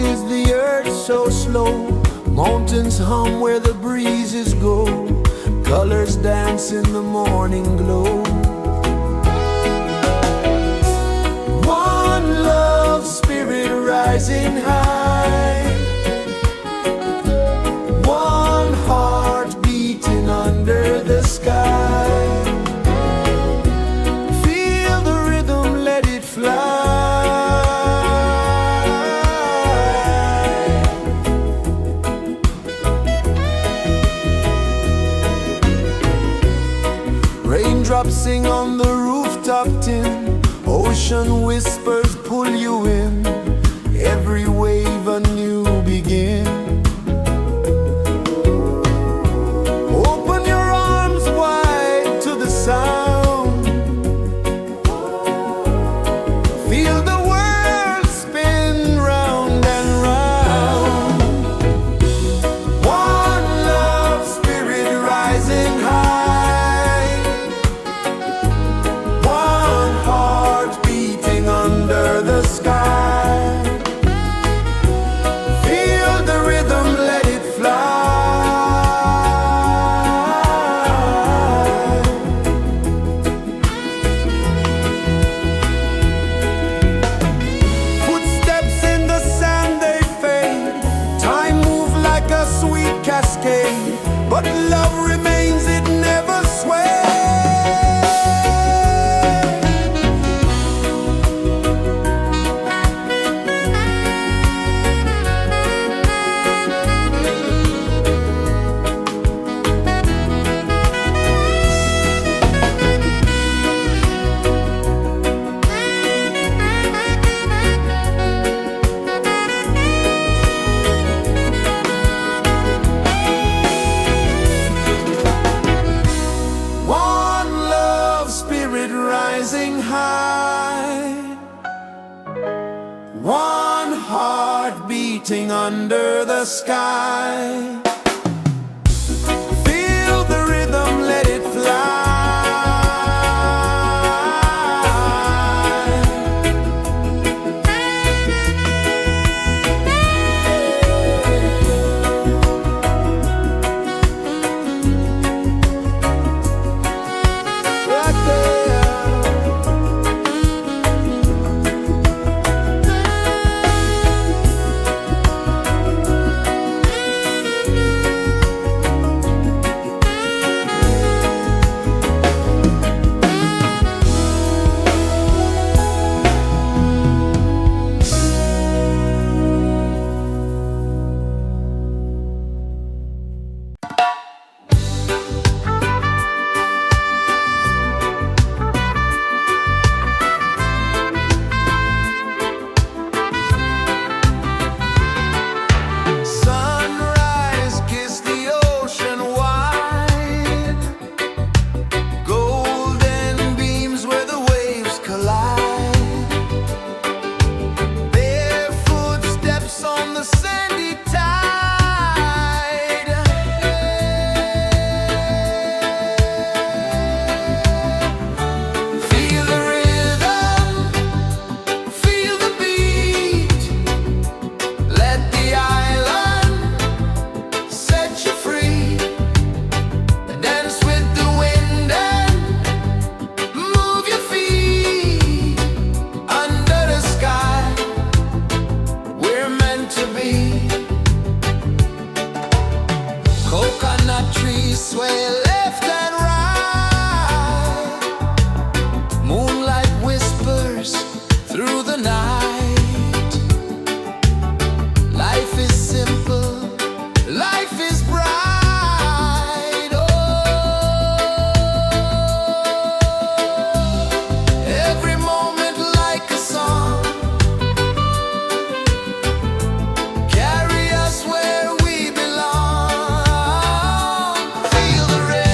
is the earth so slow? Mountains hum where the breezes go. Colors dance in the morning glow. One love spirit rising high. One heart beating under the sky. Feel the rhythm, let it fly. Raindrops sing on the rooftop tin. Ocean whispers pull you in. Every wave a new begin. Open your arms wide to the sound. Feel the world spin round and round. One love spirit rising high. One heart beating under the sky. Feel the rhythm, let it fly. Footsteps in the sand, they fade. Time moves like a sweet cascade, but love remains, it never sways. One love spirit rising high. One heart beating under the sky. Feel the rhythm, let it fly. Right there. Sunrise, kiss the ocean wide. Golden beams where the waves collide. Barefoot steps on the sandy tide. Feel the rhythm, feel the beat. Let the island set you free. Dance with the wind and move your feet. Under the sky, we're meant to be. Coconut trees sway left and right. Moonlight whispers through the night. Life is simple, life is bright. Oh, every moment like a song. Carry us where we belong. Feel the rhythm.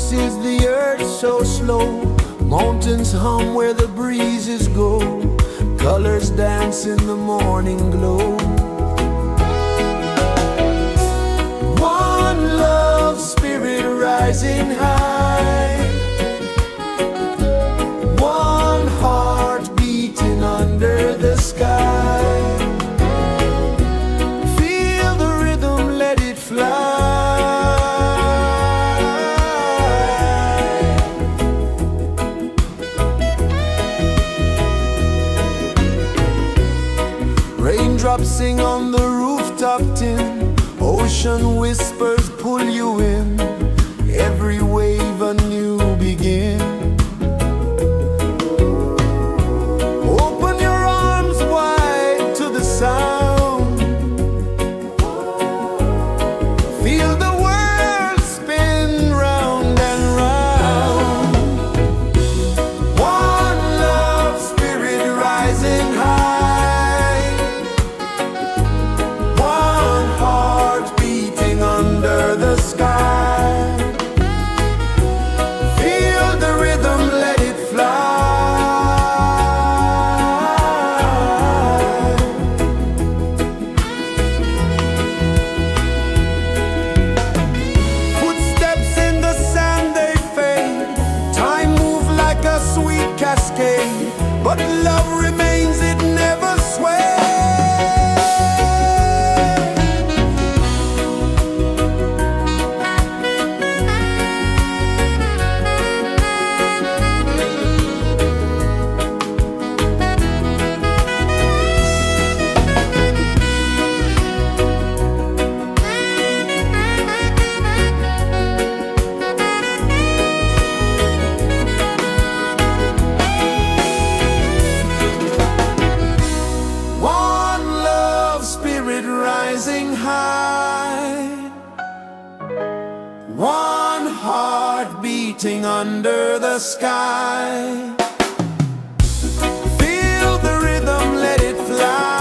pulses the earth so slow. Mountains hum where the breezes go. Colors dance in the morning glow. One love spirit rising high. One heart beating under the sky. Feel the rhythm, let it fly. Raindrops sing on the rooftop tin. Ocean whispers pull you in. Every wave a new begin. Open your arms wide to the sound. Feel the world spin round and round. One love spirit rising high. One heart beating under the sky. Feel the rhythm, let it fly. Footsteps in the sand, they fade. Time moves like a sweet cascade, but love remains, it never sways. One love spirit rising high. One heart beating under the sky. Feel the rhythm, let it fly.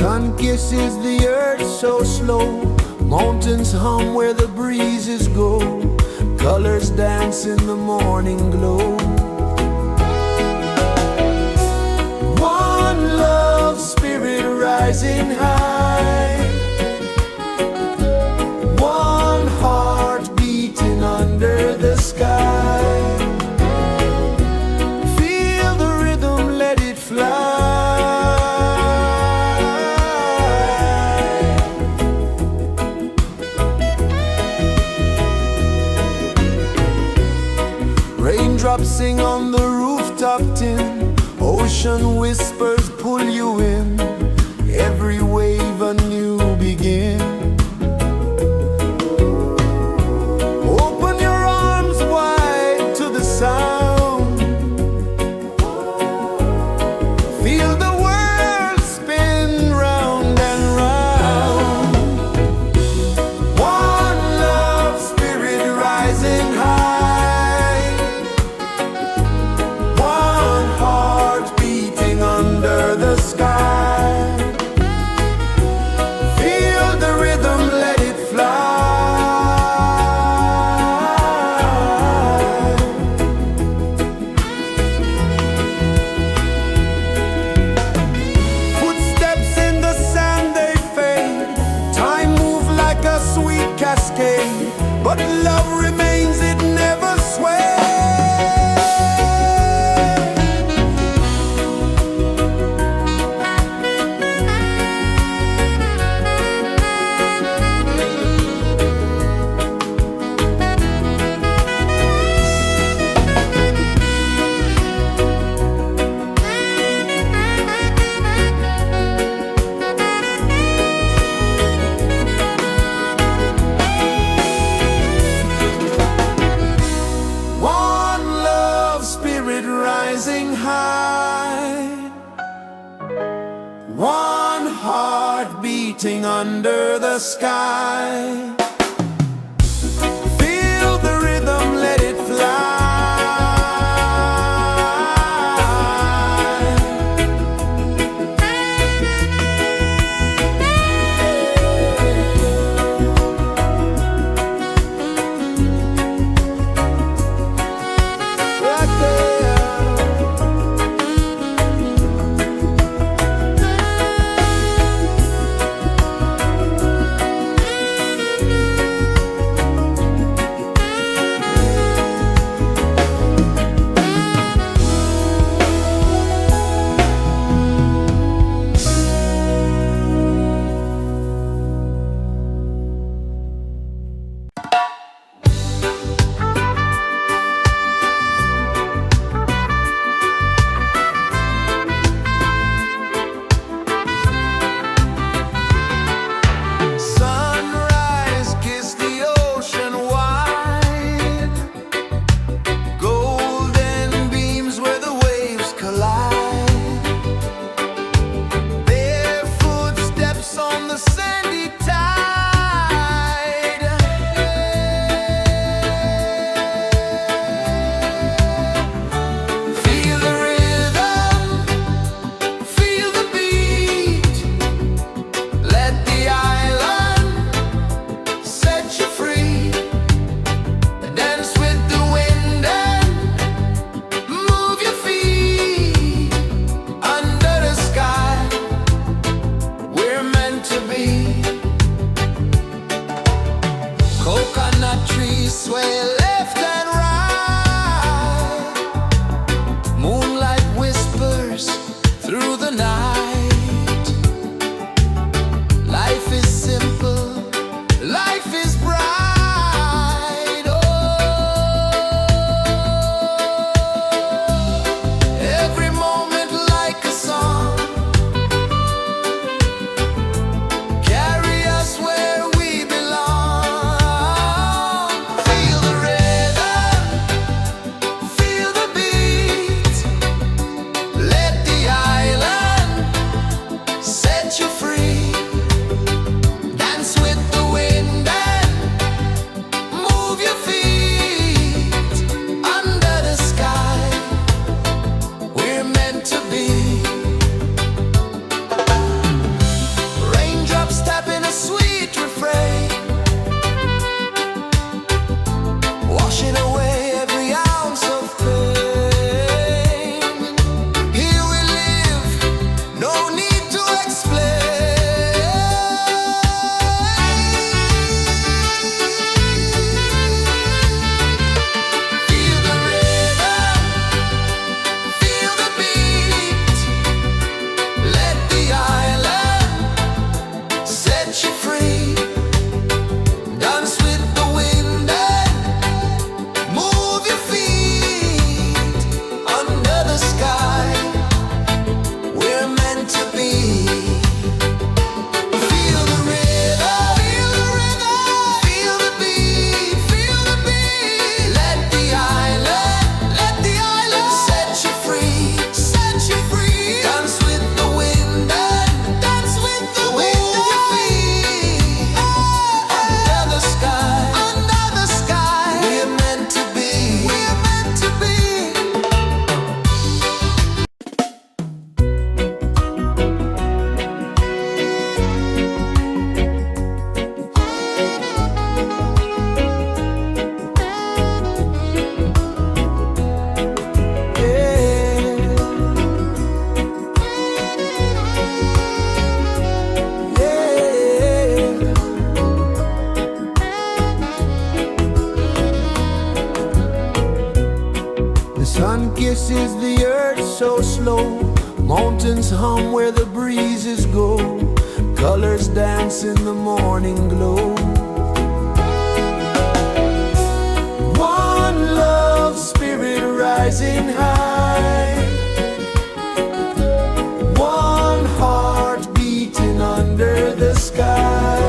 Sun kisses the earth so slow, mountains hum where the breezes go, colors dance in the morning glow. One love spirit rising high, one heart beating under the sky. Feel the rhythm, let it fly. Raindrops sing on the rooftop tin, ocean whispers pull you in, every wave a new begin. Open your arms wide to the sound, feel the world spin round and round. One love spirit rising high, one heart beating under the sky. Feel the rhythm, let it fly. Footsteps in the sand, they fade, time moves like a sweet cascade, but love remains, it never sways. One love spirit rising high, one heart beating under the sky. Feel the rhythm, let it fly. Right there. embraces the earth so slow. Mountains hum where the breezes go. Colors dance in the morning glow. One love, spirit rising high. One heart beating under the sky.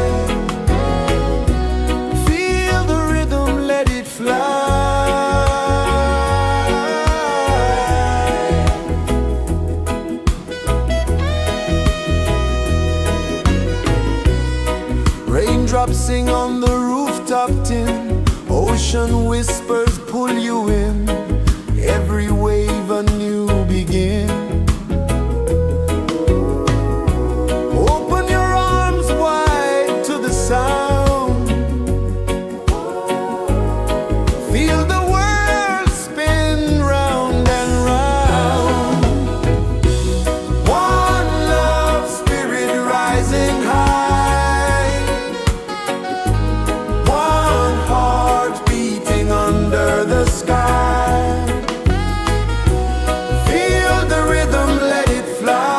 Feel the rhythm, let it fly. Raindrops sing on the rooftop tin. Ocean whispers pull you in. Every wave a new begin. Open your arms wide to the sound. Feel the world spin round and round. One love, spirit rising high. One heart beating under the sky. Feel the rhythm, let it fly.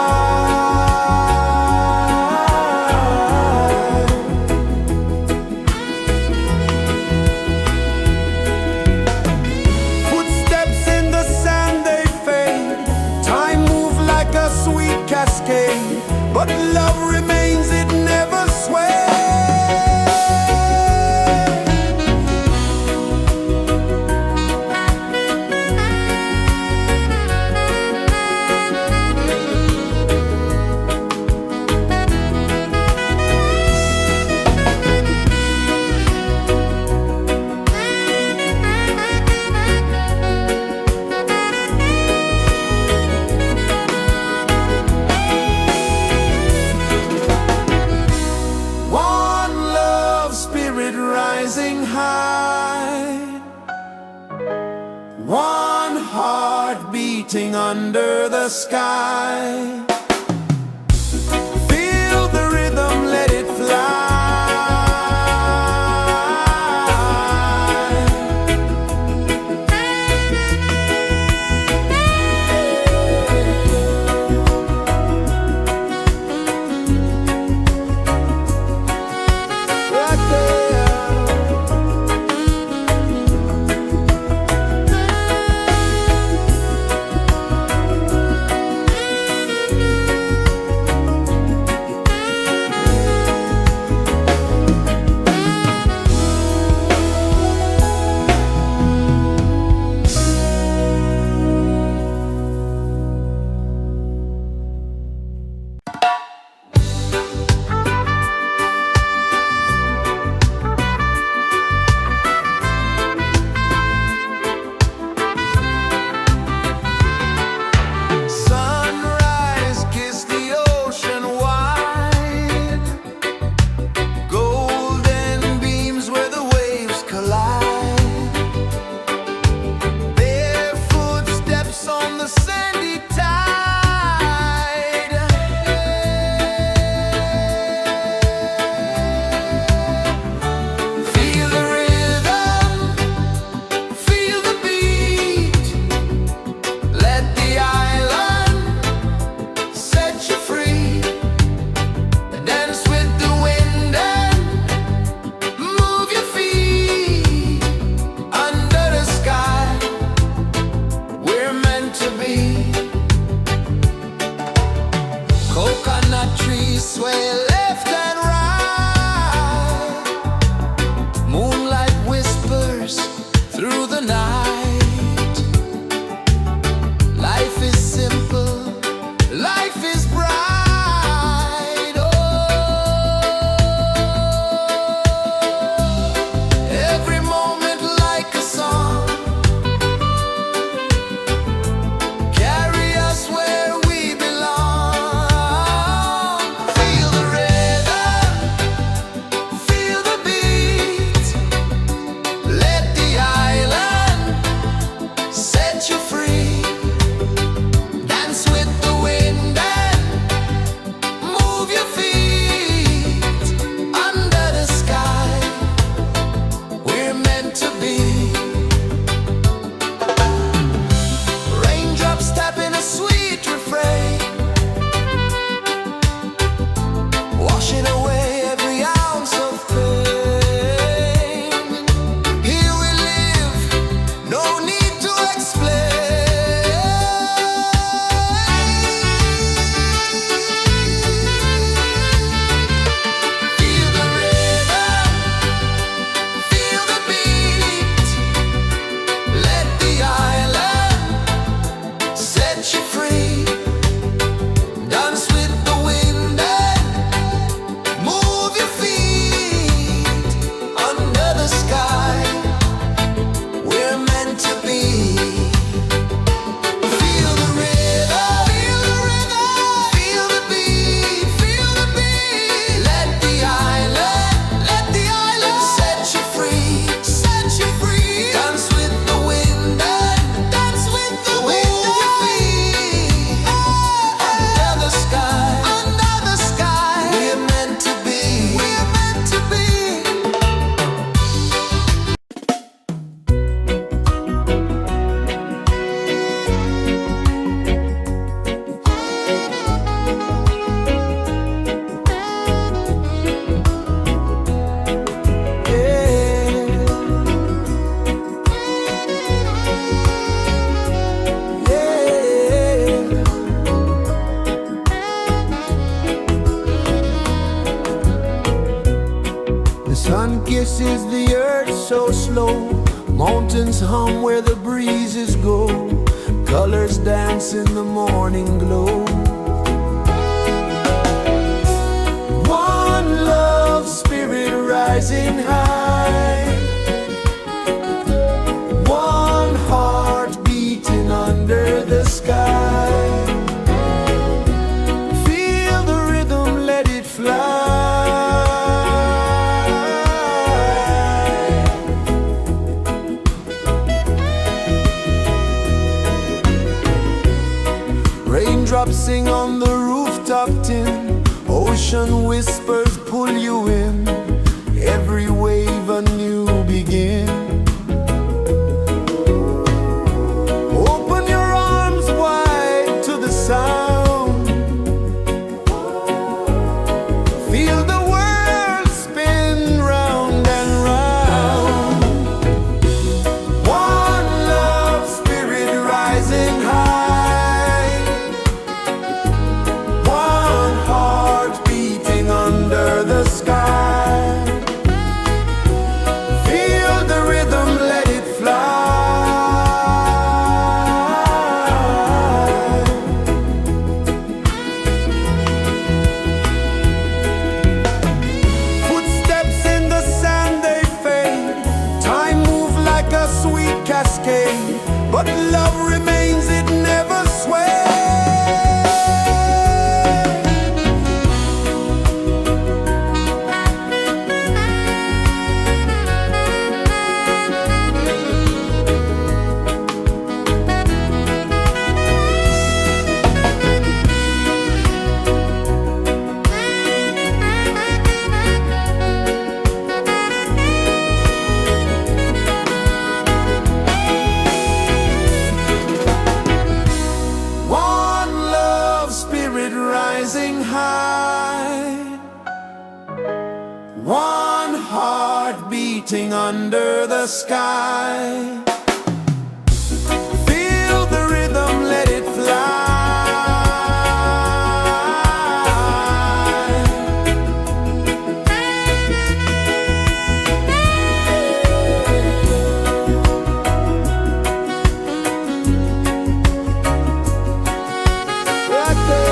Footsteps in the sand, they fade. Time moves like a sweet cascade, but love remains, it never sways. One love, spirit rising high. One heart beating under the sky. Feel the rhythm, let it fly. Right there. Sunrise, kiss the ocean wide. Golden beams where the waves collide. Bare footsteps on the sandy tide. Feel the rhythm, feel the beat. Let the island set you free. Dance with the wind and move your feet. Under the sky, we're meant to be. Coconut trees sway left and right. Moonlight whispers through the night. Life is simple, life is bright. Oh, every moment like a song. Carry us where we belong. Feel the rhythm, kisses the earth so slow. Mountains hum where the breezes go. Colors dance in the morning glow. One love spirit rising high. One heart beating under the sky. Feel the rhythm, let it fly. Raindrops sing on the rooftop tin. Ocean whispers pull you in. Every wave a new begin. Open your arms wide to the sound. Feel the world spin round and round. One love spirit rising high. One heart beating under the sky. Feel the rhythm, let it fly. Footsteps in the sand, they fade. Time moves like a sweet cascade, but love remains, it never sways. One love spirit rising high. One heart beating under the sky. Feel the rhythm, let it fly. Right there.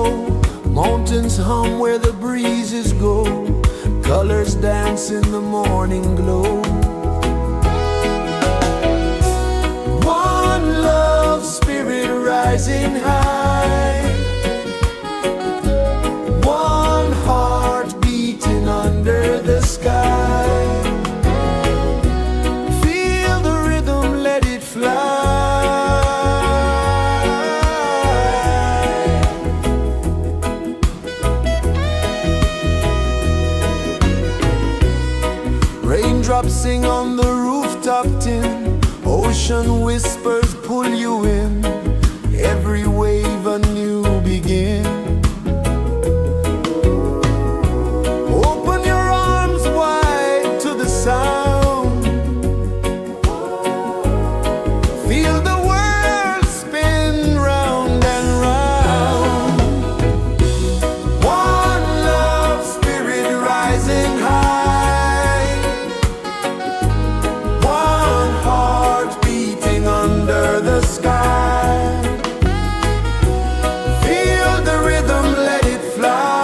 slow, mountains hum where the breezes go, colors dance in the morning glow. One love, spirit rising high, one heart beating under the sky. Feel the rhythm, let it fly. Raindrops sing on the rooftop tin, ocean whispers pull you in, every wave a new begin. Open your arms wide to the sound, feel the world spin round and round. One love, spirit rising high, one heart beating under the sky. Feel the rhythm, let it fly.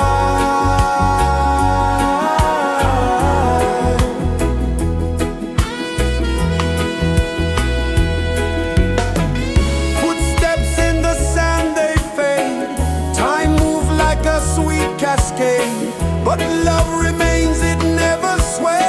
Footsteps in the sand, they fade, time moves like a sweet cascade, but love remains, it never sways.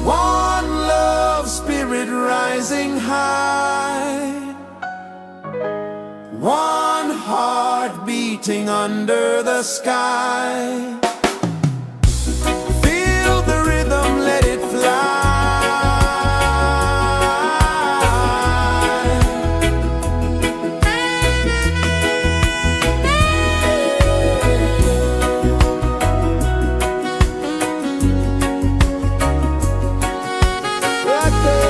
One love, spirit rising high, one heart beating under the sky. Feel the rhythm, let it fly. Right there.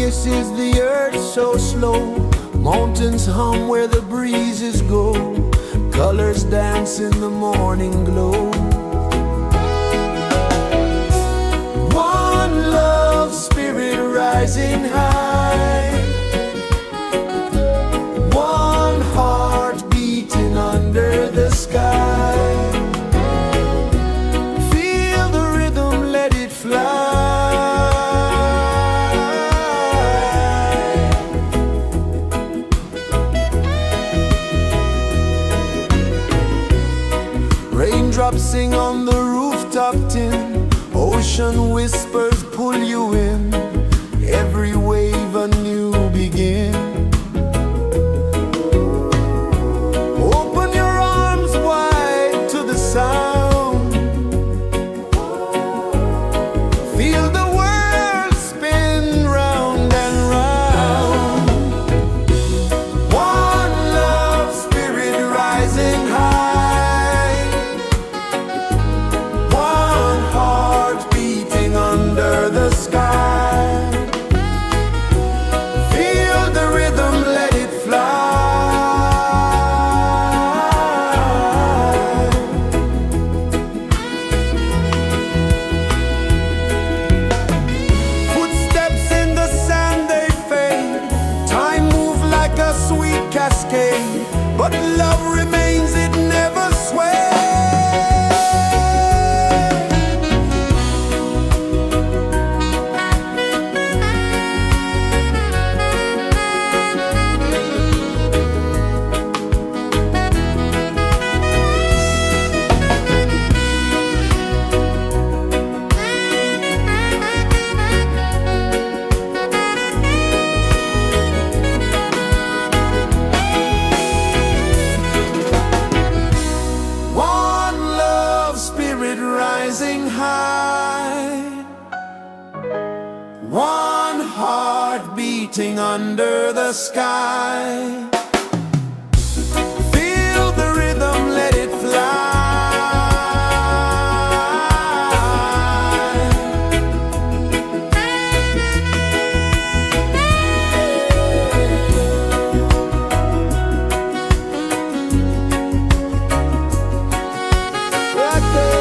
kisses the earth so slow. Mountains hum where the breezes go. Colors dance in the morning glow. One love spirit rising high. One heart beating under the sky. Feel the rhythm, let it fly. Raindrops sing on the rooftop tin. Ocean whispers pull you in. Every wave a new begin. Open your arms wide to the sound. Feel the world spin round and round. One love spirit rising high. One heart beating under the sky. Feel the rhythm, let it fly. Footsteps in the sand, they fade. Time moves like a sweet cascade, but love remains, it never sways. One love spirit rising high. One heart beating under the sky. Feel the rhythm, let it fly. Right there.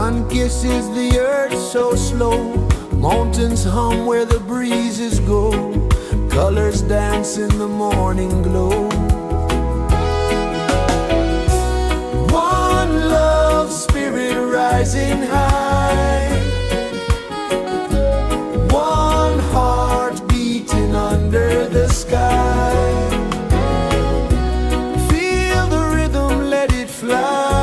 Sun kisses the earth so slow, mountains hum where the breezes go, colors dance in the morning glow. One love spirit rising high, one heart beating under the sky. Feel the rhythm, let it fly.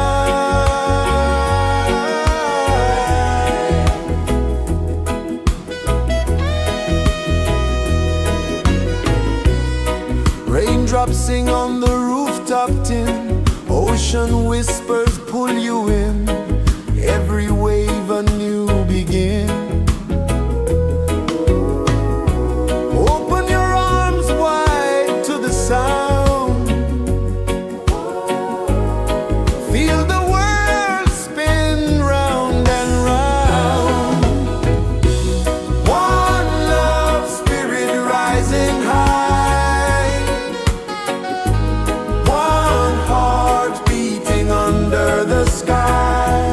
Raindrops sing on the rooftop tin, ocean whispers pull you in, every wave a new begin. Open your arms wide to the sound, feel the world spin round and round. One love spirit rising high, one heart beating under the sky.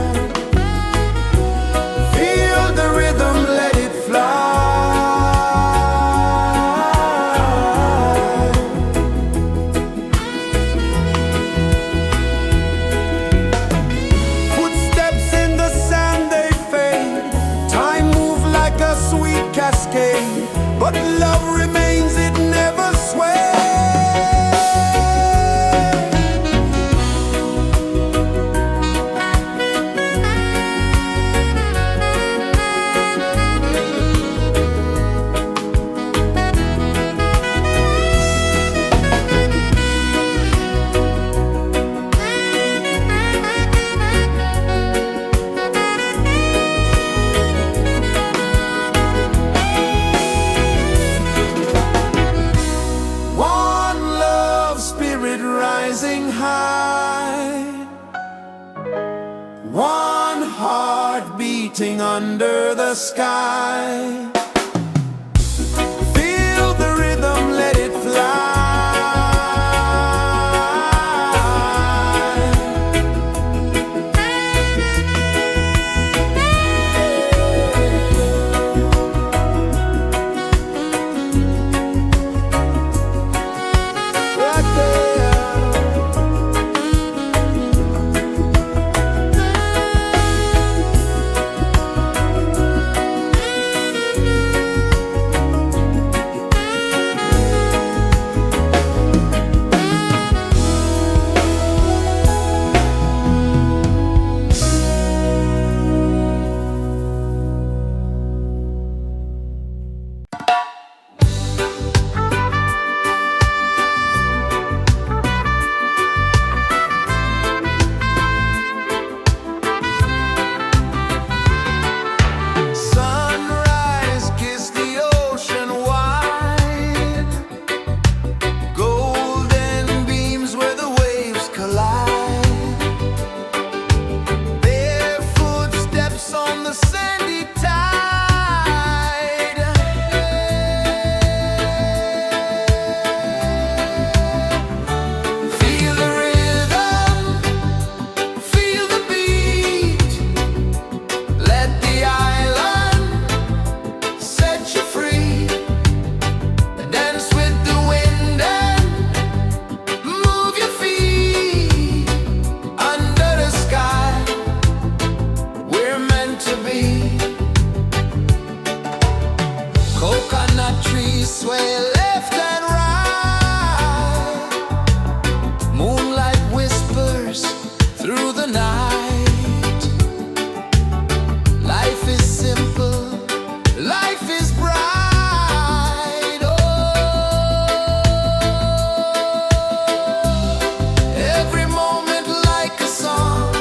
Feel the rhythm, let it fly. Footsteps in the sand, they fade, time moves like a sweet cascade, but love remains, it never sways. One love spirit rising high, one heart beating under the sky. Feel the rhythm, let it fly. Right there. Sunrise, kiss the ocean wide, golden beams where the waves collide, bare footsteps on the sandy tide. Feel the rhythm, feel the beat, let the island set you free. Dance with the wind and move your feet under the sky. We're meant to be. Coconut trees sway left and right, moonlight whispers through the night. Life is simple, life is bright. Oh, every moment like a song,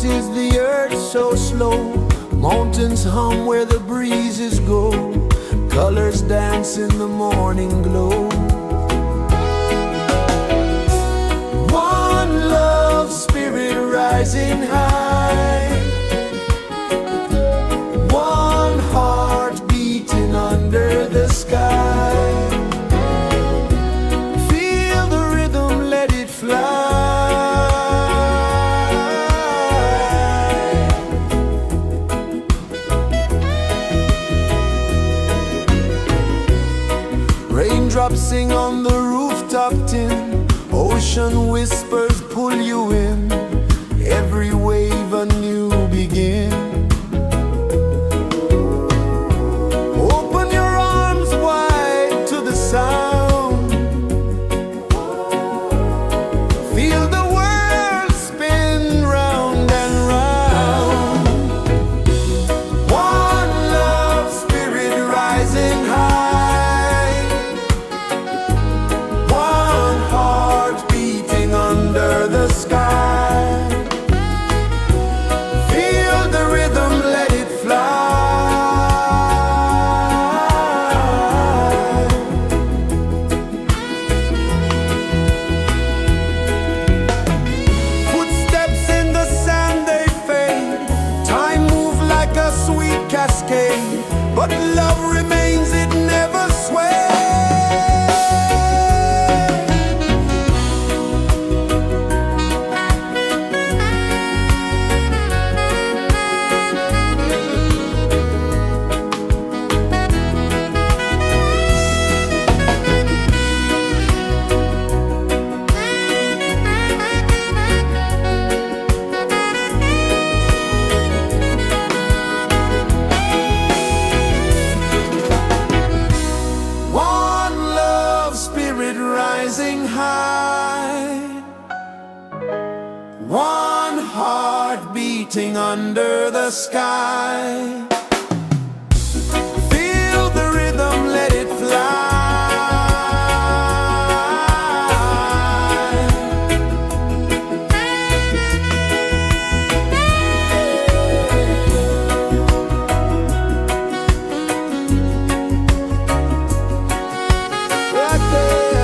pulses the earth so slow. Mountains hum where the breezes go. Colors dance in the morning glow. One love, spirit rising high. One heart beating under the sky. Feel the rhythm, let it fly. Raindrops sing on the rooftop tin. Ocean whispers pull you in. Every wave a new begin. Open your arms wide to the sound. Feel the world spin round and round. One love, spirit rising high. One heart beating under the sky. Feel the rhythm, let it fly. Footsteps in the sand, they fade. Time moves like a sweet cascade, but love remains, it never sways. One love, spirit rising high. One heart beating under the sky. Feel the rhythm, let it fly. Right there.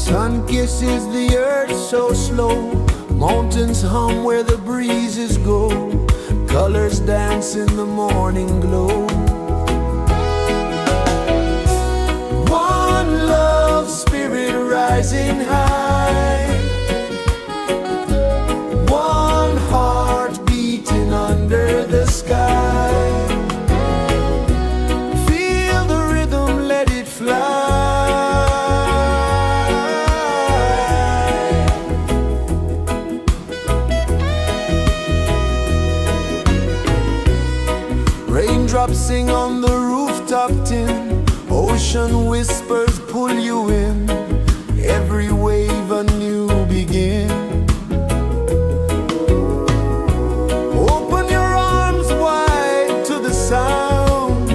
Sun kisses the earth so slow, mountains hum where the breezes go, colors dance in the morning glow. One love, spirit rising high, one heart beating under the sky. Feel the rhythm, let it fly. Raindrops sing on the rooftop tin, ocean whispers pull you in, every wave a new begin. Open your arms wide to the sound,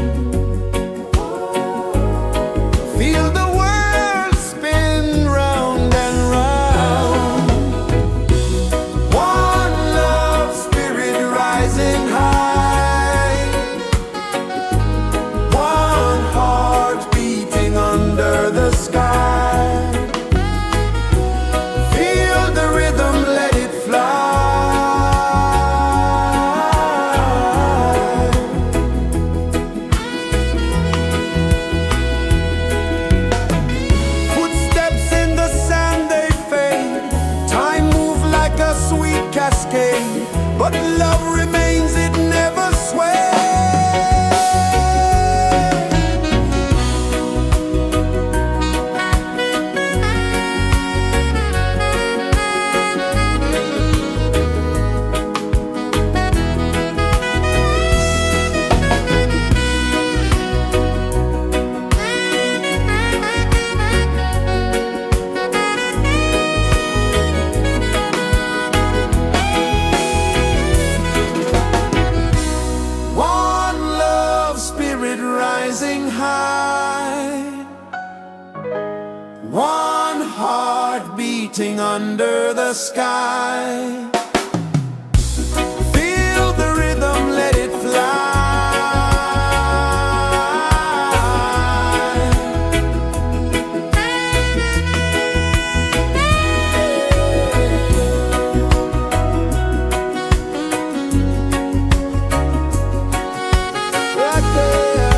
feel the world spin round and round. One love, spirit rising high, one heart beating under the sky. Feel the rhythm, let it fly. Footsteps in the sand, they fade, time move like a sweet cascade, but love remains, it never sways. One love, spirit rising high, one heart beating under the sky. Feel the rhythm, let it fly. Right there.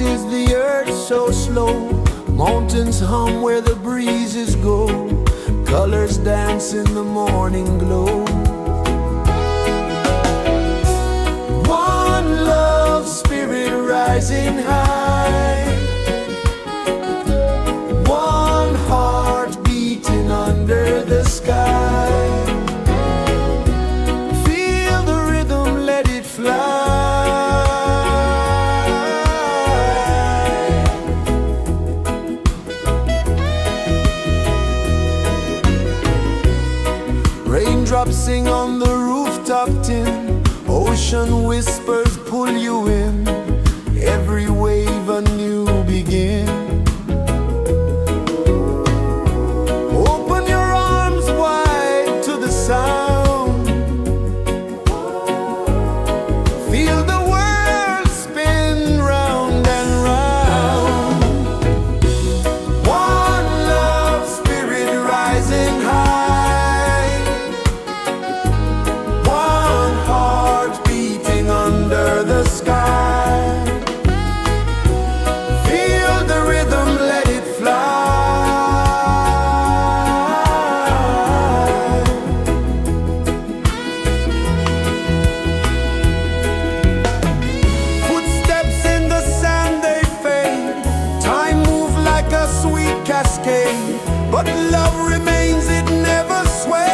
is the earth so slow. Mountains hum where the breezes go. Colors dance in the morning glow. One love, spirit rising high. One heart beating under the sky. Feel the rhythm, let it fly. Raindrops sing on the rooftop tin. Ocean whispers pull you in. Every wave a new begin. Open your arms wide to the sound. Feel the world spin round and round. One love, spirit rising high. One heart beating under the sky. Feel the rhythm, let it fly. Footsteps in the sand, they fade. Time moves like a sweet cascade, but love remains, it never sways.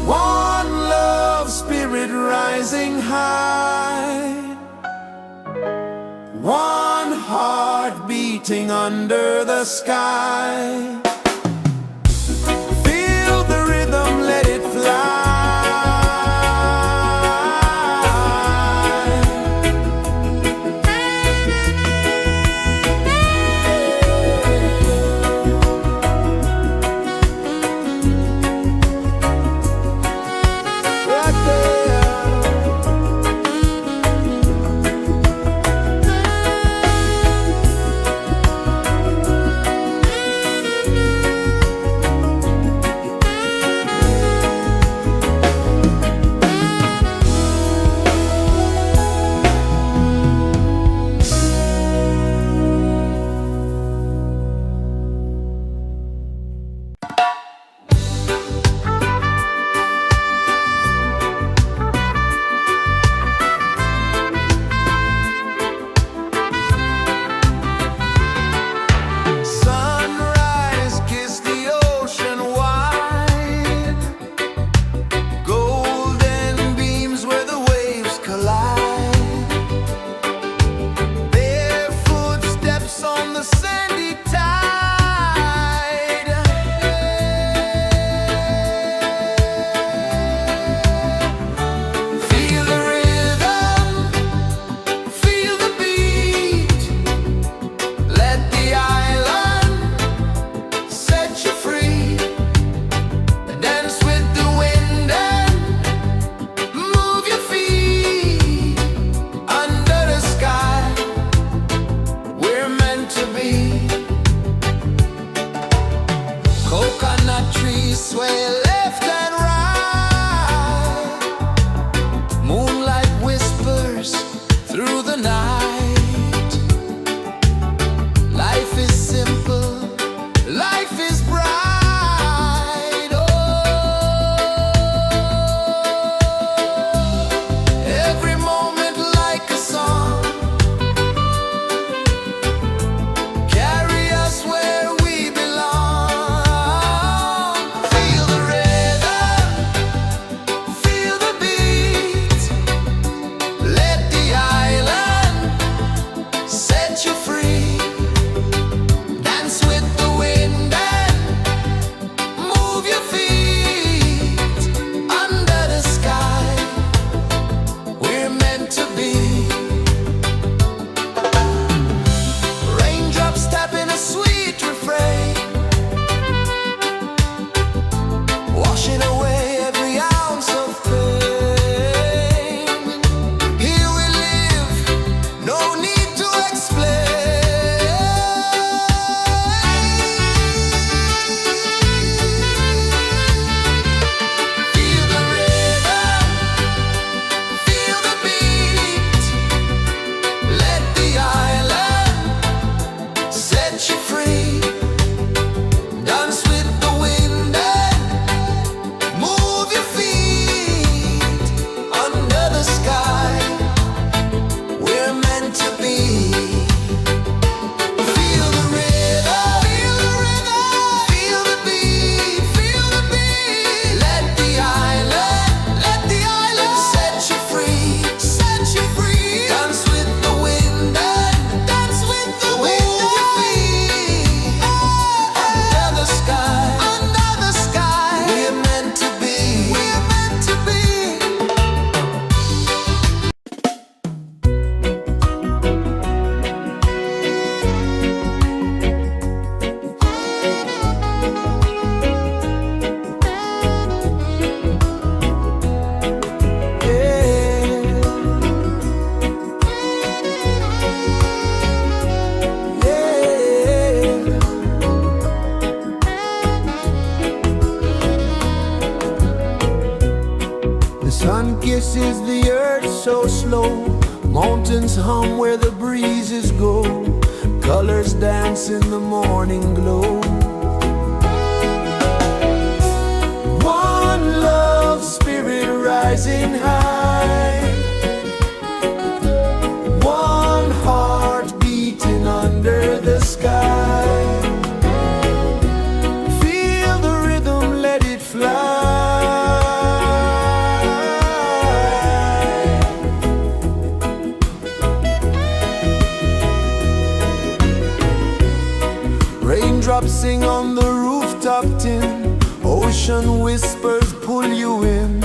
One love, spirit rising high. One heart beating under the sky. Feel the rhythm, let it fly. Right there. Sunrise, kiss the ocean wide. Golden beams where the waves collide. Bare footsteps on the sandy tide. Feel the rhythm, feel the beat. Let the island set you free. Dance with the wind and move your feet. Under the sky, we're meant to be. Coconut trees sway left and right. Moonlight whispers through the night. Life is simple, life is bright. Oh, every moment like a song. Carry us where we belong. Feel the rhythm, kisses the earth so slow. Mountains hum where the breezes go. Colors dance in the morning glow. One love spirit rising high. One heart beating under the sky. Feel the rhythm, let it fly. Raindrops sing on the rooftop tin. Ocean whispers pull you in.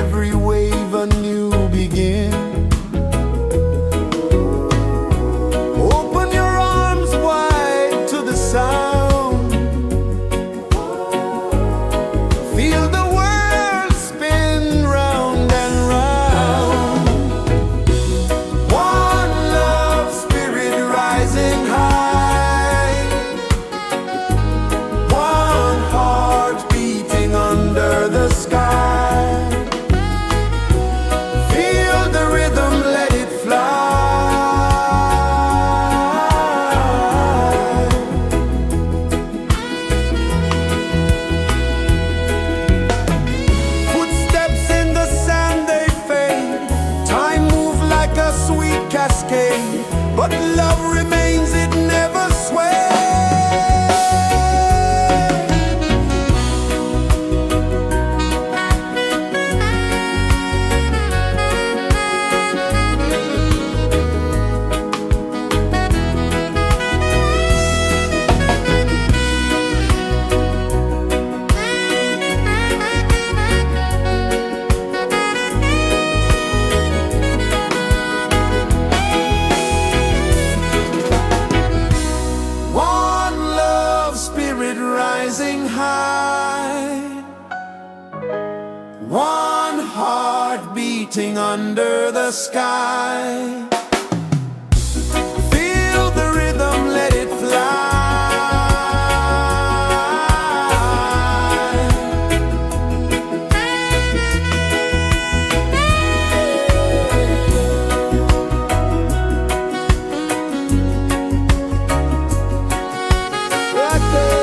Every wave a new begin. Open your arms wide to the sound. Feel the world spin round and round. One love spirit rising high. One heart beating under the sky. Feel the rhythm, let it fly. Footsteps in the sand, they fade. Time moves like a sweet cascade, but love remains, it never sways. One love spirit rising high. One heart beating under the sky. Feel the rhythm, let it fly. Right there.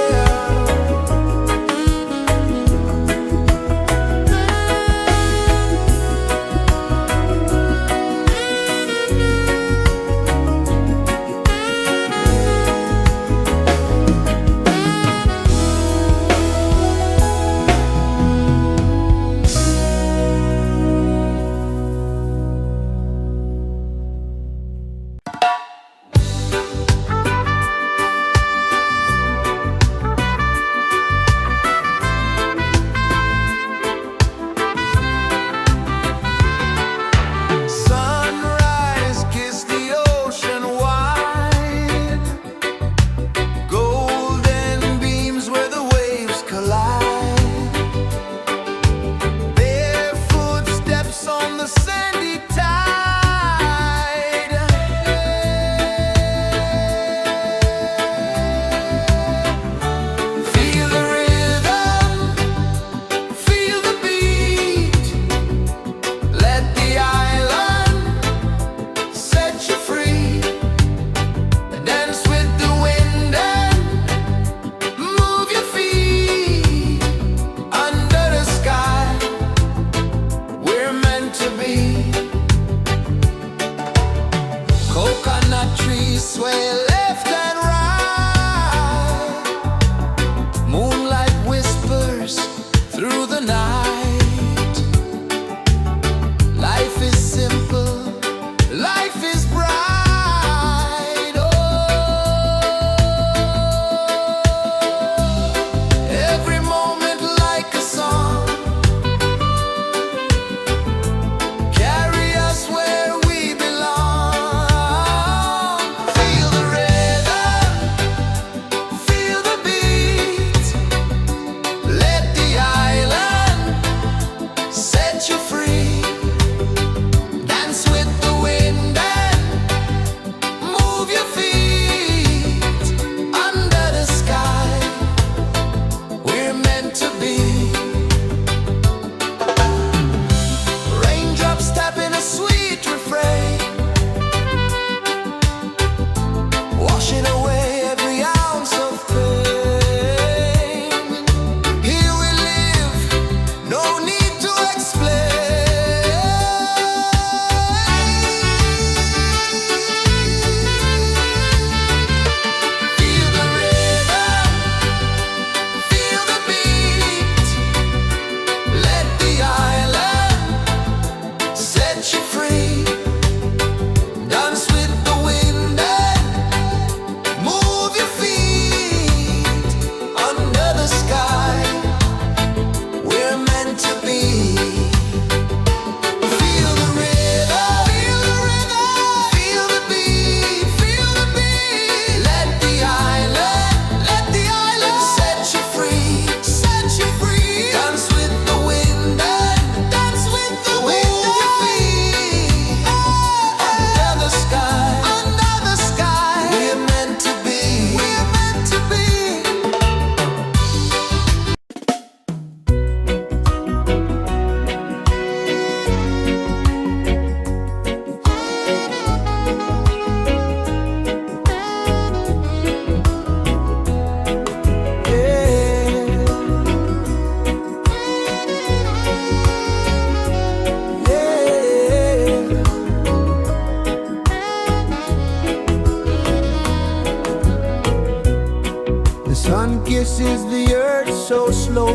birds so slow,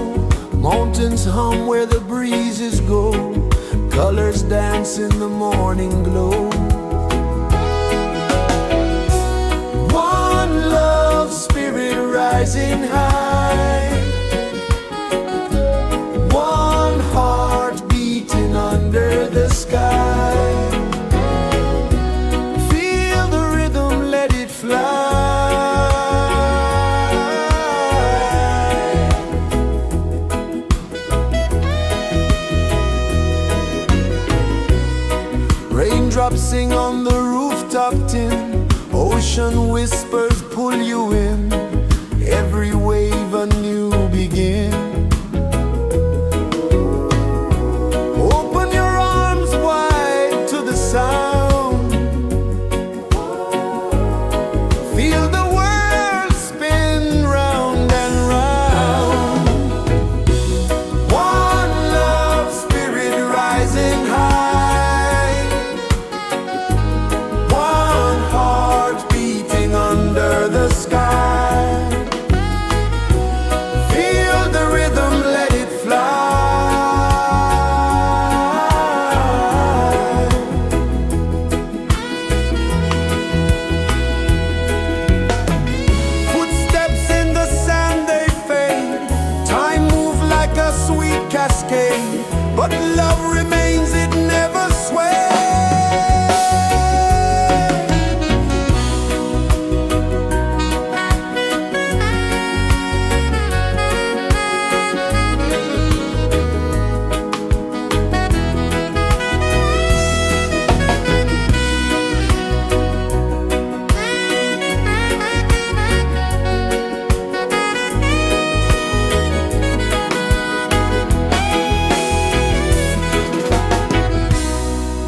mountains hum where the breezes go, colors dance in the morning glow. One love spirit rising high, one heart beating under the sky. Feel the rhythm, let it fly. Raindrops sing on the rooftop tin, ocean whispers pull you in, every wave a new begin. Open your arms wide to the sound, feel the world spin round and round. One love spirit rising high, one heart beating under the sky. Feel the rhythm, let it fly. Footsteps in the sand, they fade, time moves like a sweet cascade, but love remains, it never sways.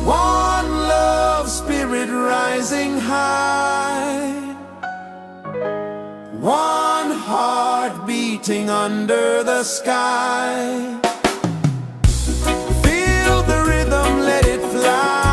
One love spirit rising high, one heart beating under the sky. Feel the rhythm, let it fly.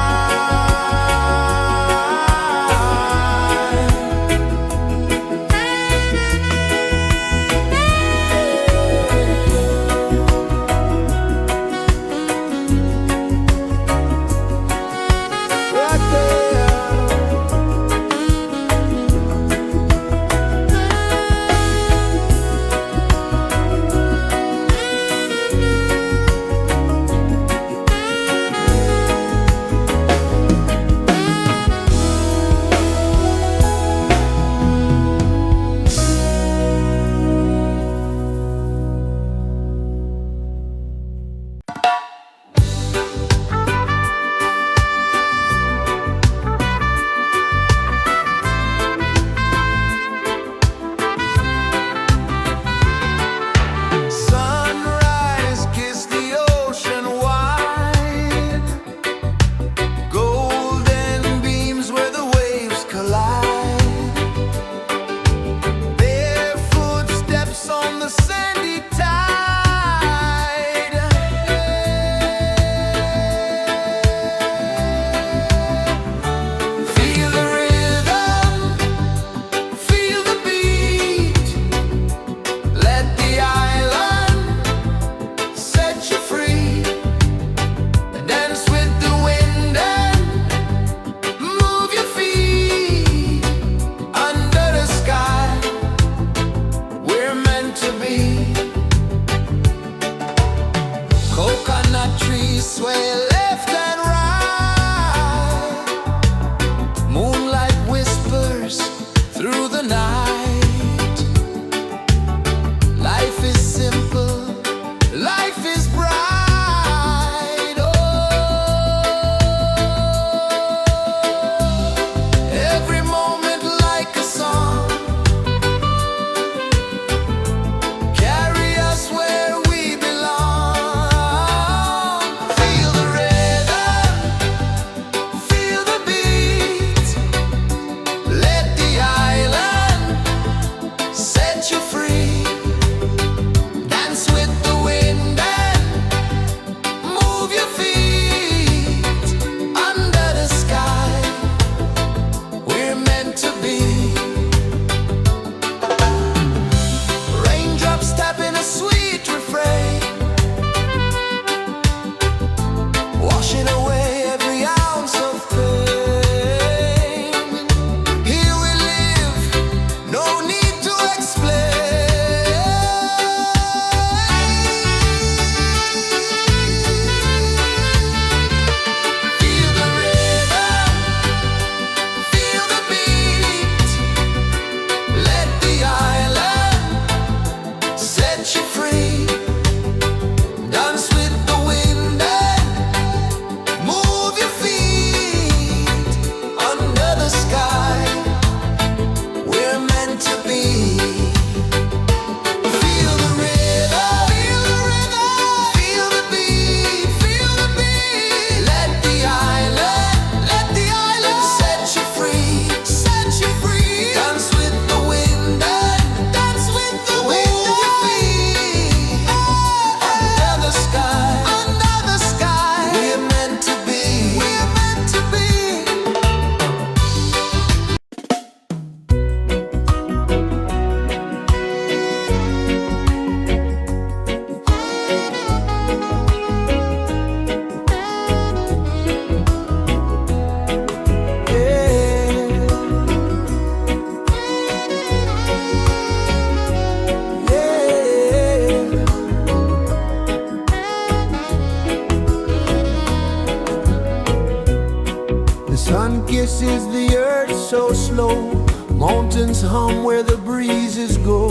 is the earth so slow? Mountains hum where the breezes go.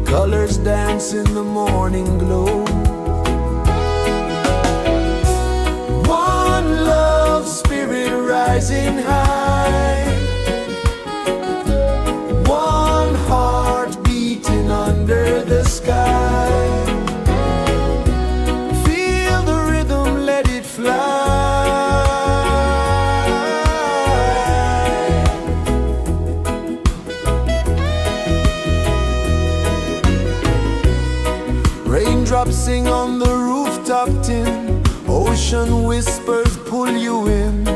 Colors dance in the morning glow. One love, spirit rising high. One heart beating under the sky. Feel the rhythm, let it fly. Raindrops sing on the rooftop tin. Ocean whispers pull you in.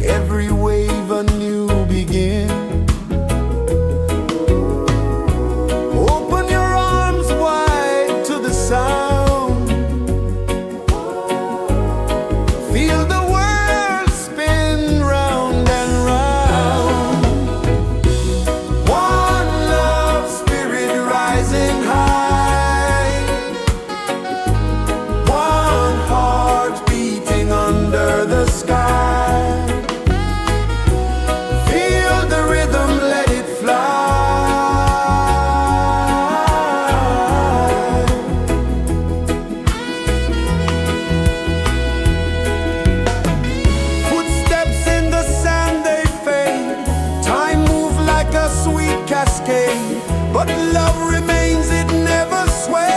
Every wave a new begin. Open your arms wide to the sound. Feel the world spin round and round. One love, spirit rising high. One heart beating under the sky. Feel the rhythm, let it fly. Footsteps in the sand, they fade. Time moves like a sweet cascade, but love remains, it never sways.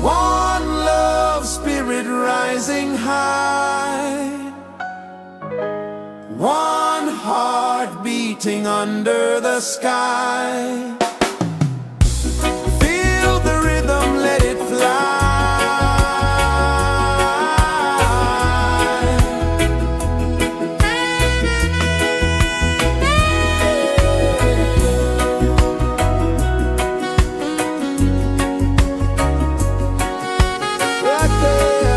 One love, spirit rising high. One heart beating under the sky. Feel the rhythm, let it fly. Right there.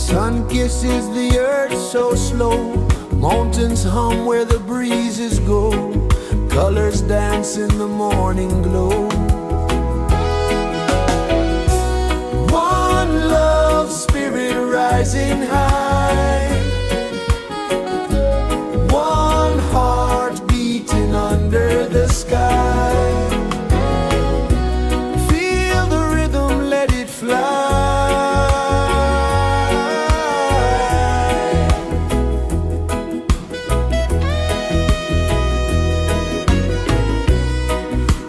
Sun kisses the earth so slow, mountains hum where the breezes go, colors dance in the morning glow. One love, spirit rising high, one heart beating under the sky. Feel the rhythm, let it fly.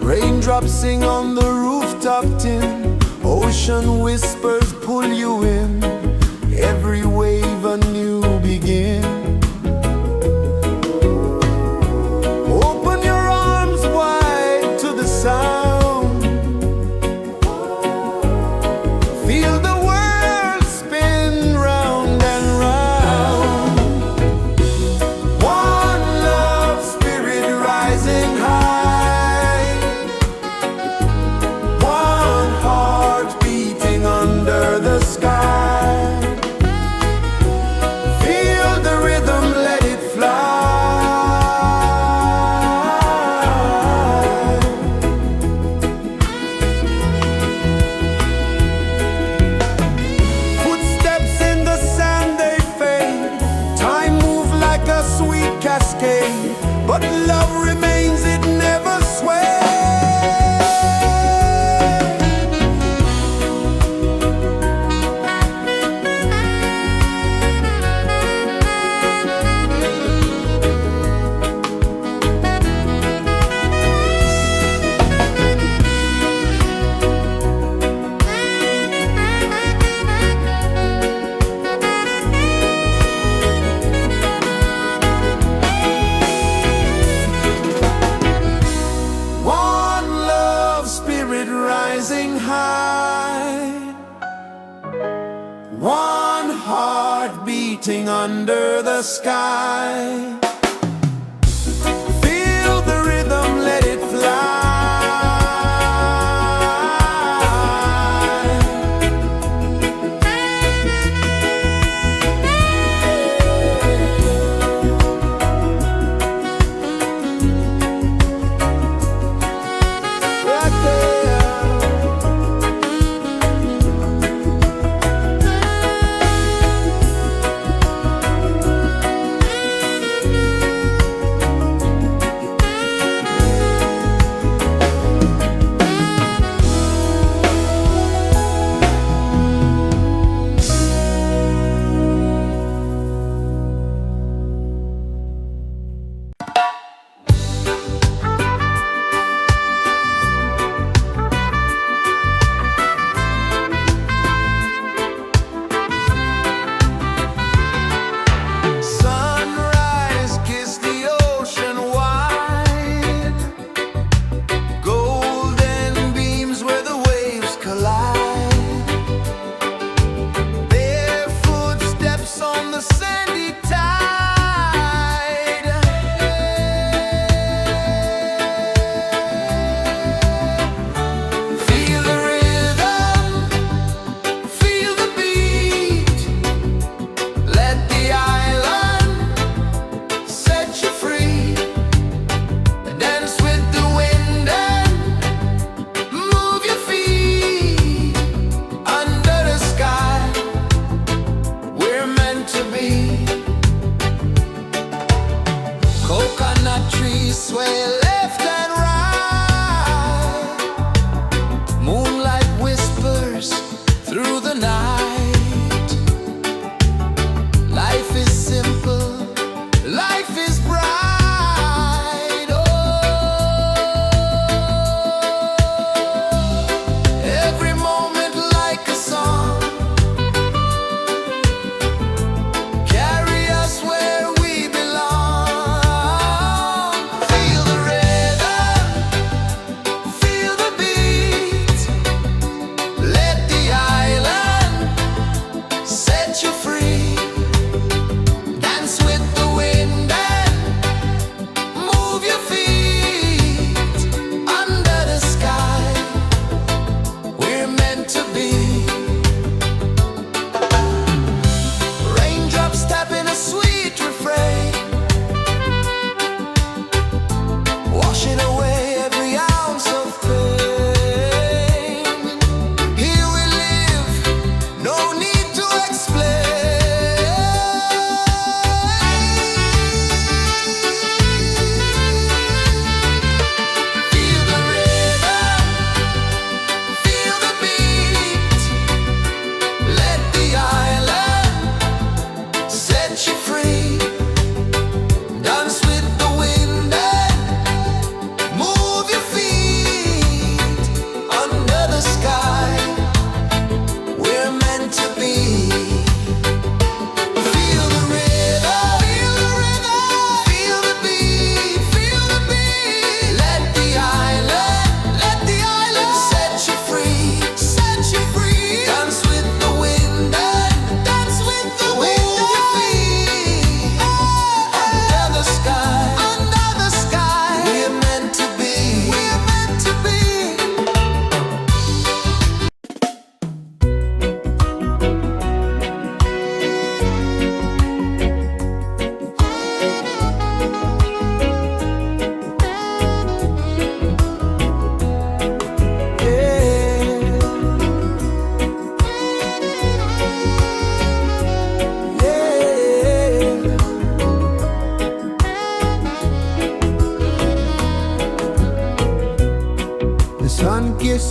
Raindrops sing on the rooftop tin, ocean whispers pull you in, every wave a new begin. Open your arms wide to the sound, feel the world spin round and round. One love, spirit rising high, one heart beating under the sky. Feel the rhythm, let it fly. Footsteps in the sand, they fade, time moves like a sweet cascade, but love remains, it never sways. One love, spirit rising high, one heart beating under the sky. Feel the rhythm, let it fly. Right there.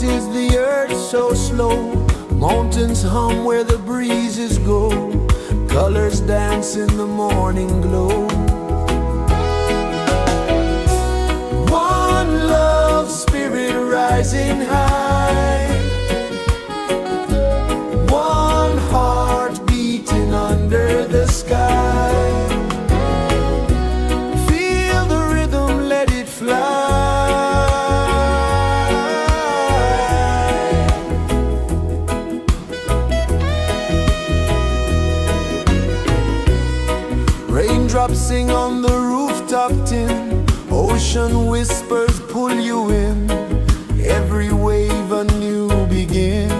is the earth so slow. Mountains hum where the breezes go. Colors dance in the morning glow. One love spirit rising high. One heart beating under the sky. Feel the rhythm, let it fly. Raindrops sing on the rooftop tin. Ocean whispers pull you in. Every wave a new begin.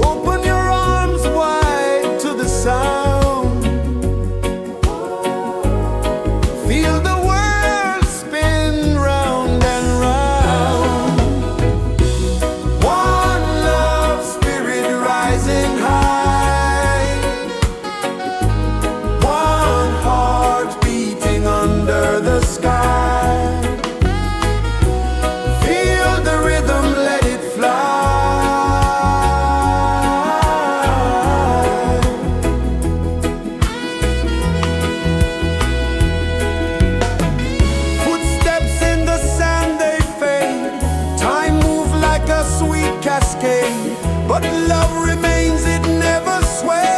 Open your arms wide to the sound. Feel the world spin round and round. One love spirit rising high. One heart beating under the sky. Feel the rhythm, let it fly. Footsteps in the sand, they fade. Time moves like a sweet cascade, but love remains, it never sways.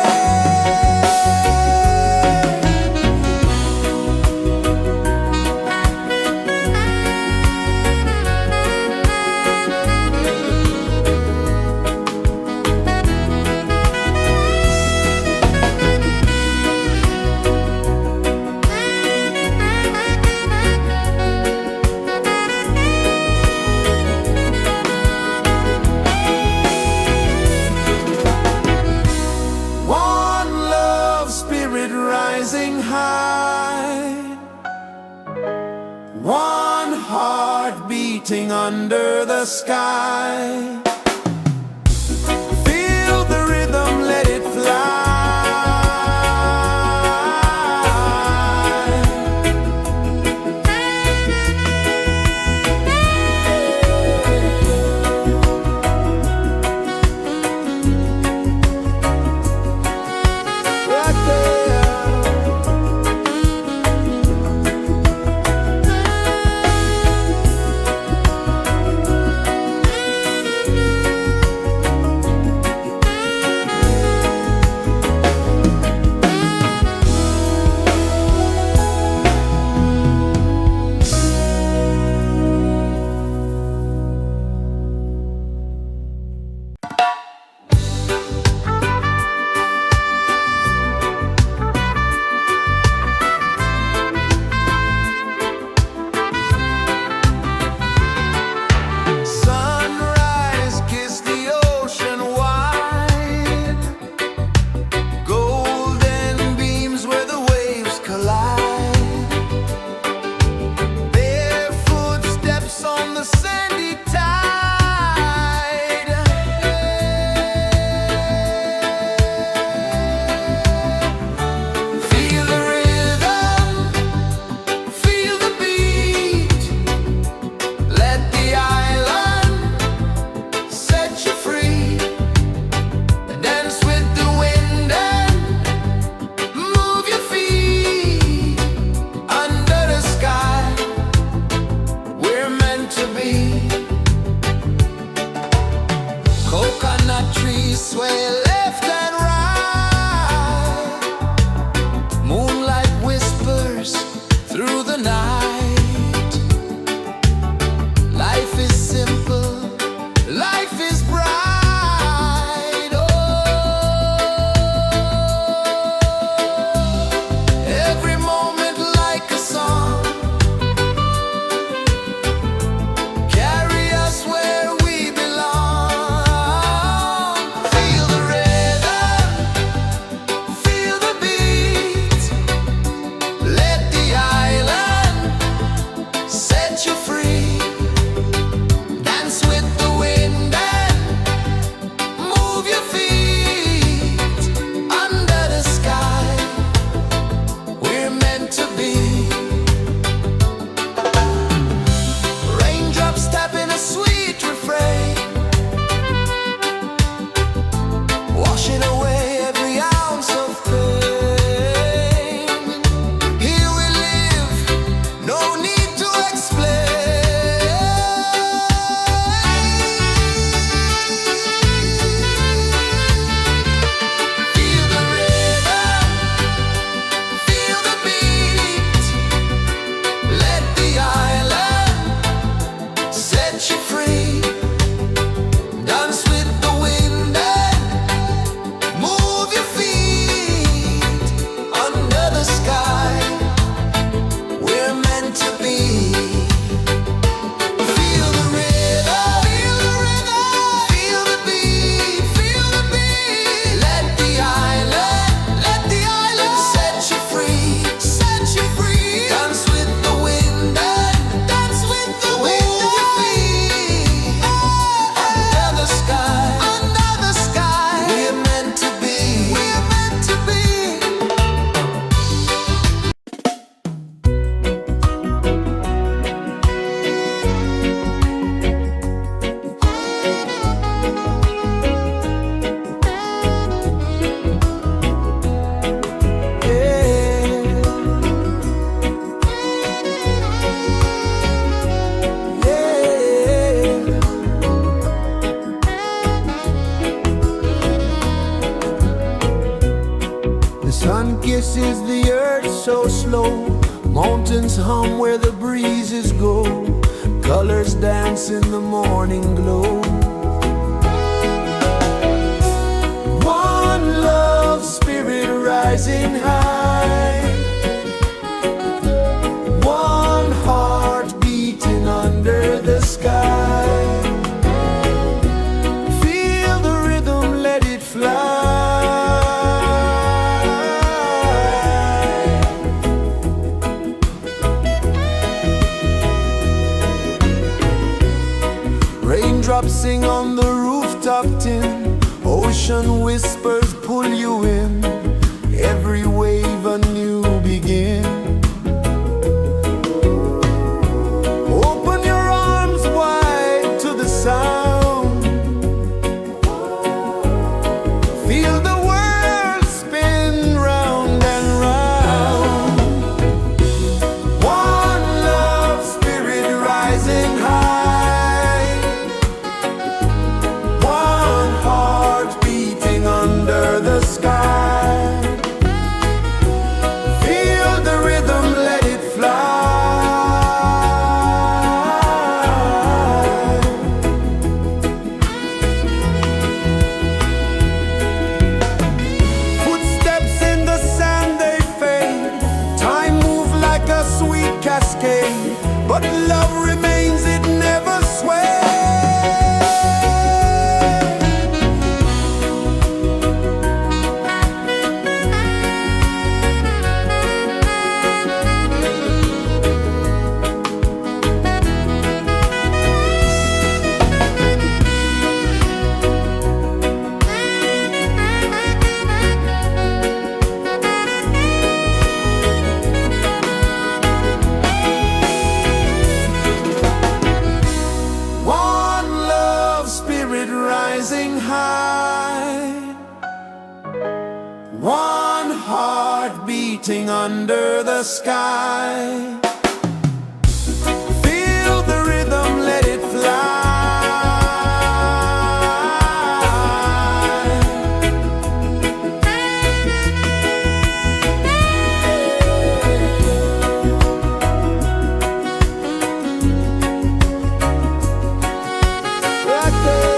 One love spirit rising high. One heart beating under the sky. Feel the rhythm, let it fly. Right there. Sunrise, kiss the ocean wide. Golden beams where the waves collide. Barefoot steps on the sandy tide. Feel the rhythm, feel the beat. Let the island set you free. Dance with the wind and move your feet. Under the sky, we're meant to be. Coconut trees sway left and right. Moonlight whispers through the night. Life is simple, life is bright. Oh, every moment like a song. Carry us where we belong. Feel the rhythm, kisses the earth so slow. Mountains hum where the breezes go. Colors dance in the morning glow. One love spirit rising high. One heart beating under the sky. Feel the rhythm, let it fly. Raindrops sing on the rooftop tin. Ocean whispers pull you in. Every wave a new begin. Open your arms wide to the sound. Feel the world spin round and round. One love spirit rising high. One heart beating under the sky. Feel the rhythm, let it fly. Footsteps in the sand, they fade. Time moves like a sweet cascade, but love remains, it never sways. One love spirit rising high. One heart beating under the sky. Feel the rhythm, let it fly. Right there.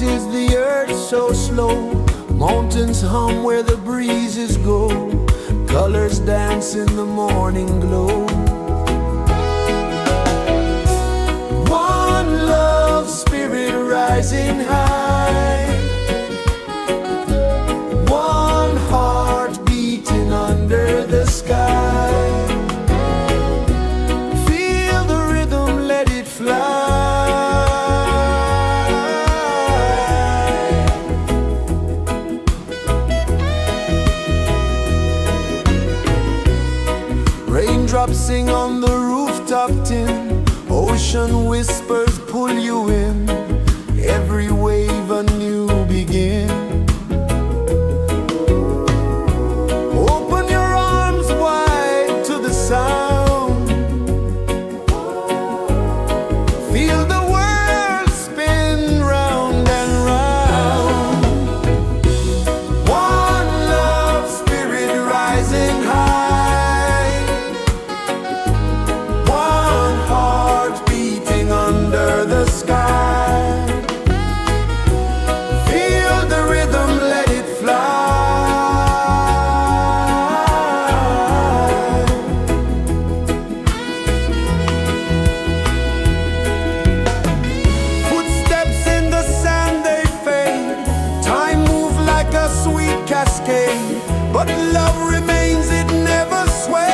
is the earth so slow? Mountains hum where the breezes go. Colors dance in the morning glow. One love spirit rising high. One heart beating under the sky. Feel the rhythm, let it fly. Raindrops sing on the rooftop tin. Ocean whispers pull you in. Every wave a new begin. Open your arms wide to the sound. Feel the world spin round and round. One love spirit rising high. One heart beating under the sky. Feel the rhythm, let it fly. Footsteps in the sand, they fade. Time moves like a sweet cascade, but love remains, it never sways.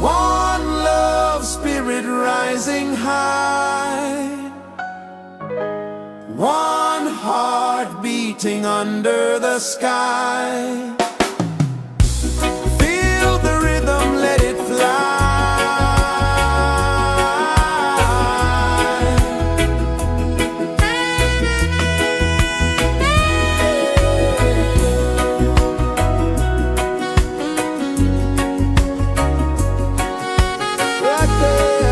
One love spirit rising high. One heart beating under the sky. Feel the rhythm, let it fly. Right there.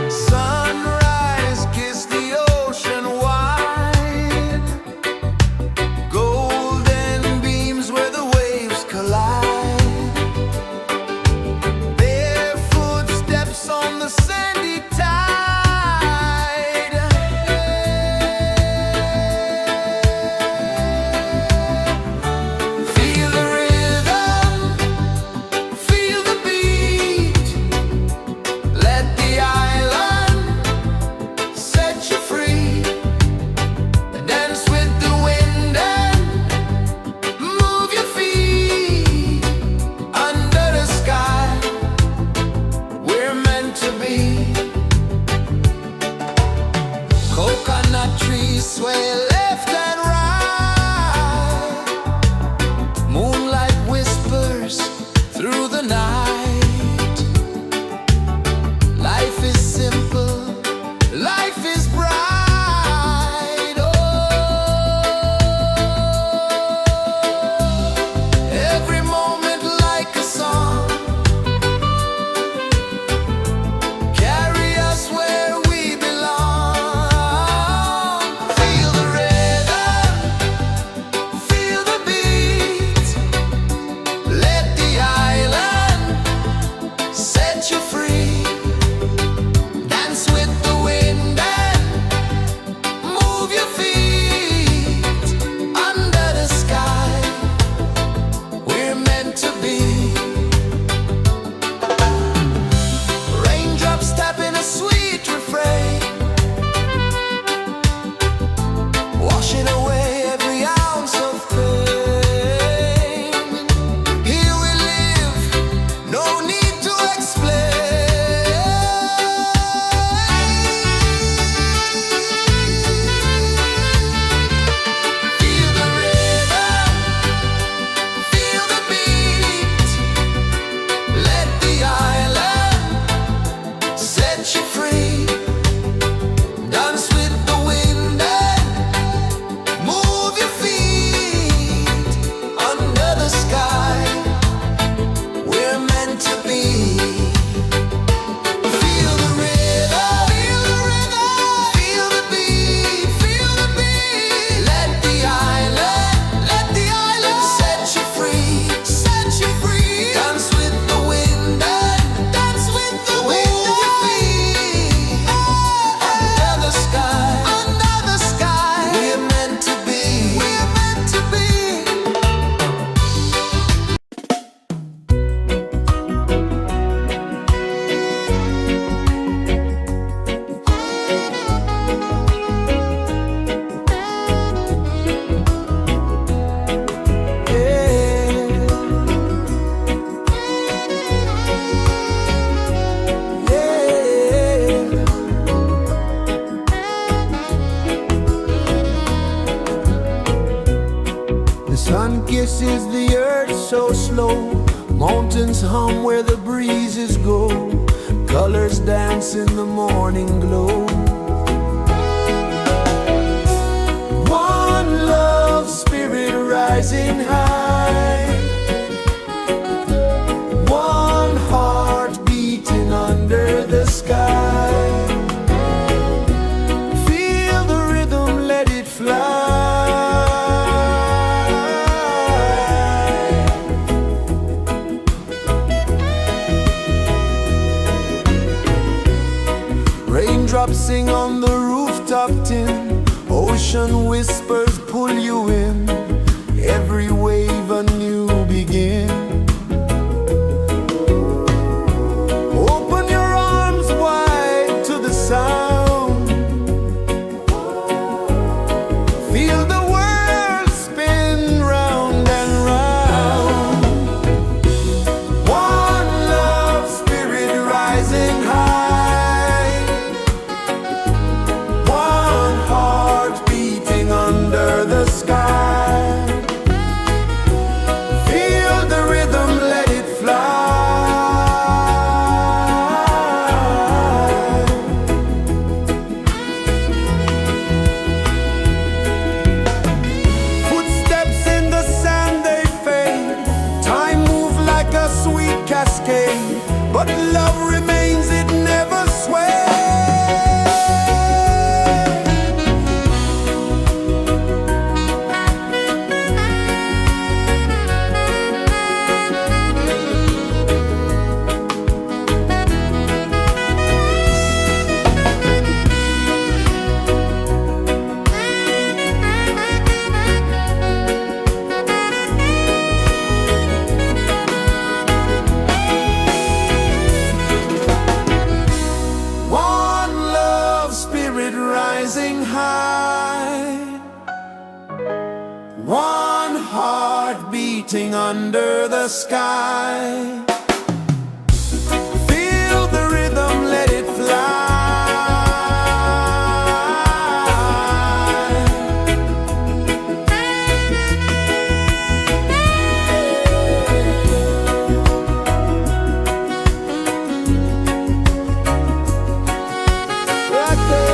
Sunrise, kiss the ocean wide. Golden beams where the waves collide. Bare footsteps on the sandy tide. Feel the rhythm, feel the beat. Let the island set you free. Dance with the wind and move your feet. Under the sky, we're meant to be. Coconut trees sway left and right. Moonlight whispers through the night. Life is simple, life is bright. Oh, every moment like a song. Carry us where we belong. Feel the rain. kisses the earth so slow. Mountains hum where the breezes go. Colors dance in the morning glow. One love spirit rising high. One heart beating under the sky. Feel the rhythm, let it fly. Raindrops sing on the rooftop tin. Ocean whispers pull you in. Every wave a new begin. Open your arms wide to the sound. Feel the world spin round and round. One love spirit rising high. One heart beating under the sky. Feel the rhythm, let it fly. Footsteps in the sand, they fade. Time moves like a sweet cascade. But love remains, it never sways. One love spirit rising high. One heart beating under the sky. Feel the rhythm, let it fly. Right there.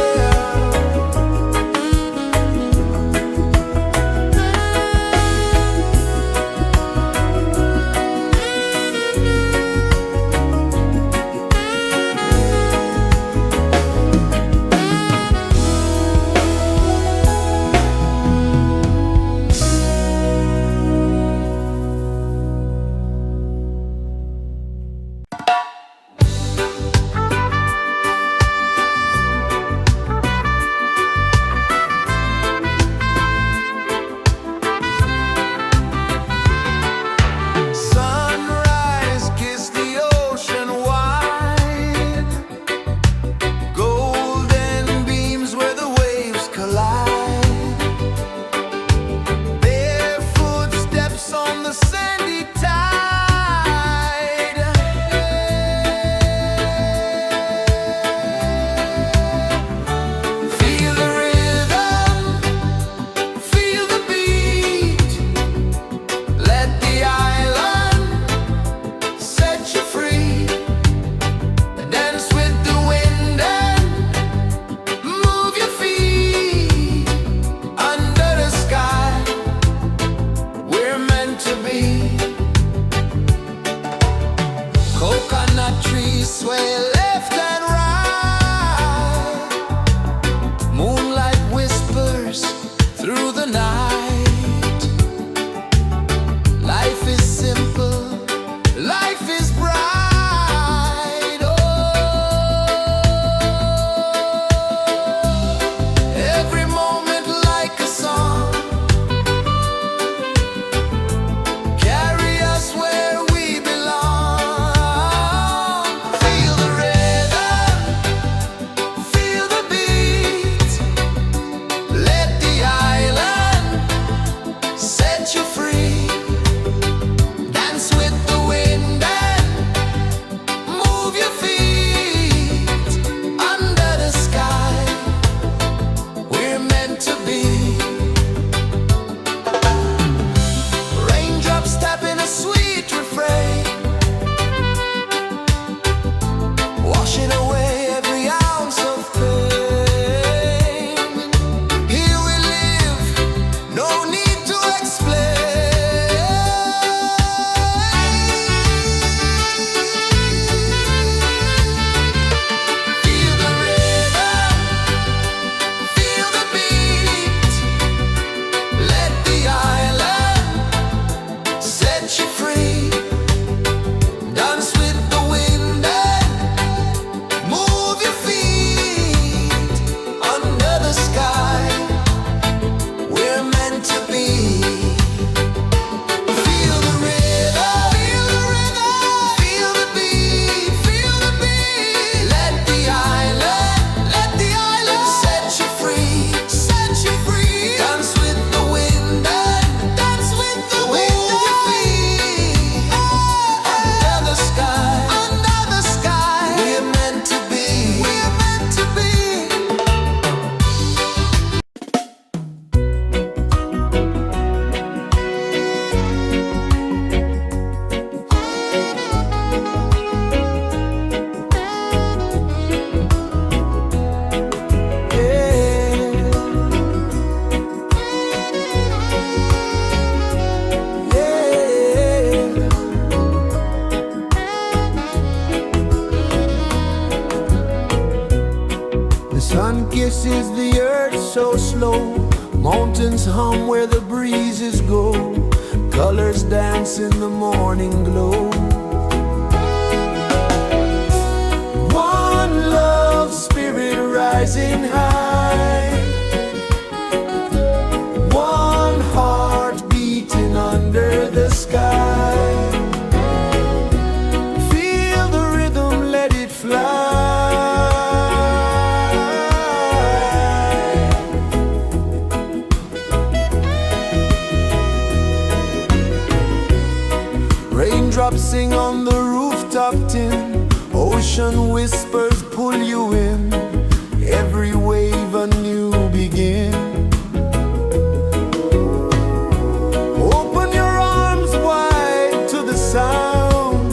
The sun kisses the earth so slow, mountains hum where the breezes go, colors dance in the morning glow. One love spirit rising high, one heart beating under the sky. Feel the rhythm, let it fly. Raindrops sing on the rooftop tin, ocean whispers pull you in, every wave a new begin. Open your arms wide to the sound,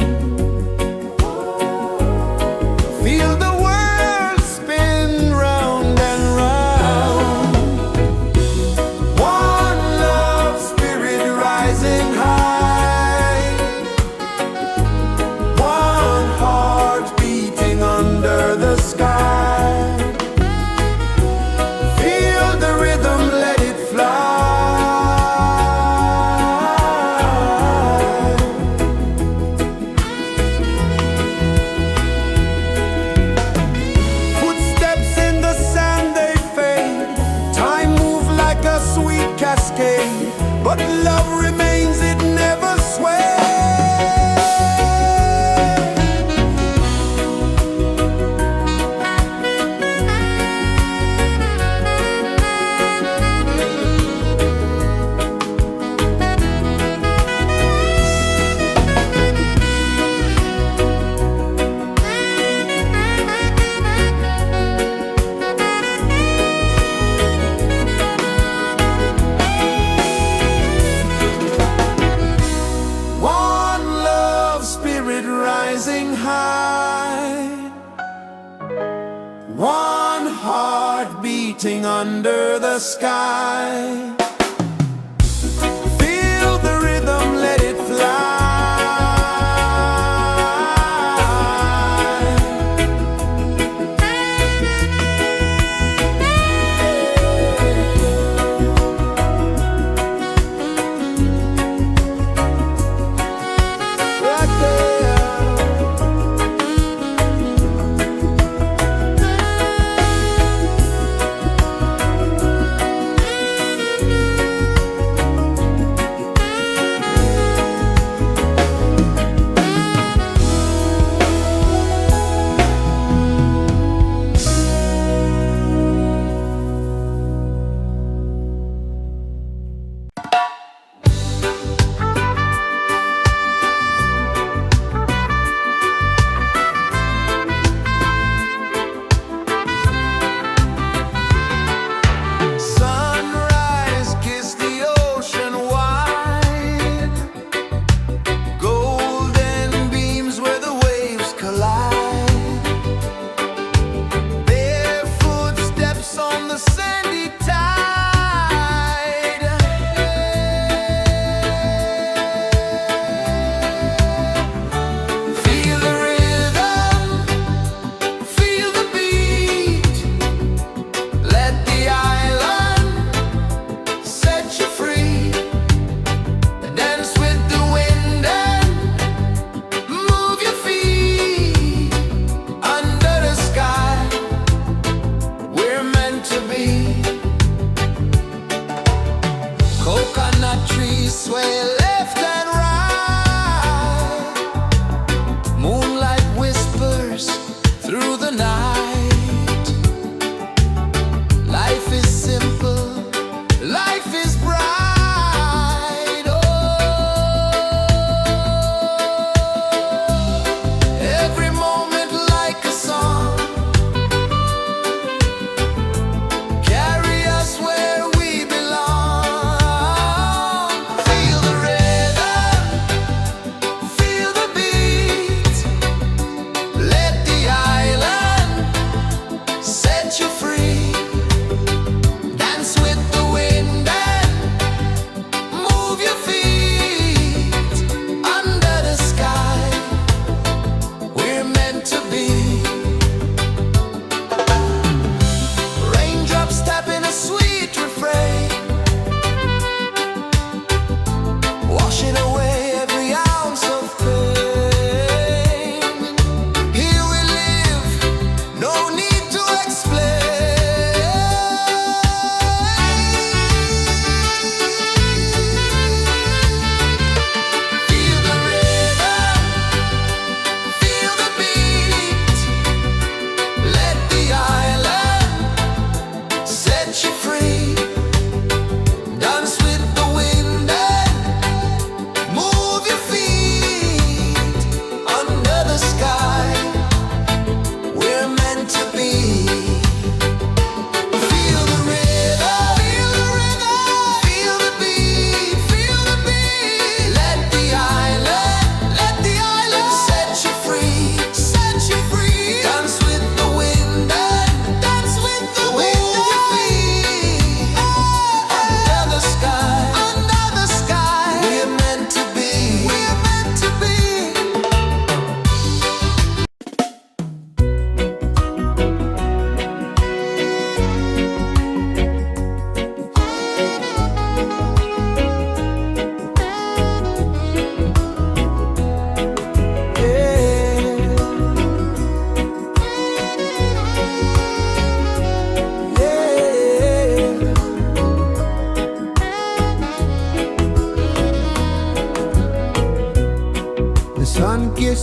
feel the world spin round and round. One love spirit rising high, one heart beating under the sky. Feel the rhythm, let it fly. Footsteps in the sand, they fade, time moves like a sweet cascade, but love remains, it never sways. One love spirit rising high, one heart beating under the sky. Feel the rhythm, let it fly. Right there.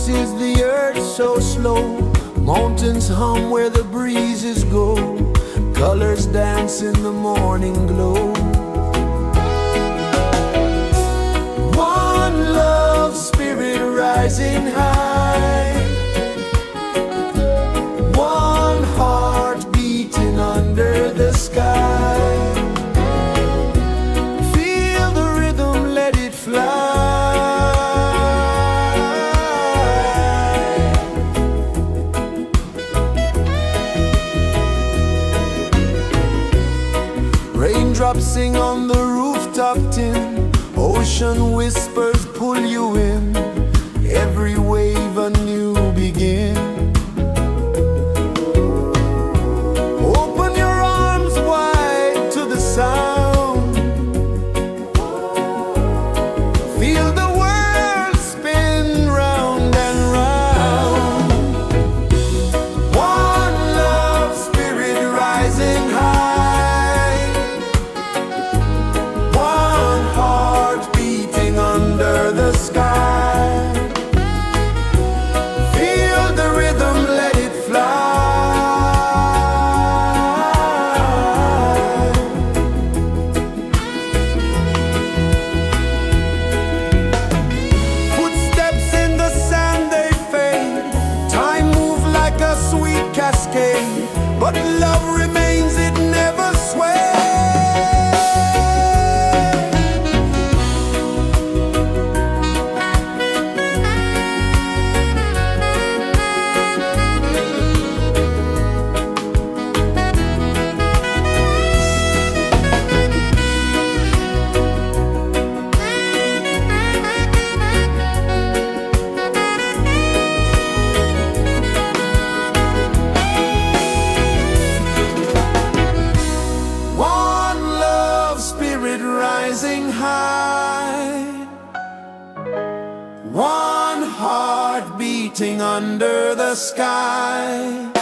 is the earth so slow. Mountains hum where the breezes go. Colors dance in the morning glow. One love spirit rising high. One heart beating under the sky. Feel the rhythm, let it fly. Raindrops sing on the rooftop tin. Ocean whispers pull you in. Every wave a new begin. Open your arms wide to the sound. Feel the world spin round and round. One love spirit rising high. One heart beating under the sky. Feel the rhythm, let it fly. Footsteps in the sand, they fade. Time moves like a sweet cascade, but love remains, it never sways. Rising high, one heart beating under the sky.